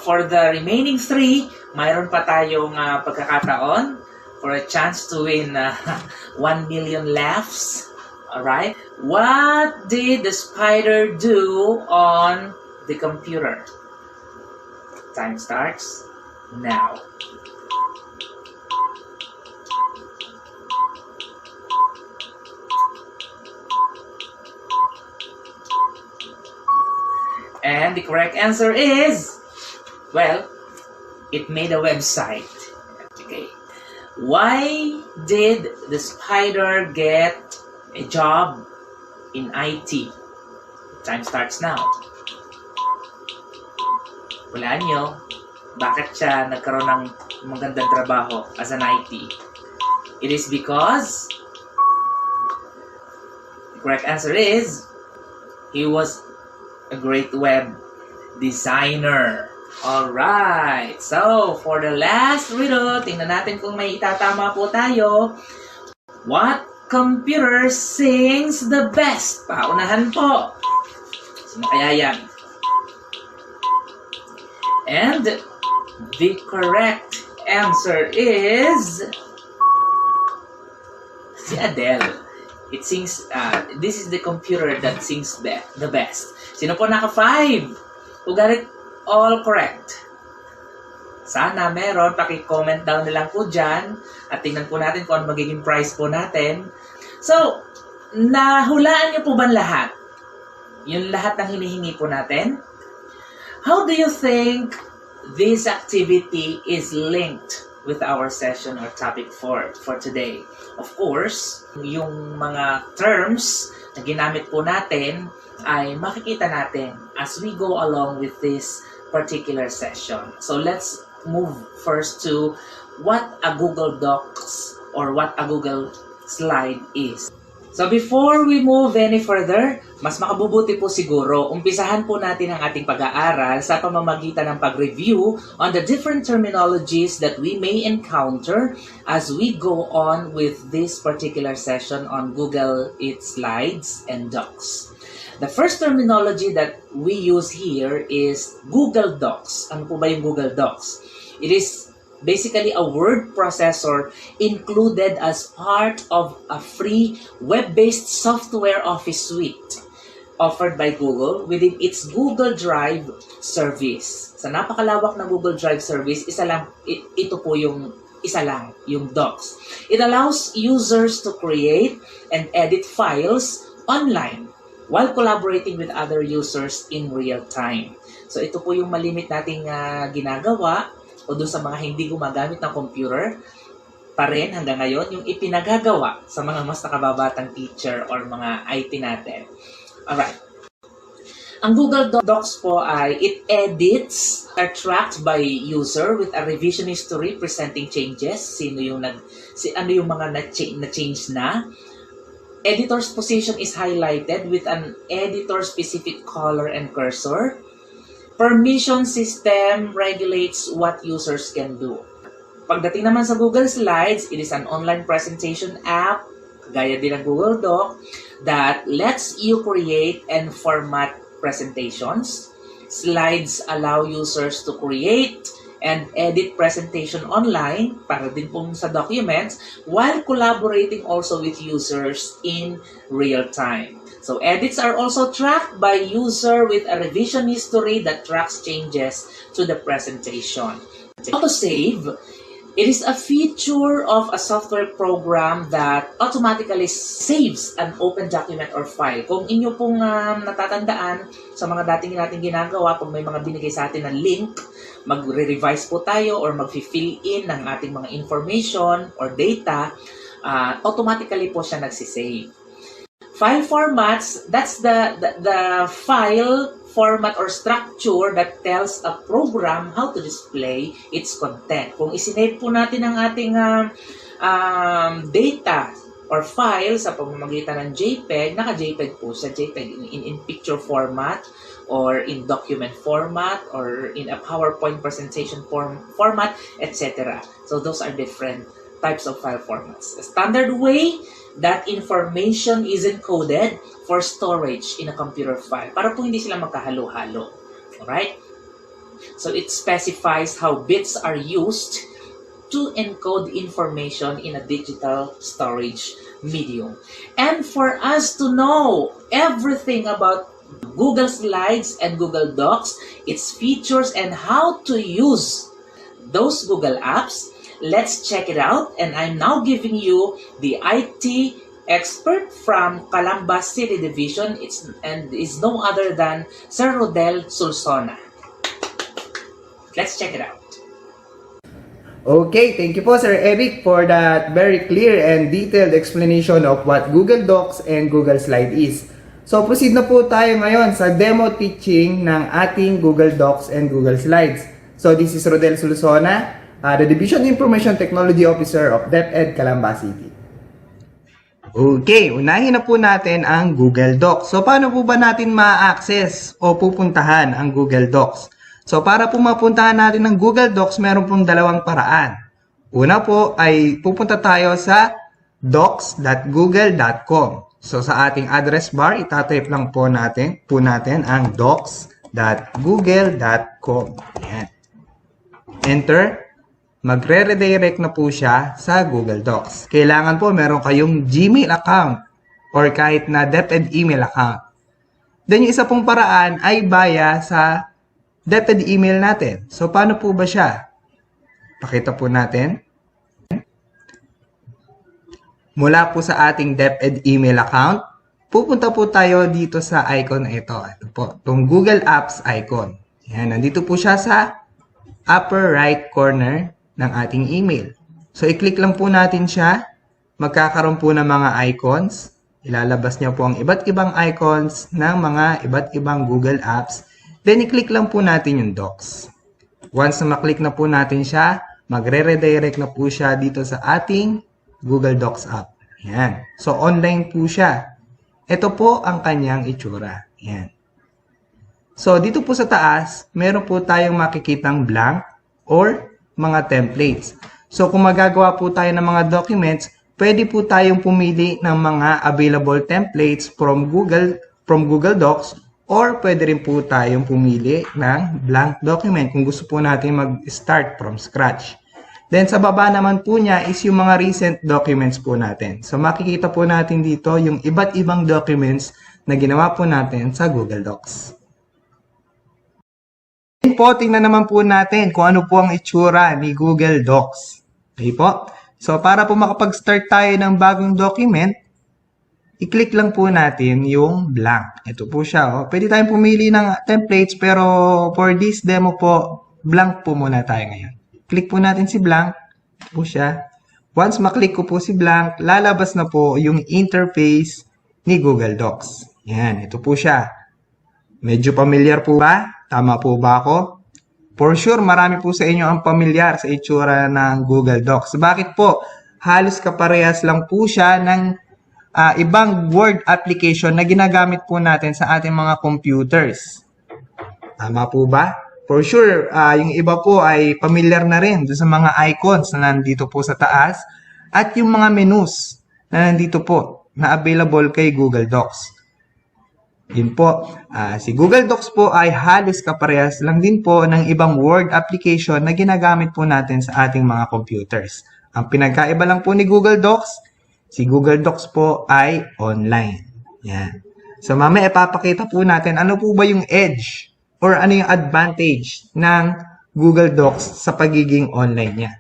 for the remaining 3, mayroon pa tayong pagkakataon for a chance to win 1 million laughs. Alright? What did the spider do on the computer? Time starts now. And the correct answer is, well, it made a website. Okay. Why did the spider get a job in IT? Time starts now. Walaan nyo, bakit siya nagkaroon ng magandang trabaho as an IT? It is because the correct answer is he was a great web designer. Alright, so for the last riddle, tingnan natin kung may itatama po tayo. What computer sings the best? Paunahan po. Sino kaya yan? And the correct answer is si Adele. It sings, this is the computer that sings the best. Sino po naka-5? Who got it all correct? Sana meron, paki-comment down na lang po dyan at tingnan po natin kung ano magiging prize po natin. So, nahulaan niyo po ba lahat? Yung lahat ng hinihingi po natin? How do you think this activity is linked with our session or topic for today? Of course, yung mga terms na ginamit po natin ay makikita natin as we go along with this particular session. So let's move first to what a Google Docs or what a Google Slide is. So before we move any further, mas makabubuti po siguro, umpisahan po natin ang ating pag-aaral sa pamamagitan ng pag-review on the different terminologies that we may encounter as we go on with this particular session on Google Eats Slides and Docs. The first terminology that we use here is Google Docs. Ano po ba yung Google Docs? It is basically a word processor included as part of a free web-based software office suite offered by Google within its Google Drive service. Sa napakalawak na Google Drive service, ito po yung isa lang, yung Docs. It allows users to create and edit files online while collaborating with other users in real time. So ito po yung malimit nating ginagawa o doon sa mga hindi gumagamit ng computer pa rin hanggang ngayon, yung ipinagagawa sa mga mas nakababatang teacher or mga IT natin. Alright. Ang Google Docs po ay it edits or tracked by user with a revision history presenting changes. Ano yung mga na-change na. Editor's position is highlighted with an editor-specific color and cursor. Permission system regulates what users can do. Pagdating naman sa Google Slides, it is an online presentation app, gaya din ng Google Doc, that lets you create and format presentations. Slides allow users to create and edit presentation online, para din pong sa documents, while collaborating also with users in real time. So edits are also tracked by user with a revision history that tracks changes to the presentation. Autosave, it is a feature of a software program that automatically saves an open document or file. Kung inyo pong natatandaan sa mga dating natin ginagawa, pag may mga binigay sa atin na link, magre-revise po tayo or mag-fill in ng ating mga information or data, automatically po siya nagsisave. File formats, that's the file format or structure that tells a program how to display its content. Kung isinave po natin ang ating data or file sa pamamagitan ng JPEG, naka-JPEG po siya, JPEG in picture format or in document format or in a PowerPoint presentation format, etc. So those are different types of file formats. A standard way that information is encoded for storage in a computer file para po hindi sila magkahalo-halo. Alright? So it specifies how bits are used to encode information in a digital storage medium. And for us to know everything about Google Slides and Google Docs, its features, and how to use those Google apps, let's check it out. And I'm now giving you the IT expert from Calamba City Division. It's no other than Sir Rodel Sulsona. Let's check it out. Okay, thank you po Sir Eric for that very clear and detailed explanation of what Google Docs and Google Slide is. So proceed na po tayo ngayon sa demo teaching ng ating Google Docs and Google Slides. So this is Rodel Sulsona, the Division Information Technology Officer of DepEd Calamba City. Okay, unahin na po natin ang Google Docs. So paano po ba natin ma-access o pupuntahan ang Google Docs? So para po mapuntahan natin ang Google Docs, meron pong dalawang paraan. Una po ay pupunta tayo sa docs.google.com. So sa ating address bar, itatype lang po natin ang docs.google.com. Ayan. Enter. Magre-redirect na po siya sa Google Docs. Kailangan po meron kayong Gmail account or kahit na DepEd email account. Then yung isa pong paraan ay via sa DepEd email natin. So paano po ba siya? Pakita po natin. Mula po sa ating DepEd email account, pupunta po tayo dito sa icon na ito. Ito po, itong Google Apps icon. Yan, nandito po siya sa upper right corner ng ating email. So, i-click lang po natin siya. Magkakaroon po ng mga icons. Ilalabas niya po ang iba't ibang icons ng mga iba't ibang Google Apps. Then, i-click lang po natin yung Docs. Once na maklik na po natin siya, magre-redirect na po siya dito sa ating Google Docs app. Yan. So, online po siya. Ito po ang kanyang itsura. Yan. So, dito po sa taas, meron po tayong makikitang blank or mga templates. So, kung magagawa po tayo ng mga documents, pwede po tayong pumili ng mga available templates from Google Docs, or pwede rin po tayong pumili ng blank document kung gusto po natin mag-start from scratch. Then, sa baba naman po niya is yung mga recent documents po natin. So, makikita po natin dito yung iba't ibang documents na ginawa po natin sa Google Docs. Then po, tingnan naman po natin kung ano po ang itsura ni Google Docs. Okay po? So, para po makapag-start tayo ng bagong document, i-click lang po natin yung blank. Ito po siya. Oh. Pwede tayong pumili ng templates, pero for this demo po, blank po muna tayo ngayon. Click po natin si blank. Ito po siya. Once maklik ko po si blank, lalabas na po yung interface ni Google Docs. Yan, ito po siya. Medyo familiar po ba? Tama po ba ako? For sure, marami po sa inyo ang pamilyar sa itsura ng Google Docs. Bakit po? Halos kaparehas lang po siya ng ibang Word application na ginagamit po natin sa ating mga computers. Tama po ba? For sure, yung iba po ay familiar na rin sa mga icons na nandito po sa taas at yung mga menus na nandito po na available kay Google Docs. Yun po, si Google Docs po ay halos kaparehas lang din po ng ibang Word application na ginagamit po natin sa ating mga computers. Ang pinagkaiba lang po ni Google Docs, si Google Docs po ay online. Yan. So mamaya ipapakita po natin ano po ba yung edge or ano yung advantage ng Google Docs sa pagiging online niya.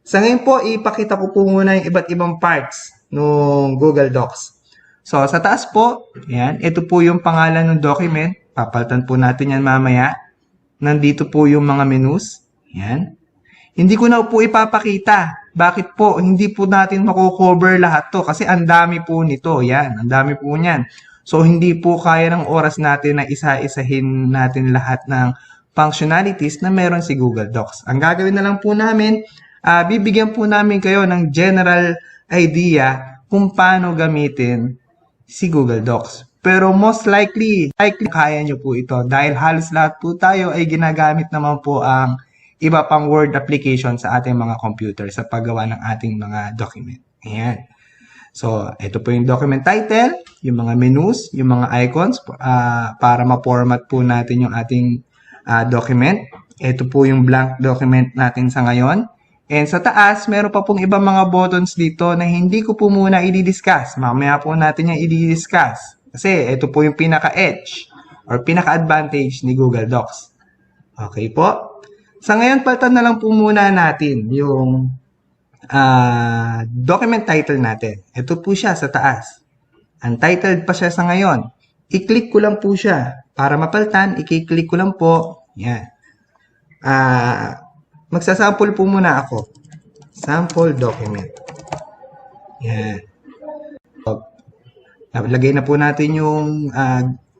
Sa ngayon po, ipakita ko po muna yung iba't ibang parts ng Google Docs. So, sa taas po, yan, ito po yung pangalan ng document. Papalitan po natin yan mamaya. Nandito po yung mga menus. Yan. Hindi ko na po ipapakita. Bakit po? Hindi po natin mako-cover lahat to kasi ang dami po nito. Yan, ang dami po niyan. So, hindi po kaya ng oras natin na isa-isahin natin lahat ng functionalities na meron si Google Docs. Ang gagawin na lang po namin, bibigyan po namin kayo ng general idea kung paano gamitin si Google Docs. Pero most likely kaya nyo po ito dahil halos lahat po tayo ay ginagamit naman po ang iba pang Word application sa ating mga computer sa paggawa ng ating mga document. Ayan. So, ito po yung document title, yung mga menus, yung mga icons para ma-format po natin yung ating document. Ito po yung blank document natin sa ngayon. And sa taas, meron pa pong ibang mga buttons dito na hindi ko po muna i-discuss. Mamaya po natin yung i-discuss. Kasi ito po yung pinaka-edge or pinaka-advantage ni Google Docs. Okay po? Sa ngayon, palitan na lang po muna natin yung document title natin. Ito po siya sa taas. Untitled pa siya sa ngayon. I-click ko lang po siya. Para mapalitan, i-click ko lang po. Yan. Magsasample po muna ako. Sample document. Yan. Lagay na po natin yung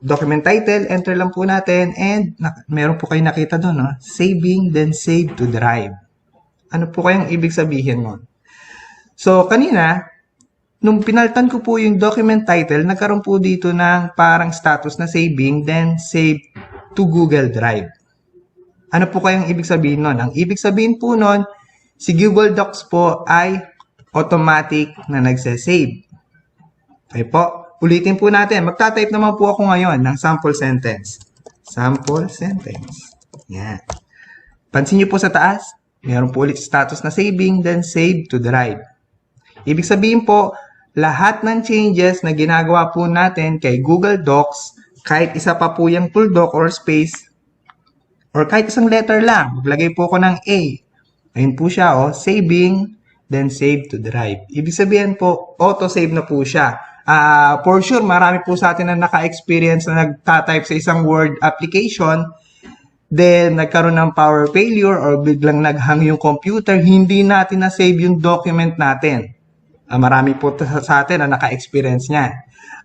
document title. Enter lang po natin. And meron po kayo nakita doon. No? Saving, then save to drive. Ano po kayang ibig sabihin mo? So, kanina, nung pinalitan ko po yung document title, nagkaroon po dito ng parang status na saving, then save to Google Drive. Ano po kayang ibig sabihin nun? Ang ibig sabihin po nun, si Google Docs po ay automatic na nagse-save. Okay po? Ulitin po natin. Magta-type naman po ako ngayon ng sample sentence. Sample sentence. Yan. Pansin niyo po sa taas, meron po ulit status na saving, then save to drive. Ibig sabihin po, lahat ng changes na ginagawa po natin kay Google Docs, kahit isa pa po yung tuldok or space, or kahit isang letter lang, maglagay po ako ng A. Ayun po siya, saving, then save to drive. Ibig sabihin po, auto-save na po siya. For sure, marami po sa atin na naka-experience na nagta-type sa isang Word application, then nagkaroon ng power failure or biglang naghang yung computer, hindi natin na-save yung document natin. Marami po sa atin na naka-experience niyan.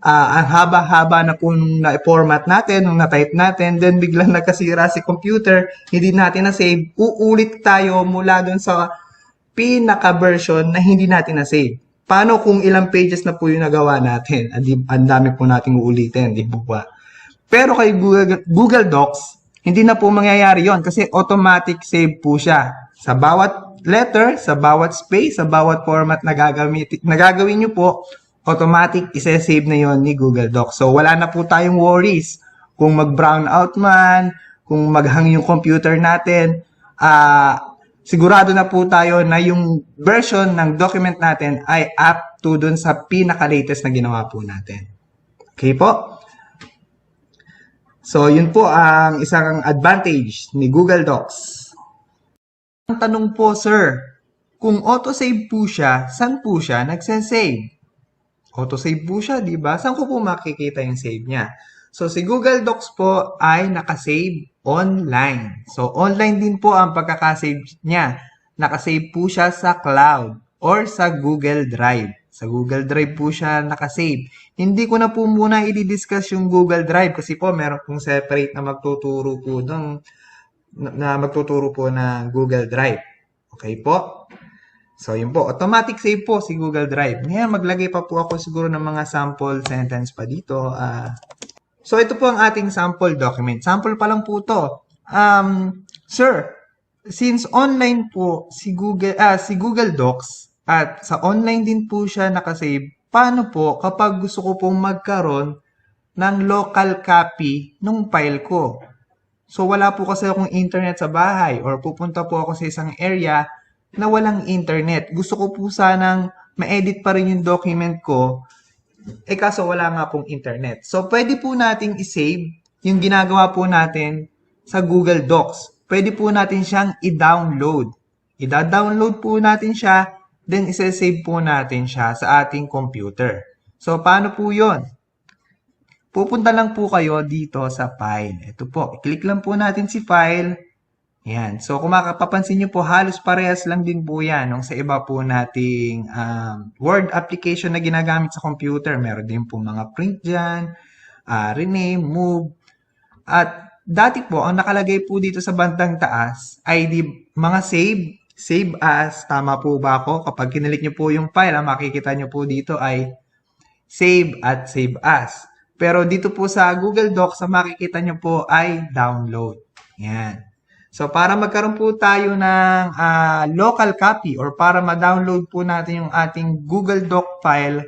Ang haba-haba na po na-format natin, nung na-type natin, then biglang nagkasira si computer, hindi natin na-save, uulit tayo mula dun sa pinaka-version na hindi natin na-save. paano kung ilang pages na po yung nagawa natin? Ang dami po nating uulitin, di po ba? Pero kay Google Docs, hindi na po mangyayari yon kasi automatic save po siya. Sa bawat letter, sa bawat space, sa bawat format na gagawin nyo po, automatic ise-save na yon ni Google Docs. So wala na po tayong worries kung mag-brown out man, kung maghang yung computer natin, sigurado na po tayo na yung version ng document natin ay up to dun sa pinaka-latest na ginawa po natin. Okay po? So, yun po ang isang advantage ni Google Docs. Ang tanong po, sir, kung autosave po siya, saan po siya nagsasave? Autosave po siya, di ba? Saan ko po makikita yung save niya? So, si Google Docs po ay nakasave online. So, online din po ang pagkakasave niya. Nakasave po siya sa cloud or sa Google Drive. Sa Google Drive po siya nakasave. Hindi ko na po muna i-discuss yung Google Drive kasi po meron pong separate na magtuturo po ng Google Drive. Okay po? So, yun po. Automatic save po si Google Drive. Ngayon, maglagay pa po ako siguro ng mga sample sentence pa dito. So, ito po ang ating sample document. Sample pa lang po to. Sir, since online po si Google Docs at sa online din po siya nakasave, paano po kapag gusto ko pong magkaroon ng local copy ng file ko? So, wala po kasi akong internet sa bahay or pupunta po ako sa isang area na walang internet. Gusto ko po sanang ma-edit pa rin yung document ko, kaso wala nga pong internet. So, pwede po nating i-save yung ginagawa po natin sa Google Docs. Pwede po natin siyang i-download. I-download po natin siya, then isa-save po natin siya sa ating computer. So, paano po yon? Pupunta lang po kayo dito sa file. Ito po, i-click lang po natin si file. Yan. So, kung makapapansin nyo po, halos parehas lang din po yan nung sa iba po nating Word application na ginagamit sa computer. Meron din po mga print dyan, rename, move. At dati po, ang nakalagay po dito sa bandang taas ay mga save as. Tama po ba ako? Kapag kinilik nyo po yung file, ang makikita nyo po dito ay save at save as. Pero dito po sa Google Docs, ang makikita nyo po ay download. Yan. So, para magkaroon po tayo ng local copy or para ma-download po natin yung ating Google Doc file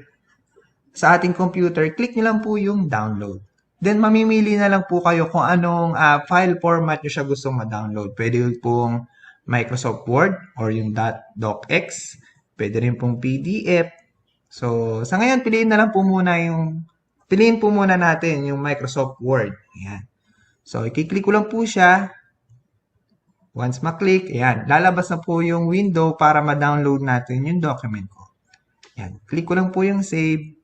sa ating computer, click nyo lang po yung download. Then, mamimili na lang po kayo kung anong file format nyo siya gustong ma-download. Pwede pong Microsoft Word or yung .docx. Pwede rin pong PDF. So, sa ngayon, piliin po muna natin yung Microsoft Word. Ayan. So, i-click ko lang po siya. Once ma-click, ayan, lalabas na po yung window para ma-download natin yung document ko. Ayan, click ko lang po yung save.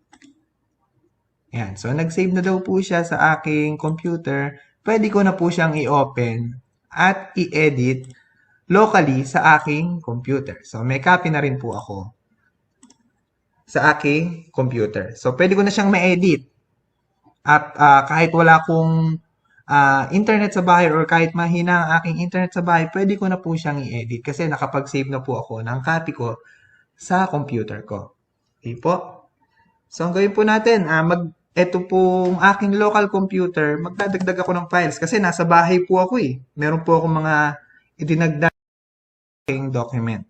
Ayan, so nag-save na daw po siya sa aking computer. Pwede ko na po siyang i-open at i-edit locally sa aking computer. So, may copy na rin po ako sa aking computer. So, pwede ko na siyang ma-edit. At kahit wala akong internet sa bahay or kahit mahina ang aking internet sa bahay, pwede ko na po siyang i-edit kasi nakapag-save na po ako ng copy ko sa computer ko. Okay po? So, ang gawin po natin, ito pong aking local computer, magdadagdag ako ng files kasi nasa bahay po ako eh. Meron po akong mga idinagdag document.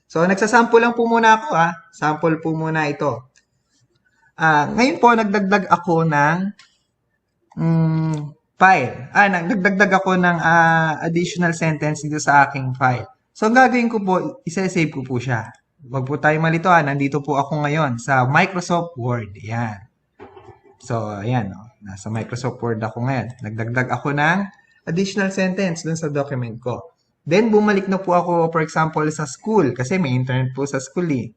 So, nagsasample lang po muna ako Sample po muna ito. Ngayon po, nagdagdag ako ng file. Nagdagdag ako ng additional sentence dito sa aking file. So, ang gagawin ko po, isa-save ko po siya. Huwag po tayo malito nandito po ako ngayon sa Microsoft Word. Ayan. So, ayan. Nasa Microsoft Word ako ngayon. Nagdagdag ako ng additional sentence dun sa document ko. Then, bumalik na po ako, for example, sa school. Kasi may internet po sa school eh.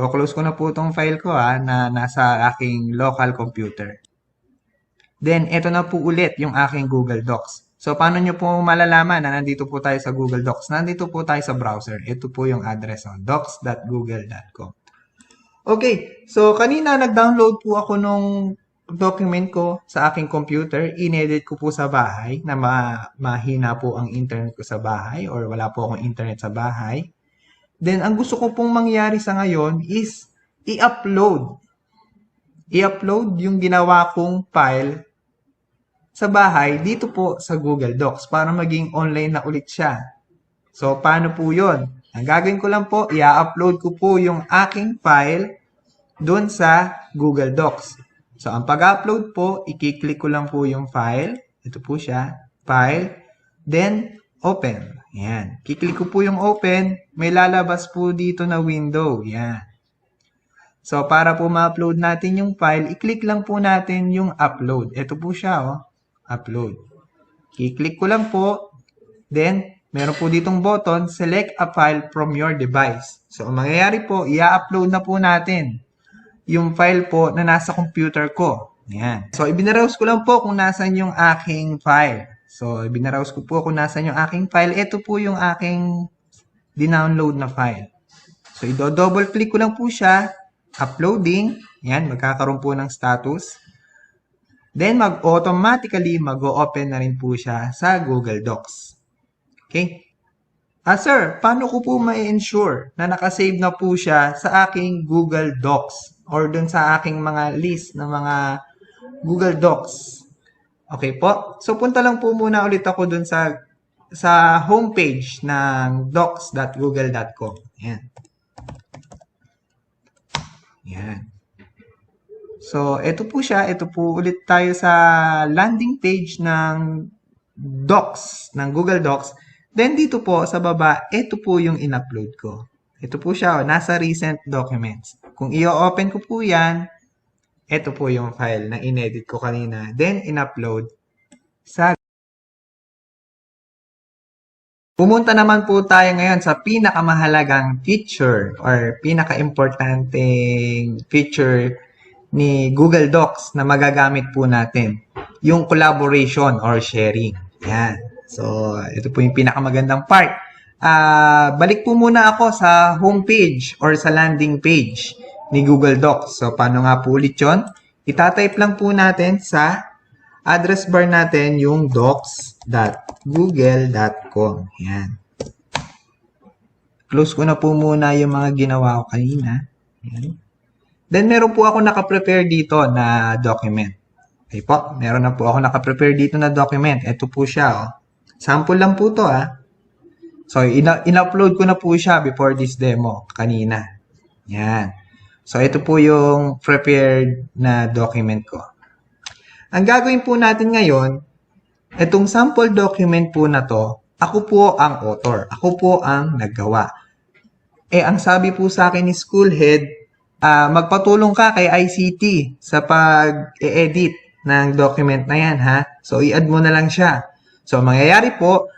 Close ko na po itong file ko na nasa aking local computer. Then, ito na po ulit yung aking Google Docs. So, paano nyo po malalaman na nandito po tayo sa Google Docs? Nandito po tayo sa browser. Ito po yung address docs.google.com. Okay, so kanina nag-download po ako nung document ko sa aking computer, inedit ko po sa bahay na mahina po ang internet ko sa bahay or wala po akong internet sa bahay. Then, ang gusto ko pong mangyari sa ngayon is i-upload. I-upload yung ginawa kong file sa bahay dito po sa Google Docs para maging online na ulit siya. So, paano po yun? Ang gagawin ko lang po, i-upload ko po yung aking file doon sa Google Docs. So, ang pag-upload po, i-click ko lang po yung file. Ito po siya. File. Then, open. Yan. Kiklik ko po yung open. May lalabas po dito na window. Yan. So, para po ma-upload natin yung file, i-click lang po natin yung upload. Ito po siya, oh. Upload. I-click ko lang po. Then, meron po ditong button, select a file from your device. So, ang mangyayari po, i-upload na po natin yung file po na nasa computer ko. Yan. So, ibinarowse ko lang po kung nasan yung aking file. So, ibinarowse ko po kung nasan yung aking file. Ito po yung aking dinownload na file. So, i-double click ko lang po siya. Uploading. Yan, magkakaroon po ng status. Then, automatically mag-open na rin po siya sa Google Docs. Okay? Sir, paano ko po ma-ensure na nakasave na po siya sa aking Google Docs or dun sa aking mga list ng mga Google Docs? Okay po? So, punta lang po muna ulit ako dun sa homepage ng docs.google.com. Yan. Yan. So, ito po siya. Ito po ulit tayo sa landing page ng Docs, ng Google Docs. Then, dito po sa baba, ito po yung in-upload ko. Ito po siya, nasa recent documents. Kung i-open ko po yan, ito po yung file na inedit ko kanina. Then, in-upload sa... Pumunta naman po tayo ngayon sa pinakamahalagang feature or pinaka-importanteng feature ni Google Docs na magagamit po natin. Yung collaboration or sharing. Yan. So, ito po yung pinakamagandang part. Balik po muna ako sa homepage or sa landing page ni Google Docs. So, paano nga po ulit yun? Itatype lang po natin sa address bar natin yung docs.google.com. Yan. Close ko na po muna yung mga ginawa ko kanina. Yan. Then, meron po ako nakaprepare dito na document. Okay po, meron na po ako nakaprepare dito na document. Ito po siya, oh. Sample lang po to, ah. So, in-upload ko na po siya before this demo kanina. Yan. So, ito po yung prepared na document ko. Ang gagawin po natin ngayon, itong sample document po na to, ako po ang author. Ako po ang naggawa. Ang sabi po sa akin ni school head, magpatulong ka kay ICT sa pag-edit ng document na yan, ha? So, i-add mo na lang siya. So, mangyayari po,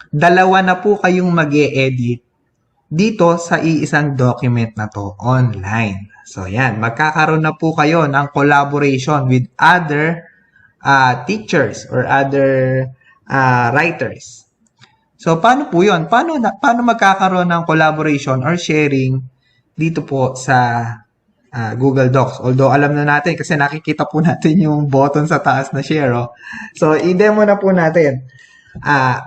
dalawa na po kayong mag-e-edit dito sa iisang document na to online. So, yan. Magkakaroon na po kayo ng collaboration with other teachers or other writers. So, paano po yun? Paano magkakaroon ng collaboration or sharing dito po sa Google Docs? Although, alam na natin kasi nakikita po natin yung button sa taas na share. Oh. So, i-demo na po natin.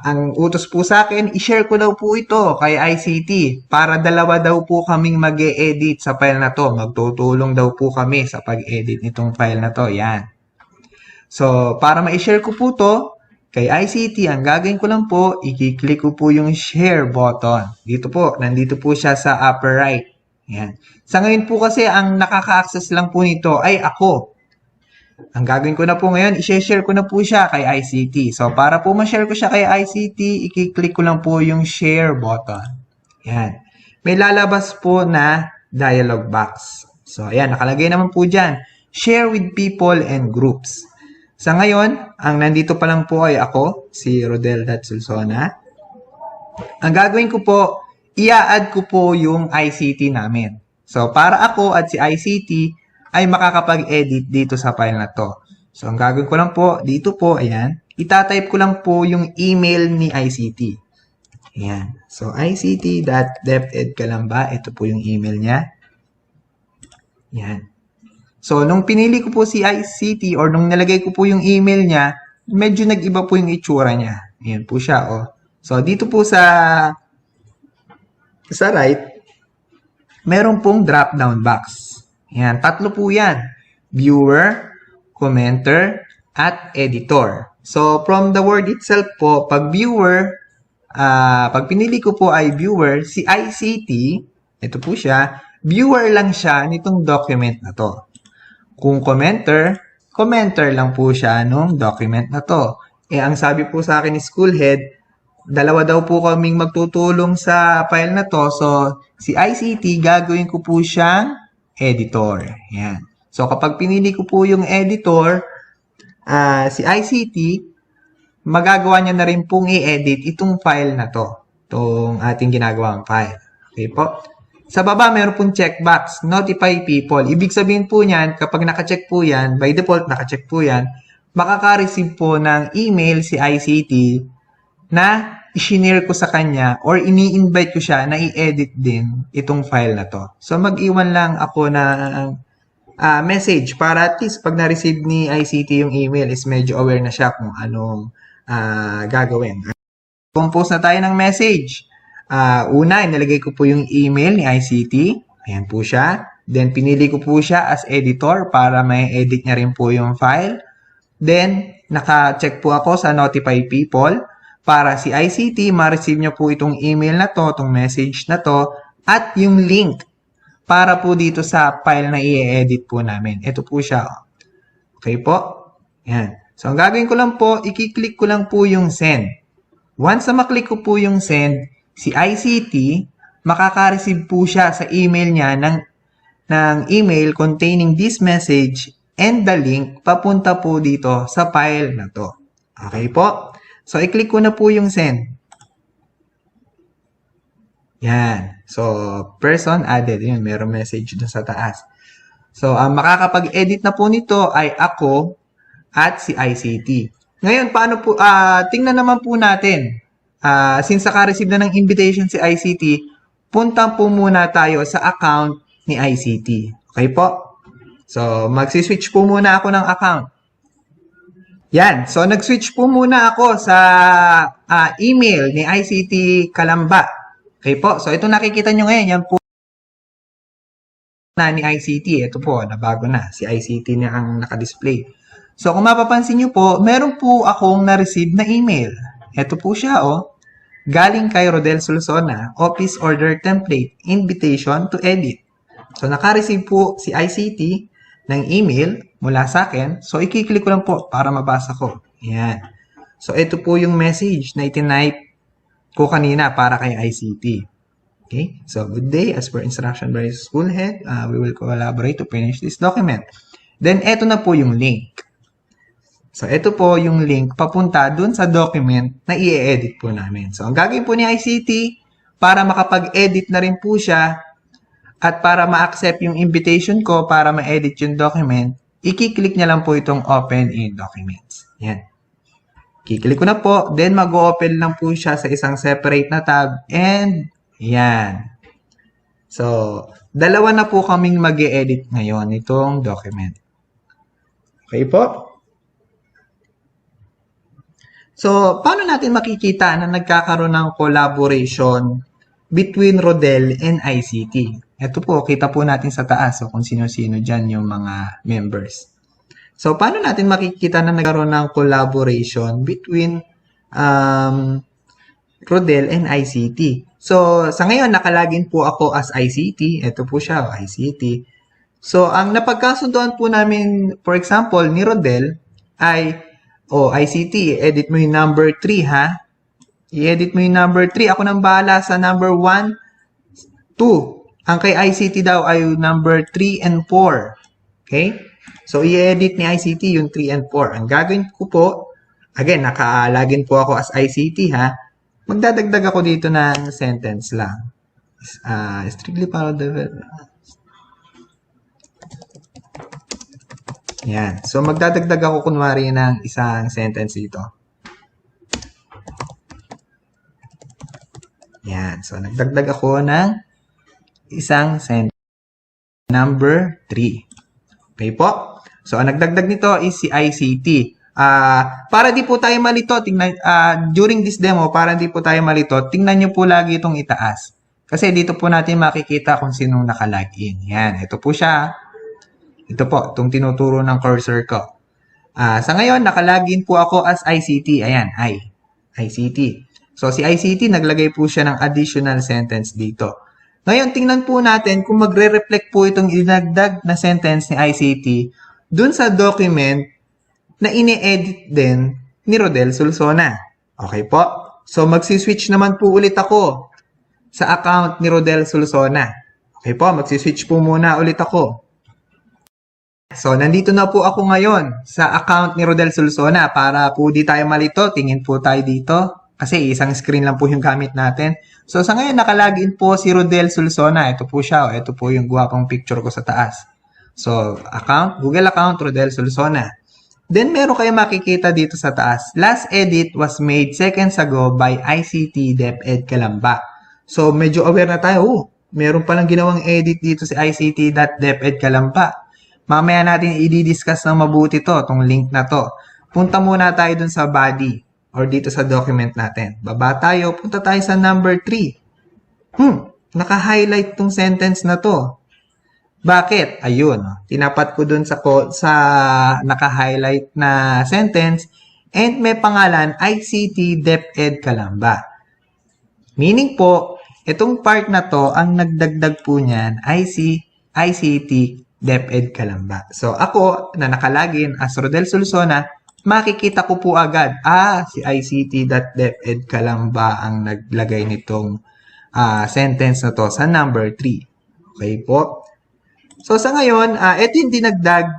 Ang utos po sa akin, i-share ko daw po ito kay ICT para dalawa daw po kaming mag-e-edit sa file na to. Magtutulong daw po kami sa pag-edit nitong file na to. Yan. So, para ma-share ko po to kay ICT, ang gagawin ko lang po, i-click ko po yung share button. Dito po, nandito po siya sa upper right. Yan. Sa ngayon po kasi, ang nakaka-access lang po nito ay ako. Ang gagawin ko na po ngayon, i-share ko na po siya kay ICT. So, para po ma-share ko siya kay ICT, i-click ko lang po yung share button. Yan. May lalabas po na dialog box. So, ayan, nakalagay naman po dyan. Share with people and groups. Sa ngayon, ang nandito pa lang po ay ako, si Rodel Datsulsona. Ang gagawin ko po, i-add ko po yung ICT namin. So, para ako at si ICT ay makakapag-edit dito sa file na to. So, ang gagawin ko lang po, dito po, ayan, itatype ko lang po yung email ni ICT. Ayan. So, ict.deped ka lang ba? Ito po yung email niya. Ayan. So, nung pinili ko po si ICT or nung nalagay ko po yung email niya, medyo nag-iba po yung itsura niya. Ayan po siya, oh. So, dito po sa right, meron pong drop-down box. Ayan, tatlo po yan. Viewer, commenter, at editor. So, from the word itself po, pag viewer, pag pinili ko po ay viewer, si ICT, ito po siya, viewer lang siya nitong document na to. Kung commenter, commenter lang po siya nung document na to. Ang sabi po sa akin ni Schoolhead, dalawa daw po kaming magtutulong sa file na to. So, si ICT, gagawin ko po siyang editor. Yan. So, kapag pinili ko po yung editor, si ICT, magagawa niya na rin pong i-edit itong file na to. Itong ating ginagawang file. Okay po? Sa baba, meron pong checkbox, notify people. Ibig sabihin po niyan, kapag naka-check po yan, by default, naka-check po yan, makaka-receive po ng email si ICT na i-share ko sa kanya or ini-invite ko siya na i-edit din itong file na to. So, mag-iwan lang ako ng message para at least pag na-receive ni ICT yung email is medyo aware na siya kung anong gagawin. Compose na tayo ng message. Una, inalagay ko po yung email ni ICT. Ayan po siya. Then, pinili ko po siya as editor para may edit niya rin po yung file. Then, naka-check po ako sa notify people para si ICT ma-receive niya po itong email na to, itong message na to, at yung link para po dito sa file na i-edit po namin. Ito po siya. Okay po? Ayan. So, ang gagawin ko lang po, i-click ko lang po yung send. Once na maklik ko po yung send, si ICT, makaka-receive po siya sa email niya ng email containing this message and the link papunta po dito sa file na to. Okay po? So, i-click ko na po yung send. Yan. So, person added. Yun, mayroong message dun sa taas. So, ang makakapag-edit na po nito ay ako at si ICT. Ngayon, paano po, tingnan naman po natin. Since naka-receive na ng invitation si ICT, punta po muna tayo sa account ni ICT. Okay po? So, magsiswitch po muna ako ng account. Yan. So, nag-switch po muna ako sa email ni ICT Kalamba. Okay po. So, ito nakikita nyo ngayon. Yan po na ni ICT. Ito po, nabago na. Si ICT na ang nakadisplay. So, kung mapapansin nyo po, meron po akong na-receive na email. Ito po siya, oh. Galing kay Rodel Solsona, Office Order Template, Invitation to Edit. So, naka-receive po si ICT ng email mula sa akin. So, i-click ko lang po para mabasa ko. Ayan. So, ito po yung message na itinipe ko kanina para kay ICT. Okay? So, good day. As per instruction by school head, we will collaborate to finish this document. Then, ito na po yung link. So, ito po yung link papunta dun sa document na i-edit po namin. So, ang gagawin po ni ICT para makapag-edit na rin po siya at para ma-accept yung invitation ko para ma-edit yung document, i-click niya lang po itong Open in Documents. Yan. Kiklik ko na po, then mag-open lang po siya sa isang separate na tab, and yan. So, dalawa na po kaming mag-edit ngayon itong document. Okay po? So, paano natin makikita na nagkakaroon ng collaboration between Rodel and ICT? Ito po, kita po natin sa taas kung sino-sino dyan yung mga members. So, paano natin makikita na nagkaroon ng collaboration between Rodel and ICT? So, sa ngayon, nakalagin po ako as ICT. Ito po siya, ICT. So, ang napagkasunduan po namin, for example, ni Rodel ay, ICT, edit mo yung number 3, ha? I-edit mo yung number 3. Ako nang bahala sa number 1, 2. Ang kay ICT daw ay number 3 and 4. Okay? So, i-edit ni ICT yung 3 and 4. Ang gagawin ko po, again, naka-login po ako as ICT, ha? Magdadagdag ako dito ng sentence lang. Strictly para yan. So, magdadagdag ako kunwari ng isang sentence dito. Yan. So, nagdagdag ako ng isang sentence. Number 3. Okay po? So, ang nagdagdag nito is si ICT. Para di po tayo malito, during this demo, para di po tayo malito, tingnan nyo po lagi itong itaas. Kasi dito po natin makikita kung sinong nakalagin. Yan, ito po siya. Ito po, itong tinuturo ng cursor ko. Sa ngayon, nakalagin po ako as ICT. Ayan, ICT. So, si ICT, naglagay po siya ng additional sentence dito. Ngayon, tingnan po natin kung magre-reflect po itong dinagdag na sentence ni ICT dun sa document na ini-edit din ni Rodel Sulsona. Okay po? So, magsiswitch naman po ulit ako sa account ni Rodel Sulsona. Okay po? Magsiswitch po muna ulit ako. So, nandito na po ako ngayon sa account ni Rodel Sulsona. Para po di tayo malito, tingin po tayo dito. Kasi isang screen lang po yung gamit natin. So, sa ngayon, nakalagin po si Rodel Sulsona. Ito po siya. Ito po yung guwapong picture ko sa taas. So, Google account, Rodel Sulsona. Then, meron kayo makikita dito sa taas. Last edit was made seconds ago by ICT DepEd Calamba. So, medyo aware na tayo. Meron palang ginawang edit dito si ICT.DepEd Calamba. Mamaya natin i-discuss ng mabuti to, tong link na to. Punta muna tayo dun sa body or dito sa document natin. Baba tayo, punta tayo sa number 3. Naka-highlight tong sentence na to. Bakit? Ayun, tinapat ko dun sa naka-highlight na sentence and may pangalan ICT DepEd Calamba. Meaning po, itong part na to, ang nagdagdag po niyan ICT DepEd Calamba. So, ako na nakalagin as Rodel Sulsona, makikita ko po agad, si ICT.DepEd Calamba ang naglagay nitong sentence na to sa number 3. Okay po? So, sa ngayon, ito yung dinagdag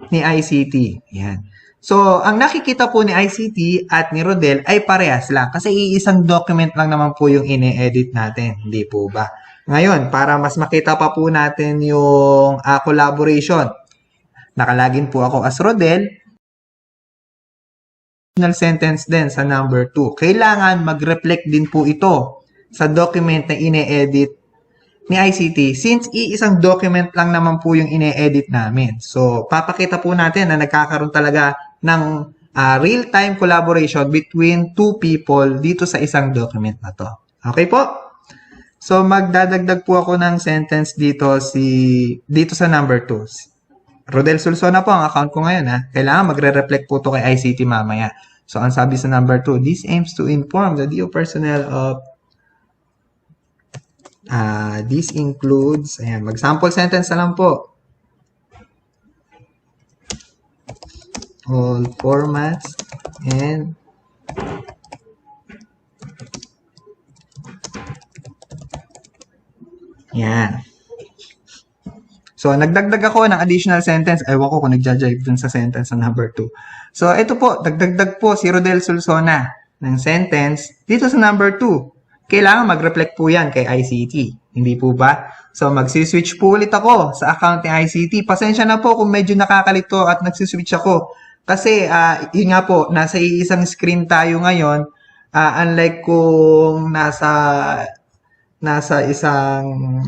ni ICT. Yan. So, ang nakikita po ni ICT at ni Rodel ay parehas lang. Kasi iisang document lang naman po yung ine-edit natin. Hindi po ba? Ngayon, para mas makita pa po natin yung collaboration, nakalagin po ako as Rodel. Additional sentence din sa number 2. Kailangan mag-reflect din po ito sa document na ine-edit ni ICT since iisang document lang naman po yung ine-edit namin. So, papakita po natin na nagkakaroon talaga ng real-time collaboration between two people dito sa isang document na to. Okay po? So, magdadagdag po ako ng sentence dito sa number 2. Rodel Sulsona po ang account ko ngayon. Kailangan magre-reflect po to kay ICT mamaya. So, ang sabi sa number 2, this aims to inform the DO personnel of this includes, ayan, mag-sample sentence na lang po. All formats and yan. So, nagdagdag ako ng additional sentence. Ewan ko kung nagja-jive dun sa sentence na number 2. So, ito po, dagdagdag po si Rodel Sulsona ng sentence dito sa number 2. Kailangan mag-reflect po yan kay ICT. Hindi po ba? So, magsiswitch po ulit ako sa account ni ICT. Pasensya na po kung medyo nakakalito at nagsiswitch ako. Kasi, yun nga po, nasa isang screen tayo ngayon. Unlike kung nasa isang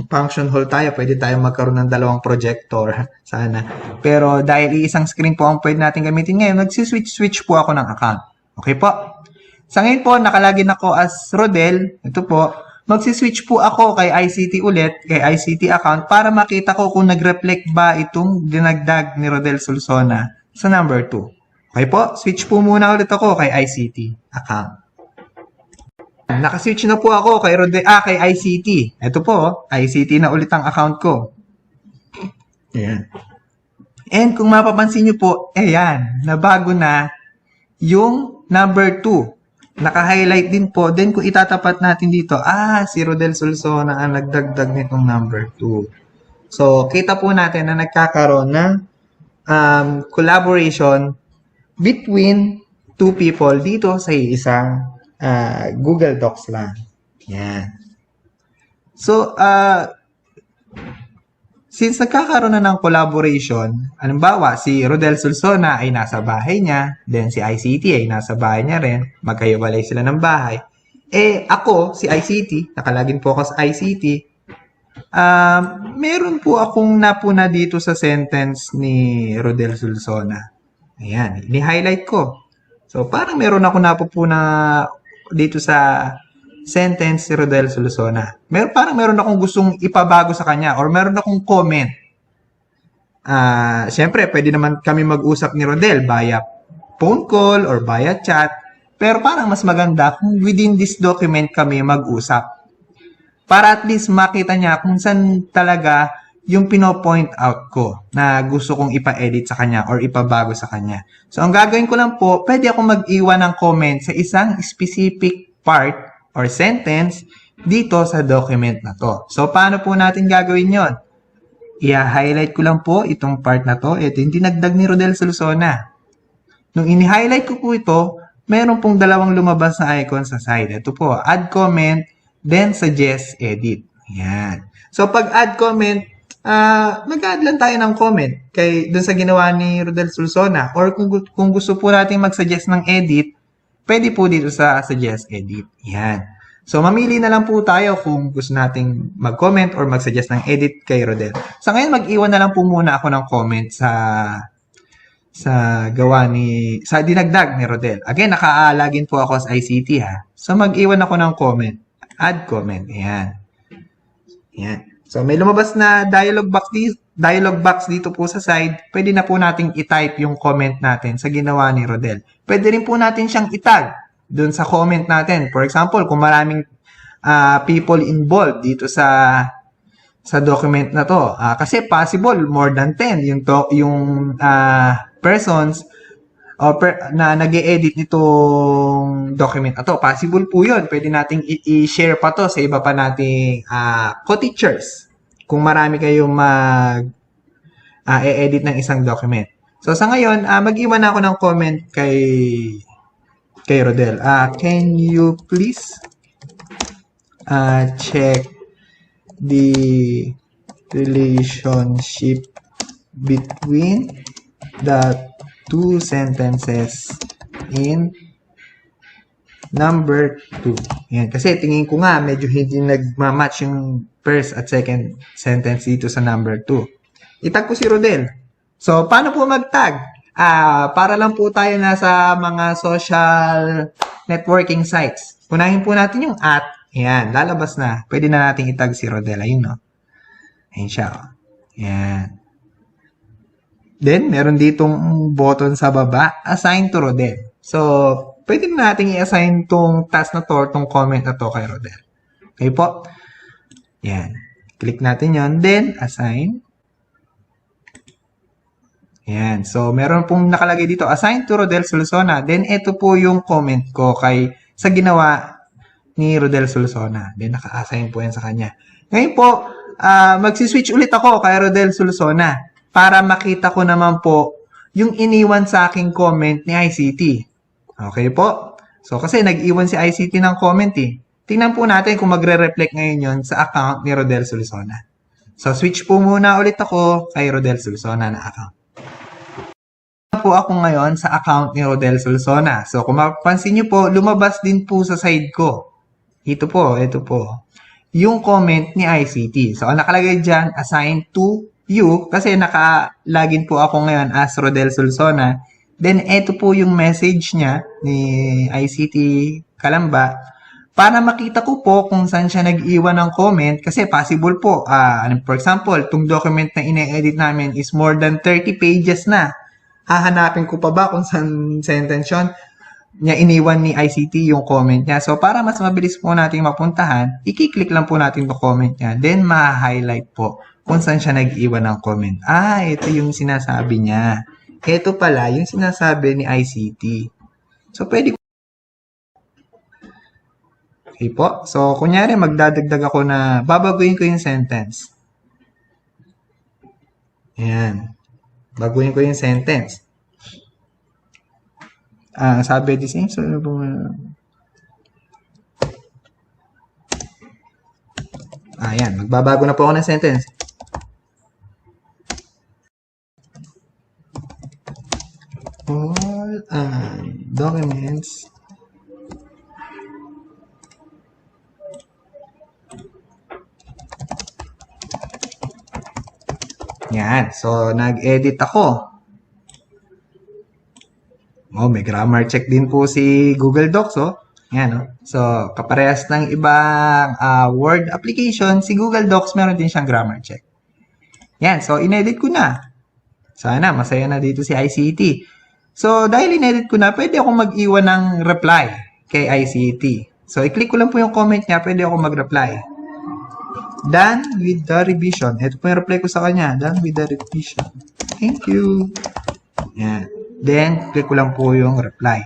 function hall tayo, pwede tayong magkaroon ng dalawang projector. Sana. Pero dahil isang screen po ang pwede natin gamitin ngayon, nagsiswitch po ako ng account. Okay po? Sa ngayon po, nakalagin ako as Rodel. Ito po. Magsiswitch po ako kay ICT ulit, kay ICT account, para makita ko kung nag-reflect ba itong dinagdag ni Rodel Sulsona sa number 2. Okay po? Switch po muna ulit ako kay ICT account. Nakaswitch na po ako kay kay ICT. Ito po, ICT na ulit ang account ko. Ayan. And kung mapapansin nyo po, ayan, nabago na yung number 2. Naka-highlight din po. Then, kung itatapat natin dito, si Rodel Sulsona ang nagdagdag nitong number 2. So, kita po natin na nagkakaroon ng collaboration between two people dito sa isang Google Docs lang. Yan. So, since nagkakaroon na ng collaboration, halimbawa, si Rodel Sulsona ay nasa bahay niya, then si ICT ay nasa bahay niya rin, magkahiwalay sila ng bahay. Ako, si ICT, nakalagin po ako sa ICT, Meron po akong napuna dito sa sentence ni Rodel Sulsona. Ayan, ni-highlight ko. So, parang meron ako napupuna dito sa sentence ni Rodel Sulsona. Parang meron akong gustong ipabago sa kanya or meron akong comment. Siyempre, pwede naman kami mag-usap ni Rodel via phone call or via chat. Pero parang mas maganda kung within this document kami mag-usap. Para at least makita niya kung saan talaga yung pino-point out ko na gusto kong ipa-edit sa kanya or ipabago sa kanya. So, ang gagawin ko lang po, pwede ako mag-iwan ng comment sa isang specific part or sentence dito sa document na to. So, paano po natin gagawin yon? I-highlight ko lang po itong part na to. Ito yung dinagdag ni Rodel Sulsona. Nung ini-highlight ko po ito, meron pong dalawang lumabas na icon sa side. Ito po, add comment, then suggest edit. Yan. So, pag add comment, mag-add lang tayo ng comment dun sa ginawa ni Rodel Sulsona. Or kung gusto po natin mag-suggest ng edit, pwede po dito sa suggest edit. Yan. So, mamili na lang po tayo kung gusto nating mag-comment or mag-suggest ng edit kay Rodel. Sa ngayon, mag-iwan na lang po muna ako ng comment sa dinagdag ni Rodel. Again, naka-login po ako sa ICT ha. So, mag-iwan ako ng comment. Add comment. Ayan. Ayan. So, may lumabas na dialog box dito po sa side. Pwede na po nating i-type yung comment natin sa ginawa ni Rodel. Pwede rin po natin siyang i-tag dun sa comment natin. For example, kung maraming people involved dito sa document na to. Kasi possible more than 10 yung persons na nag-e-edit nitong document na to. Possible po yun. Pwede nating i-share pa to sa iba pa nating co-teachers. Kung marami kayong e-edit ng isang document. So, sa ngayon, mag-iwan na ako ng comment kay Rodel. Can you please check the relationship between the two sentences in number 2. Yan. Kasi tingin ko nga, medyo hindi nagmamatch yung first at second sentence dito sa number 2. Itag ko si Rodel. So, paano po mag-tag? Para lang po tayo nasa mga social networking sites. Unahin po natin yung at. Yan, lalabas na. Pwede na natin itag si Rodel. Ayun, no? Ayun siya, oh. Yan. Then, meron ditong button sa baba, assign to Rodel. So, pwede na natin i-assign tong task na to, tong comment na to kay Rodel. Okay po? Yan. Click natin yon. Then, assign. Yan. So, meron pong nakalagay dito, assign to Rodel Sulsona. Then, ito po yung comment ko sa ginawa ni Rodel Sulsona. Then, naka-assign po yan sa kanya. Ngayon po, magsiswitch ulit ako kay Rodel Sulsona para makita ko naman po yung iniwan sa aking comment ni ICT. Okay po? So, kasi nag-iwan si ICT ng comment eh. Tingnan po natin kung magre-reflect ngayon yon sa account ni Rodel Sulsona. So, switch po muna ulit ako kay Rodel Sulsona na account. Po ako ngayon sa account ni Rodel Sulsona. So, kung mapapansin nyo po, lumabas din po sa side ko. Ito po. Yung comment ni ICT. So, nakalagay dyan, assign to you, kasi naka-login po ako ngayon as Rodel Sulsona. Then, ito po yung message niya ni ICT Kalamba para makita ko po kung saan siya nag-iwan ng comment kasi possible po, for example, itong document na ine-edit namin is more than 30 pages na. Hahanapin ko pa ba kung saan sentence yun niya iniwan ni ICT yung comment niya. So, para mas mabilis po natin mapuntahan, i-click lang po natin yung comment niya. Then, ma-highlight po kung saan siya nag-iwan ng comment. Ito yung sinasabi niya. Ito pala yung sinasabi ni ICT. So, pwede. Okay po. So, kunyari, magdadagdag ako na babaguhin ko yung sentence. Ayan. Baguhin ko yung sentence. Sabi di same. So, ayan. Magbabago na po ako ng sentence. All documents Yan. So, nag-edit ako. Oh, may grammar check din po si Google Docs, oh. Yan, oh. So, kaparehas ng ibang Word application, si Google Docs meron din siyang grammar check. Yan. So, inedit ko na. Sana, masaya na dito si ICT. So, dahil inedit ko na, pwede ako mag-iwan ng reply kay ICT. So, i-click ko lang po yung comment niya, pwede ako mag-reply. Done with the revision. Ito po yung reply ko sa kanya. Done with the revision. Thank you. Yan. Then, click ko lang po yung reply.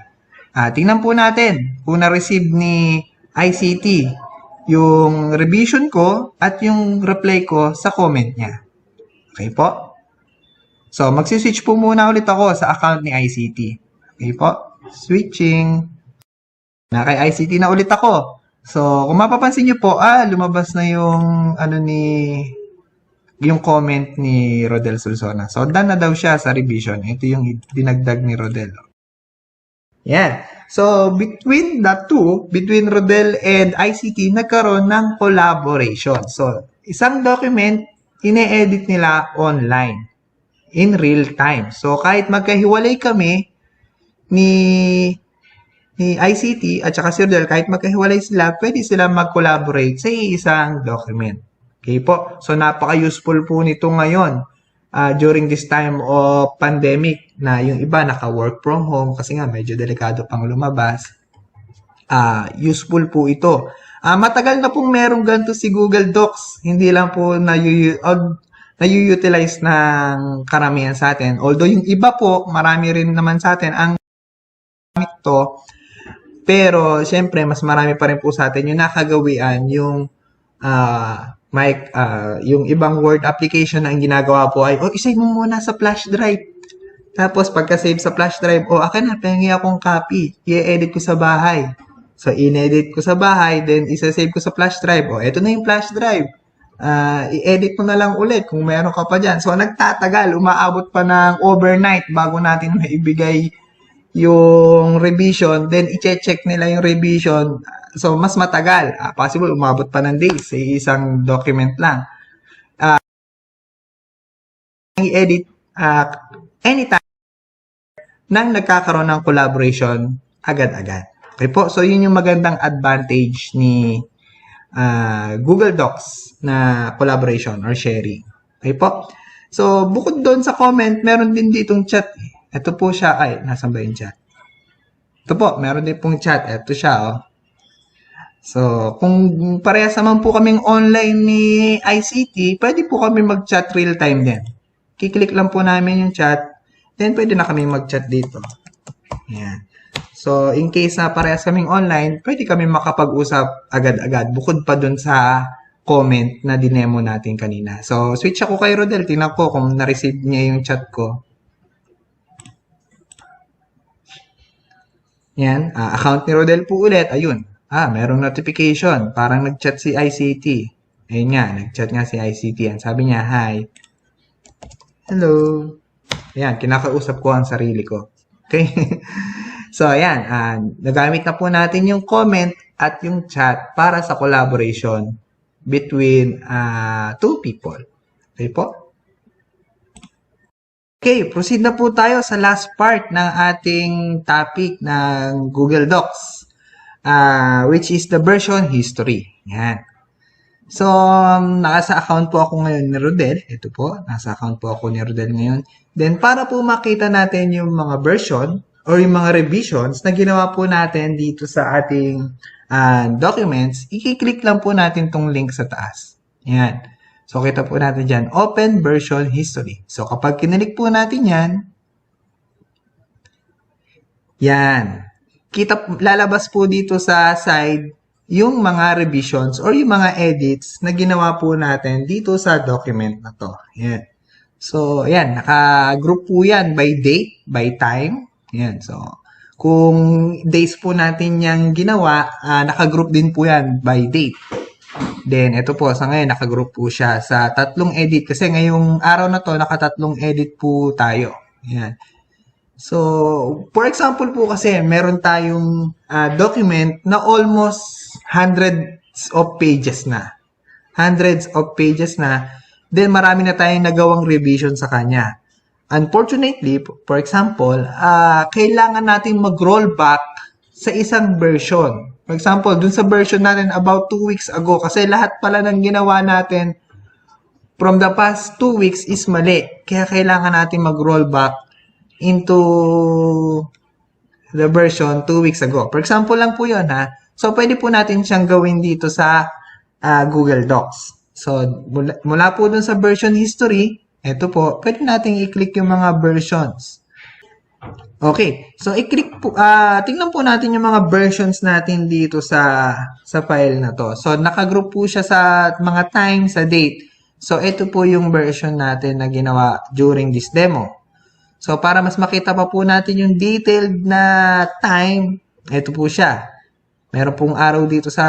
Tingnan po natin kung na-receive ni ICT yung revision ko at yung reply ko sa comment niya. Okay po? So, magsiswitch po muna ulit ako sa account ni ICT. Okay po? Switching. Na kay ICT na ulit ako. So, kung mapapansin nyo po, lumabas na yung yung comment ni Rodel Sulsona. So, done na daw siya sa revision. Ito yung dinagdag ni Rodel. Yan. So, between the two, between Rodel and ICT, nagkaroon ng collaboration. So, isang document, ine-edit nila online in real time. So, kahit magkahiwalay kami ni ICT at saka si Rodel, kahit magkahiwalay sila, pwede sila mag-collaborate sa isang document. Okay po? So, napaka-useful po nito ngayon during this time of pandemic na yung iba naka-work from home kasi nga medyo delikado pang lumabas. Useful po ito. Matagal na pong merong ganito si Google Docs. Hindi lang po na-utilize ng karamihan sa atin. Although yung iba po, marami rin naman sa atin ang gamit to. Pero, syempre, mas marami pa rin po sa atin yung nakagawian, yung yung ibang Word application na ang ginagawa po ay, isave mo muna sa flash drive. Tapos, pagka-save sa flash drive, akin na, pengi akong copy. I-edit ko sa bahay. So, in-edit ko sa bahay, then isa-save ko sa flash drive. Eto na yung flash drive. I-edit mo na lang ulit kung meron ka pa dyan. So, nagtatagal. Umaabot pa ng overnight bago natin maibigay yung revision, then i-check nila yung revision. So, mas matagal. Possible, umabot pa ng days sa isang document lang. I-edit anytime nang nagkakaroon ng collaboration agad-agad. Okay po? So, yun yung magandang advantage ni Google Docs na collaboration or sharing. Okay po? So, bukod doon sa comment, meron din ditong chat. Ito po siya. Nasaan ba yung chat? Ito po, meron din pong chat. Ito siya, So, kung parehas naman po kaming online ni ICT, pwede po kami mag-chat real time din. Kiklik lang po namin yung chat, then pwede na kami mag-chat dito. Yan. So, in case na parehas kaming online, pwede kami makapag-usap agad-agad, bukod pa dun sa comment na dinemo natin kanina. So, switch ako kay Rodel. Tingnan ko kung na-receive niya yung chat ko. Yan, account ni Rodel po ulit. Ayun. Merong notification. Parang nag-chat si ICT. Ayun nga, nag-chat nga si ICT. Yan. Sabi niya, hi. Hello. Ayan, kinakausap ko ang sarili ko. Okay? So, ayan. Nagamit na po natin yung comment at yung chat para sa collaboration between two people. Okay po? Okay, proceed na po tayo sa last part ng ating topic ng Google Docs, which is the version history. Yan. So, nasa account po ako ngayon ni Rodel. Ito po, nasa account po ako ni Rodel ngayon. Then, para po makita natin yung mga version or yung mga revisions na ginawa po natin dito sa ating documents, i-click lang po natin tong link sa taas. Yan. So, kita po natin dyan, Open Version History. So, kapag kinilik po natin yan, lalabas po dito sa side yung mga revisions or yung mga edits na ginawa po natin dito sa document na to. Yan. So, yan, naka-group po yan by date, by time. Yan. So, kung days po natin yung ginawa, naka-group din po yan by date. Then, ito po, sa ngayon, nakagroup po siya sa 3 edit. Kasi ngayong araw na to, naka-3 edit po tayo. Yan. So, for example po kasi, meron tayong document na almost hundreds of pages na. then marami na tayong nagawang revision sa kanya. Unfortunately, for example, kailangan natin mag-roll back sa isang version. For example, dun sa version natin about 2 weeks ago, kasi lahat pala ng ginawa natin from the past 2 weeks is mali. Kaya kailangan natin mag-roll back into the version 2 weeks ago. For example lang po yun ha. So, pwede po natin siyang gawin dito sa Google Docs. So, mula po dun sa version history, ito po, pwede natin i-click yung mga versions. Okay, so i-click po, tingnan po natin yung mga versions natin dito sa file na to. So, nakagroup po siya sa mga time, sa date. So, ito po yung version natin na ginawa during this demo. So, para mas makita pa po natin yung detailed na time, ito po siya. Meron pong arrow dito sa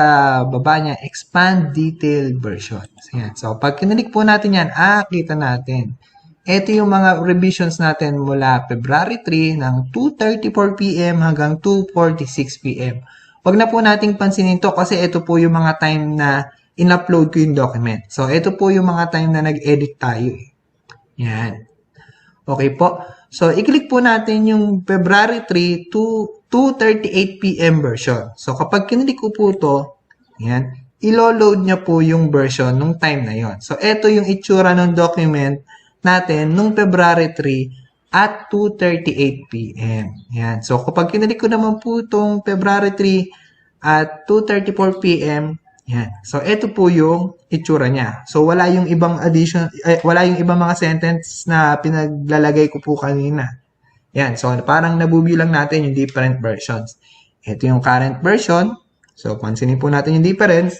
baba niya, expand detailed version. So, pag kinilik po natin yan, kita natin. Ito yung mga revisions natin mula February 3 ng 2:34 p.m. hanggang 2:46 p.m. Huwag na po nating pansinin to kasi ito po yung mga time na in-upload ko yung document. So, ito po yung mga time na nag-edit tayo. Yan. Okay po. So, i-click po natin yung February 3 to 2:38 p.m. version. So, kapag kinilik ko po to, yan, ilo-load niya po yung version nung time na yon. So, ito yung itsura ng document natin nung February 3 at 2:38 p.m. Yan. So, kapag kinilik ko naman po itong February 3 at 2:34 p.m., yan. So, ito po yung itsura niya. So, wala yung ibang wala yung ibang mga sentence na pinaglalagay ko po kanina. Yan. So, parang nabubilang natin yung different versions. Ito yung current version. So, pansinin po natin yung difference.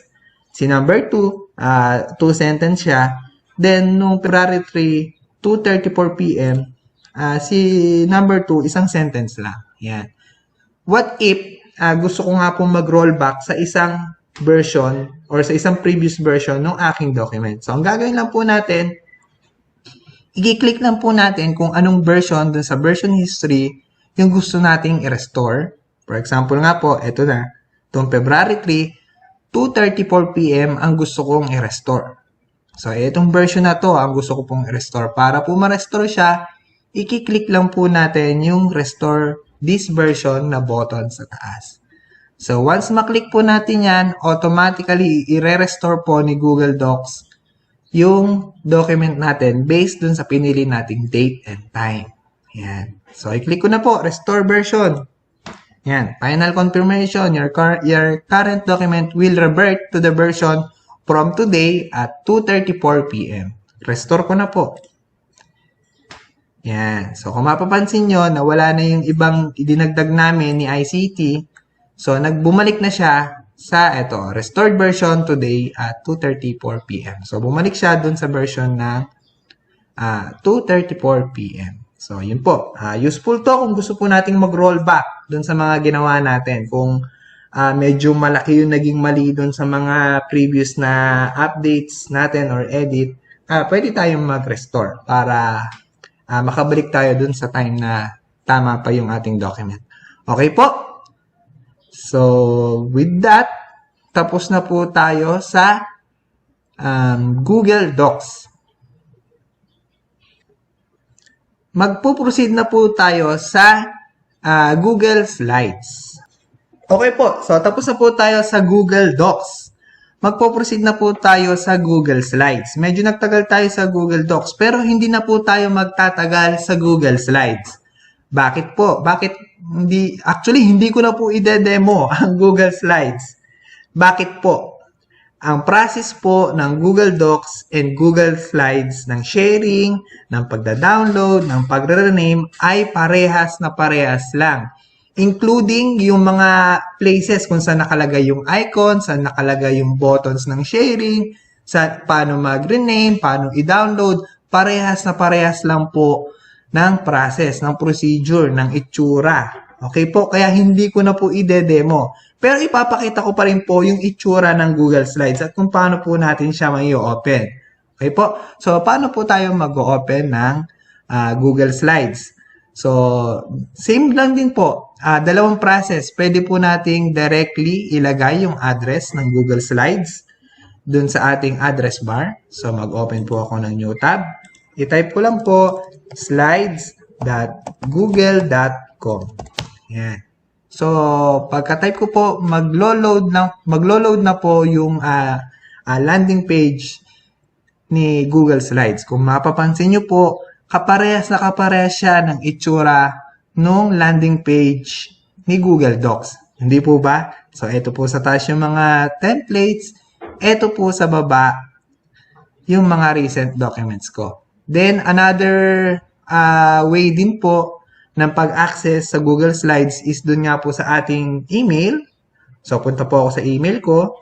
Si number 2, 2 sentence siya. Then, nung February 3, 2:34 p.m., si number 2, isang sentence lang. Yan. What if gusto ko nga pong mag-roll back sa isang version or sa isang previous version ng aking document? So, ang gagawin lang po natin, i-click lang po natin kung anong version dun sa version history yung gusto nating i-restore. For example nga po, ito na. Itong February 3, 2:34 p.m. ang gusto kong i-restore. So, itong version na to ang gusto ko pong i-restore. Para po ma-restore siya, i-click lang po natin yung restore this version na button sa taas. So, once maklik po natin yan, automatically i-restore po ni Google Docs yung document natin based dun sa pinili nating date and time. Yan. So, i-click ko na po, restore version. Yan. Final confirmation, your current document will revert to the version from today at 2:34 p.m. Restore ko na po. Yan. So, kung mapapansin nyo na wala na yung ibang idinagdag namin ni ICT, so, nagbumalik na siya sa restored version today at 2:34 p.m. So, bumalik siya dun sa version na 2:34 p.m. So, yun po. Useful to kung gusto po nating mag-roll back dun sa mga ginawa natin. Kung medyo malaki yung naging mali dun sa mga previous na updates natin or edit, pwede tayong mag-restore para makabalik tayo dun sa time na tama pa yung ating document. Okay po? So, with that, tapos na po tayo sa Google Docs. Magpo-proceed na po tayo sa Google Slides. Okay po, so tapos na po tayo sa Google Docs. Magpo-proceed na po tayo sa Google Slides. Medyo nagtagal tayo sa Google Docs, pero hindi na po tayo magtatagal sa Google Slides. Bakit po? Hindi ko na po ide-demo ang Google Slides. Bakit po? Ang process po ng Google Docs and Google Slides ng sharing, ng pagda-download, ng pagre-rename ay parehas na parehas lang. Including yung mga places kung saan nakalagay yung icon, saan nakalagay yung buttons ng sharing, paano mag-rename, paano i-download, parehas na parehas lang po ng process, ng procedure, ng itsura. Okay po? Kaya hindi ko na po ide-demo. Pero ipapakita ko pa rin po yung itsura ng Google Slides at kung paano po natin siya mai-open. Okay po? So, paano po tayo mag-open ng Google Slides? So, same lang din po. Dalawang process. Pwede po nating directly ilagay yung address ng Google Slides. dun sa ating address bar. So, mag-open po ako ng new tab. I-type ko lang po slides.google.com. Yan. So, pagka-type ko po, maglo-load na po yung landing page ni Google Slides. Kung mapapansin nyo po, kaparehas siya ng itsura nung landing page ni Google Docs. Hindi po ba? So, ito po sa taas yung mga templates. Ito po sa baba yung mga recent documents ko. Then, another way din po ng pag-access sa Google Slides is dun nga po sa ating email. So, punta po ako sa email ko.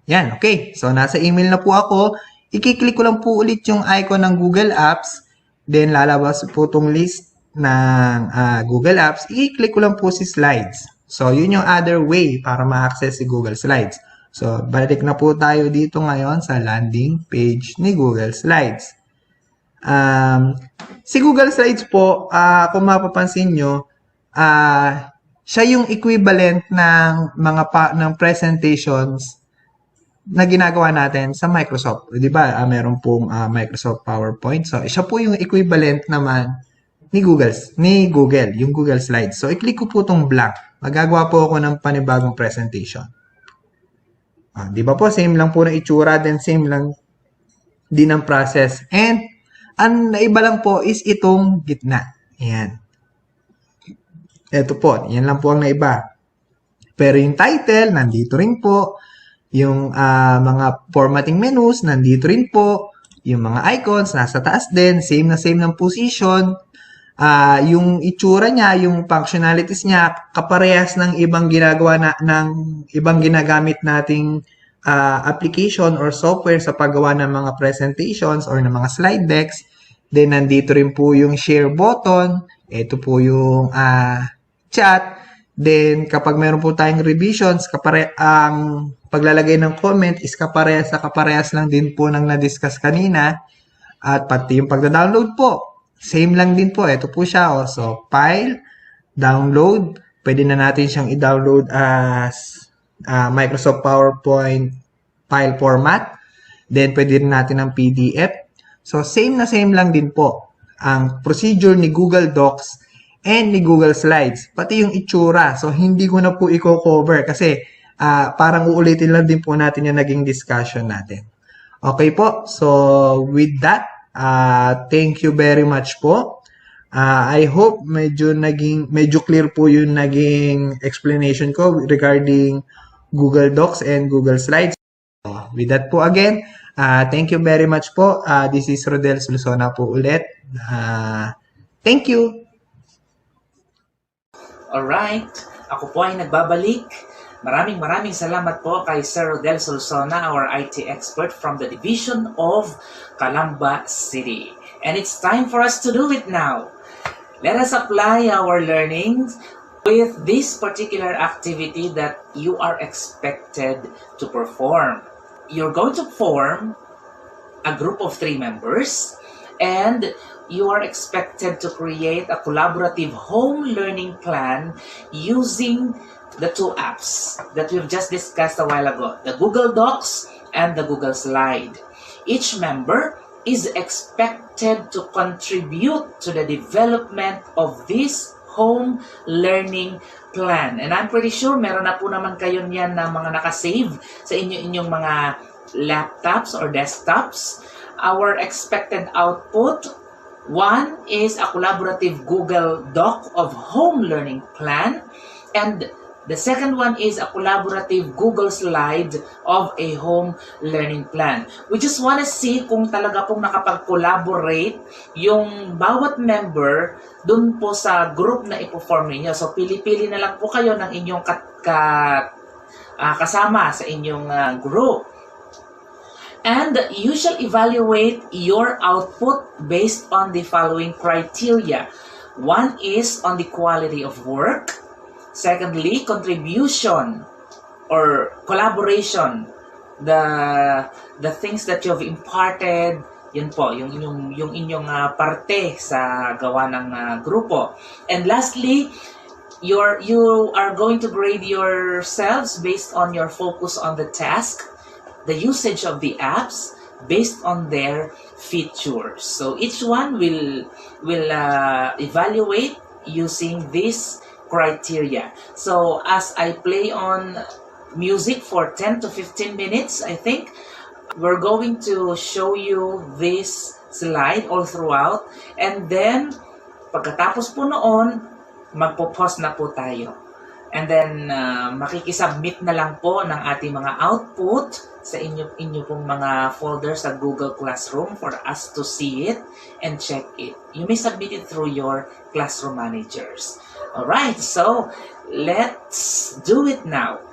Yan, okay. So, nasa email na po ako. I-click ko lang po ulit yung icon ng Google Apps. Then, lalabas po itong list ng Google Apps. I-click ko lang po si Slides. So, yun yung other way para ma-access si Google Slides. So, balik na po tayo dito ngayon sa landing page ni Google Slides. Si Google Slides po, kung mapapansin nyo, siya yung equivalent ng ng presentations na ginagawa natin sa Microsoft. Di ba? Meron pong Microsoft PowerPoint. So, siya po yung equivalent naman ni Google, yung Google Slides. So, i-click ko po itong blank. Magagawa po ako ng panibagong presentation. Di ba po? Same lang po na itsura, then same lang din ang process. And, ang naiba lang po is itong gitna. Ayan. Ito po. Yan lang po ang naiba. Pero yung title, nandito rin po. Yung mga formatting menus, nandito rin po. Yung mga icons, nasa taas din. Same na same ng position. Yung itsura niya, yung functionalities niya, kaparehas ng ibang ibang ginagamit nating application or software sa paggawa ng mga presentations or ng mga slide decks. Then, nandito rin po yung share button. Ito po yung chat. Then, kapag meron po tayong revisions, ang paglalagay ng comment is kaparehas lang din po ng na-discuss kanina. At pati yung pagda-download po, same lang din po. Ito po siya. So, file, download. Pwede na natin siyang i-download as Microsoft PowerPoint file format. Then, pwede rin natin ng PDF. So, same na same lang din po ang procedure ni Google Docs and ni Google Slides. Pati yung itsura. So, hindi ko na po i-cover kasi parang uulitin lang din po natin yung naging discussion natin. Okay po. So, with that, thank you very much po. I hope medyo clear po yung naging explanation ko regarding Google Docs and Google Slides. So, with that po again, thank you very much po. This is Rodel Sulusona po ulit. Thank you. Alright, ako po ay nagbabalik. Maraming salamat po kay Sir Rodel Solsona, our IT expert from the Division of Calamba City. And it's time for us to do it now. Let us apply our learnings with this particular activity that you are expected to perform. You're going to form a group of 3 members and you are expected to create a collaborative home learning plan using the 2 apps that we've just discussed a while ago, the Google Docs and the Google Slide. Each member is expected to contribute to the development of this home learning plan. And I'm pretty sure meron na po naman kayo niyan na mga nakasave sa inyong mga laptops or desktops. Our expected output, 1 is a collaborative Google Doc of home learning plan, and the second one is a collaborative Google Slide of a home learning plan. We just want to see kung talaga pong nakapag-collaborate yung bawat member dun po sa group na ipo-form ninyo. So, pili-pili na lang po kayo ng inyong kasama sa inyong group. And you shall evaluate your output based on the following criteria. 1 is on the quality of work. Secondly, contribution or collaboration. The things that you have imparted, yun po, yung inyong parte sa gawa ng grupo. And lastly, you are going to grade yourselves based on your focus on the task, the usage of the apps based on their features. So each one will evaluate using this criteria. So as I play on music for 10 to 15 minutes, I think we're going to show you this slide all throughout, and then pagkatapos po noon, magpo-pause na po tayo. And then, makikisubmit na lang po ng ating mga output sa inyo pong mga folder sa Google Classroom for us to see it and check it. You may submit it through your classroom managers. Alright, so let's do it now.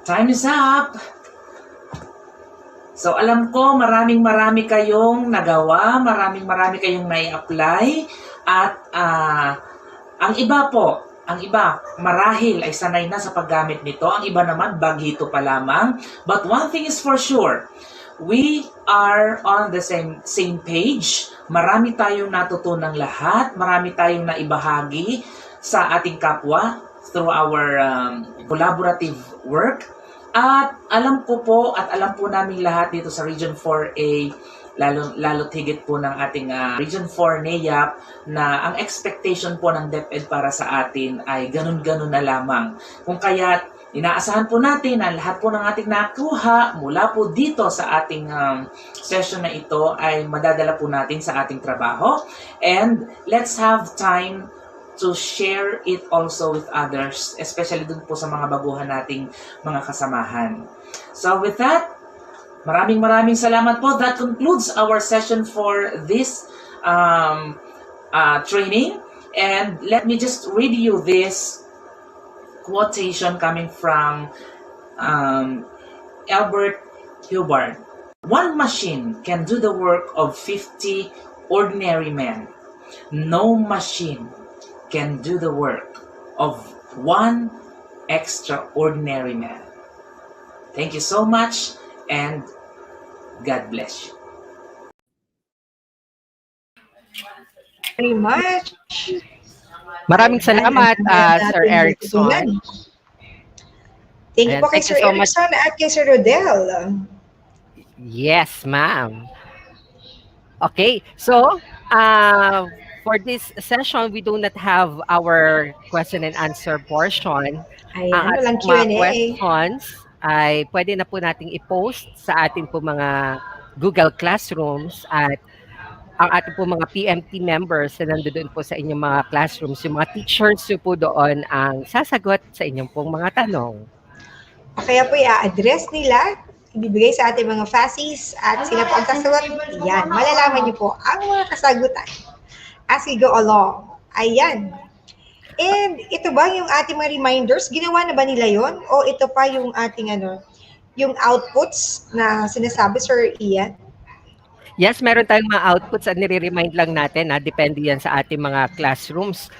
Time is up! So alam ko marami kayong nagawa, marami kayong nai-apply at ang iba marahil ay sanay na sa paggamit nito, ang iba naman bagito pa lamang. But one thing is for sure, we are on the same page. Marami tayong natutunang lahat, marami tayong naibahagi sa ating kapwa through our collaborative work. At alam ko po at alam po namin lahat dito sa Region 4A, lalo higit po ng ating Region 4 NAYAP, na ang expectation po ng DepEd para sa atin ay ganun-ganun na lamang. Kung kaya inaasahan po natin na lahat po ng ating nakuha mula po dito sa ating session na ito ay madadala po natin sa ating trabaho. And let's have time to share it also with others, especially dun po sa mga baguhan nating mga kasamahan. So with that, maraming salamat po. That concludes our session for this training. And let me just read you this quotation coming from Albert Hubbard. One machine can do the work of 50 ordinary men. No machine can do the work of one extraordinary man. Thank you so much, and God bless you. Very much. Maraming salamat, Sir Erickson. Thank you po kay Sir Erickson at kay Sir Rodel. Yes, ma'am. Okay, so for this session, we do not have our question and answer portion. Ang ating mga questions ay pwede na po nating i-post sa ating po mga Google Classrooms at ang ating po mga PMT members na nandoon po sa inyong mga classrooms, yung mga teachers po doon ang sasagot sa inyong pong mga tanong. Kaya po i-address nila, ibibigay sa ating mga FASIs at sila po ang sasagot. Yan, malalaman niyo po ang mga kasagutan as we go along. Ayan. And ito ba yung ating mga reminders? Ginawa na ba nila yon? O ito pa yung ating yung outputs na sinasabi, Sir Ian? Yes, meron tayong mga outputs at nire-remind lang natin na depende yan sa ating mga classrooms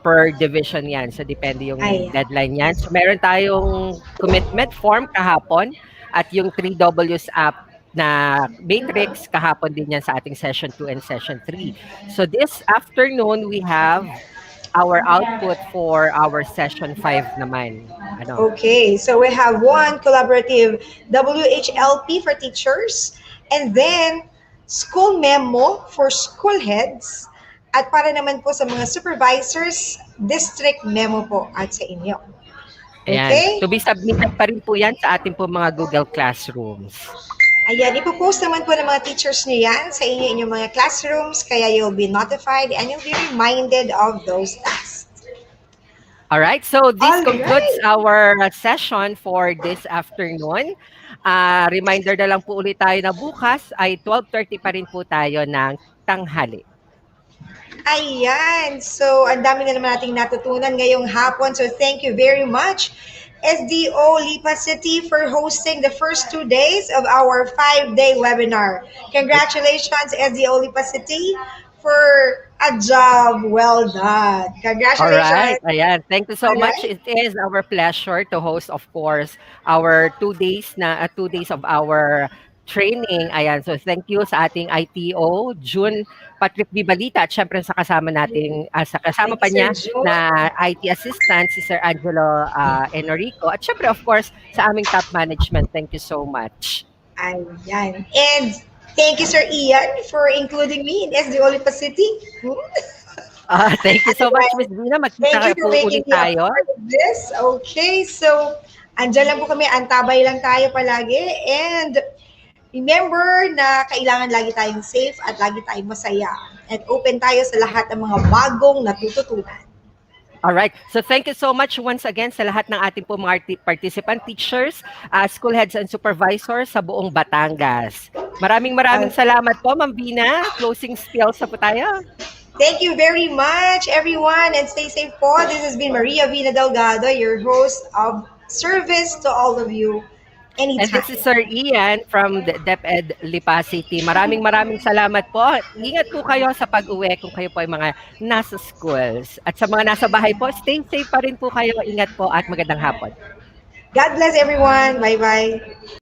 per division yan. So depende yung deadline yan. So meron tayong commitment form kahapon at yung 3Ws app na matrix kahapon din yan sa ating session 2 and session 3. So this afternoon, we have our output for our session 5 naman. Okay, so we have one collaborative WHLP for teachers, and then school memo for school heads, at para naman po sa mga supervisors, district memo po at sa inyo. Okay? Ayan. To be submitted pa rin po yan sa ating po mga Google Classrooms. Ayan, ipopost naman po ng mga teachers niyo yan sa inyong mga classrooms, kaya you'll be notified and you'll be reminded of those tasks. Alright, so this concludes our session for this afternoon. Reminder na lang po ulit tayo na bukas ay 12:30 pa rin po tayo ng tanghali. Ayan, so ang dami na naman nating natutunan ngayong hapon. So thank you very much, SDO Lipa City, for hosting the first 2 days of our 5-day webinar. Congratulations, SDO Lipa City, for a job well done. Congratulations. All right. Ayan. Thank you so much. It is our pleasure to host, of course, our 2 days of our training. Ayan. So thank you sa ating ITO, June Patrick Bibalita, at syempre sa kasama nating, sa kasama pa niya na IT assistant, si Sir Angelo Enrico. At syempre, of course, sa aming top management. Thank you so much. Ayan. And thank you, Sir Ian, for including me in SDO Lipa City. Thank you so much, Ms. Dina. Magkita po ulit tayo. Okay, so andyan lang po kami, antabay lang tayo palagi. And remember na kailangan lagi tayong safe at lagi tayong masaya. At open tayo sa lahat ng mga bagong natututunan. Alright, so thank you so much once again sa lahat ng ating po mga participant teachers, school heads and supervisors sa buong Batangas. Maraming salamat po, Ma'am Bina. Closing skills na po tayo. Thank you very much, everyone, and stay safe po. This has been Maria Vina Delgado, your host of service to all of you And anytime. this is Sir Ian from the DepEd Lipa City. Maraming salamat po. Ingat po kayo sa pag-uwi kung kayo po ay mga nasa schools. At sa mga nasa bahay po, stay safe pa rin po kayo. Ingat po at magandang hapon. God bless everyone. Bye-bye.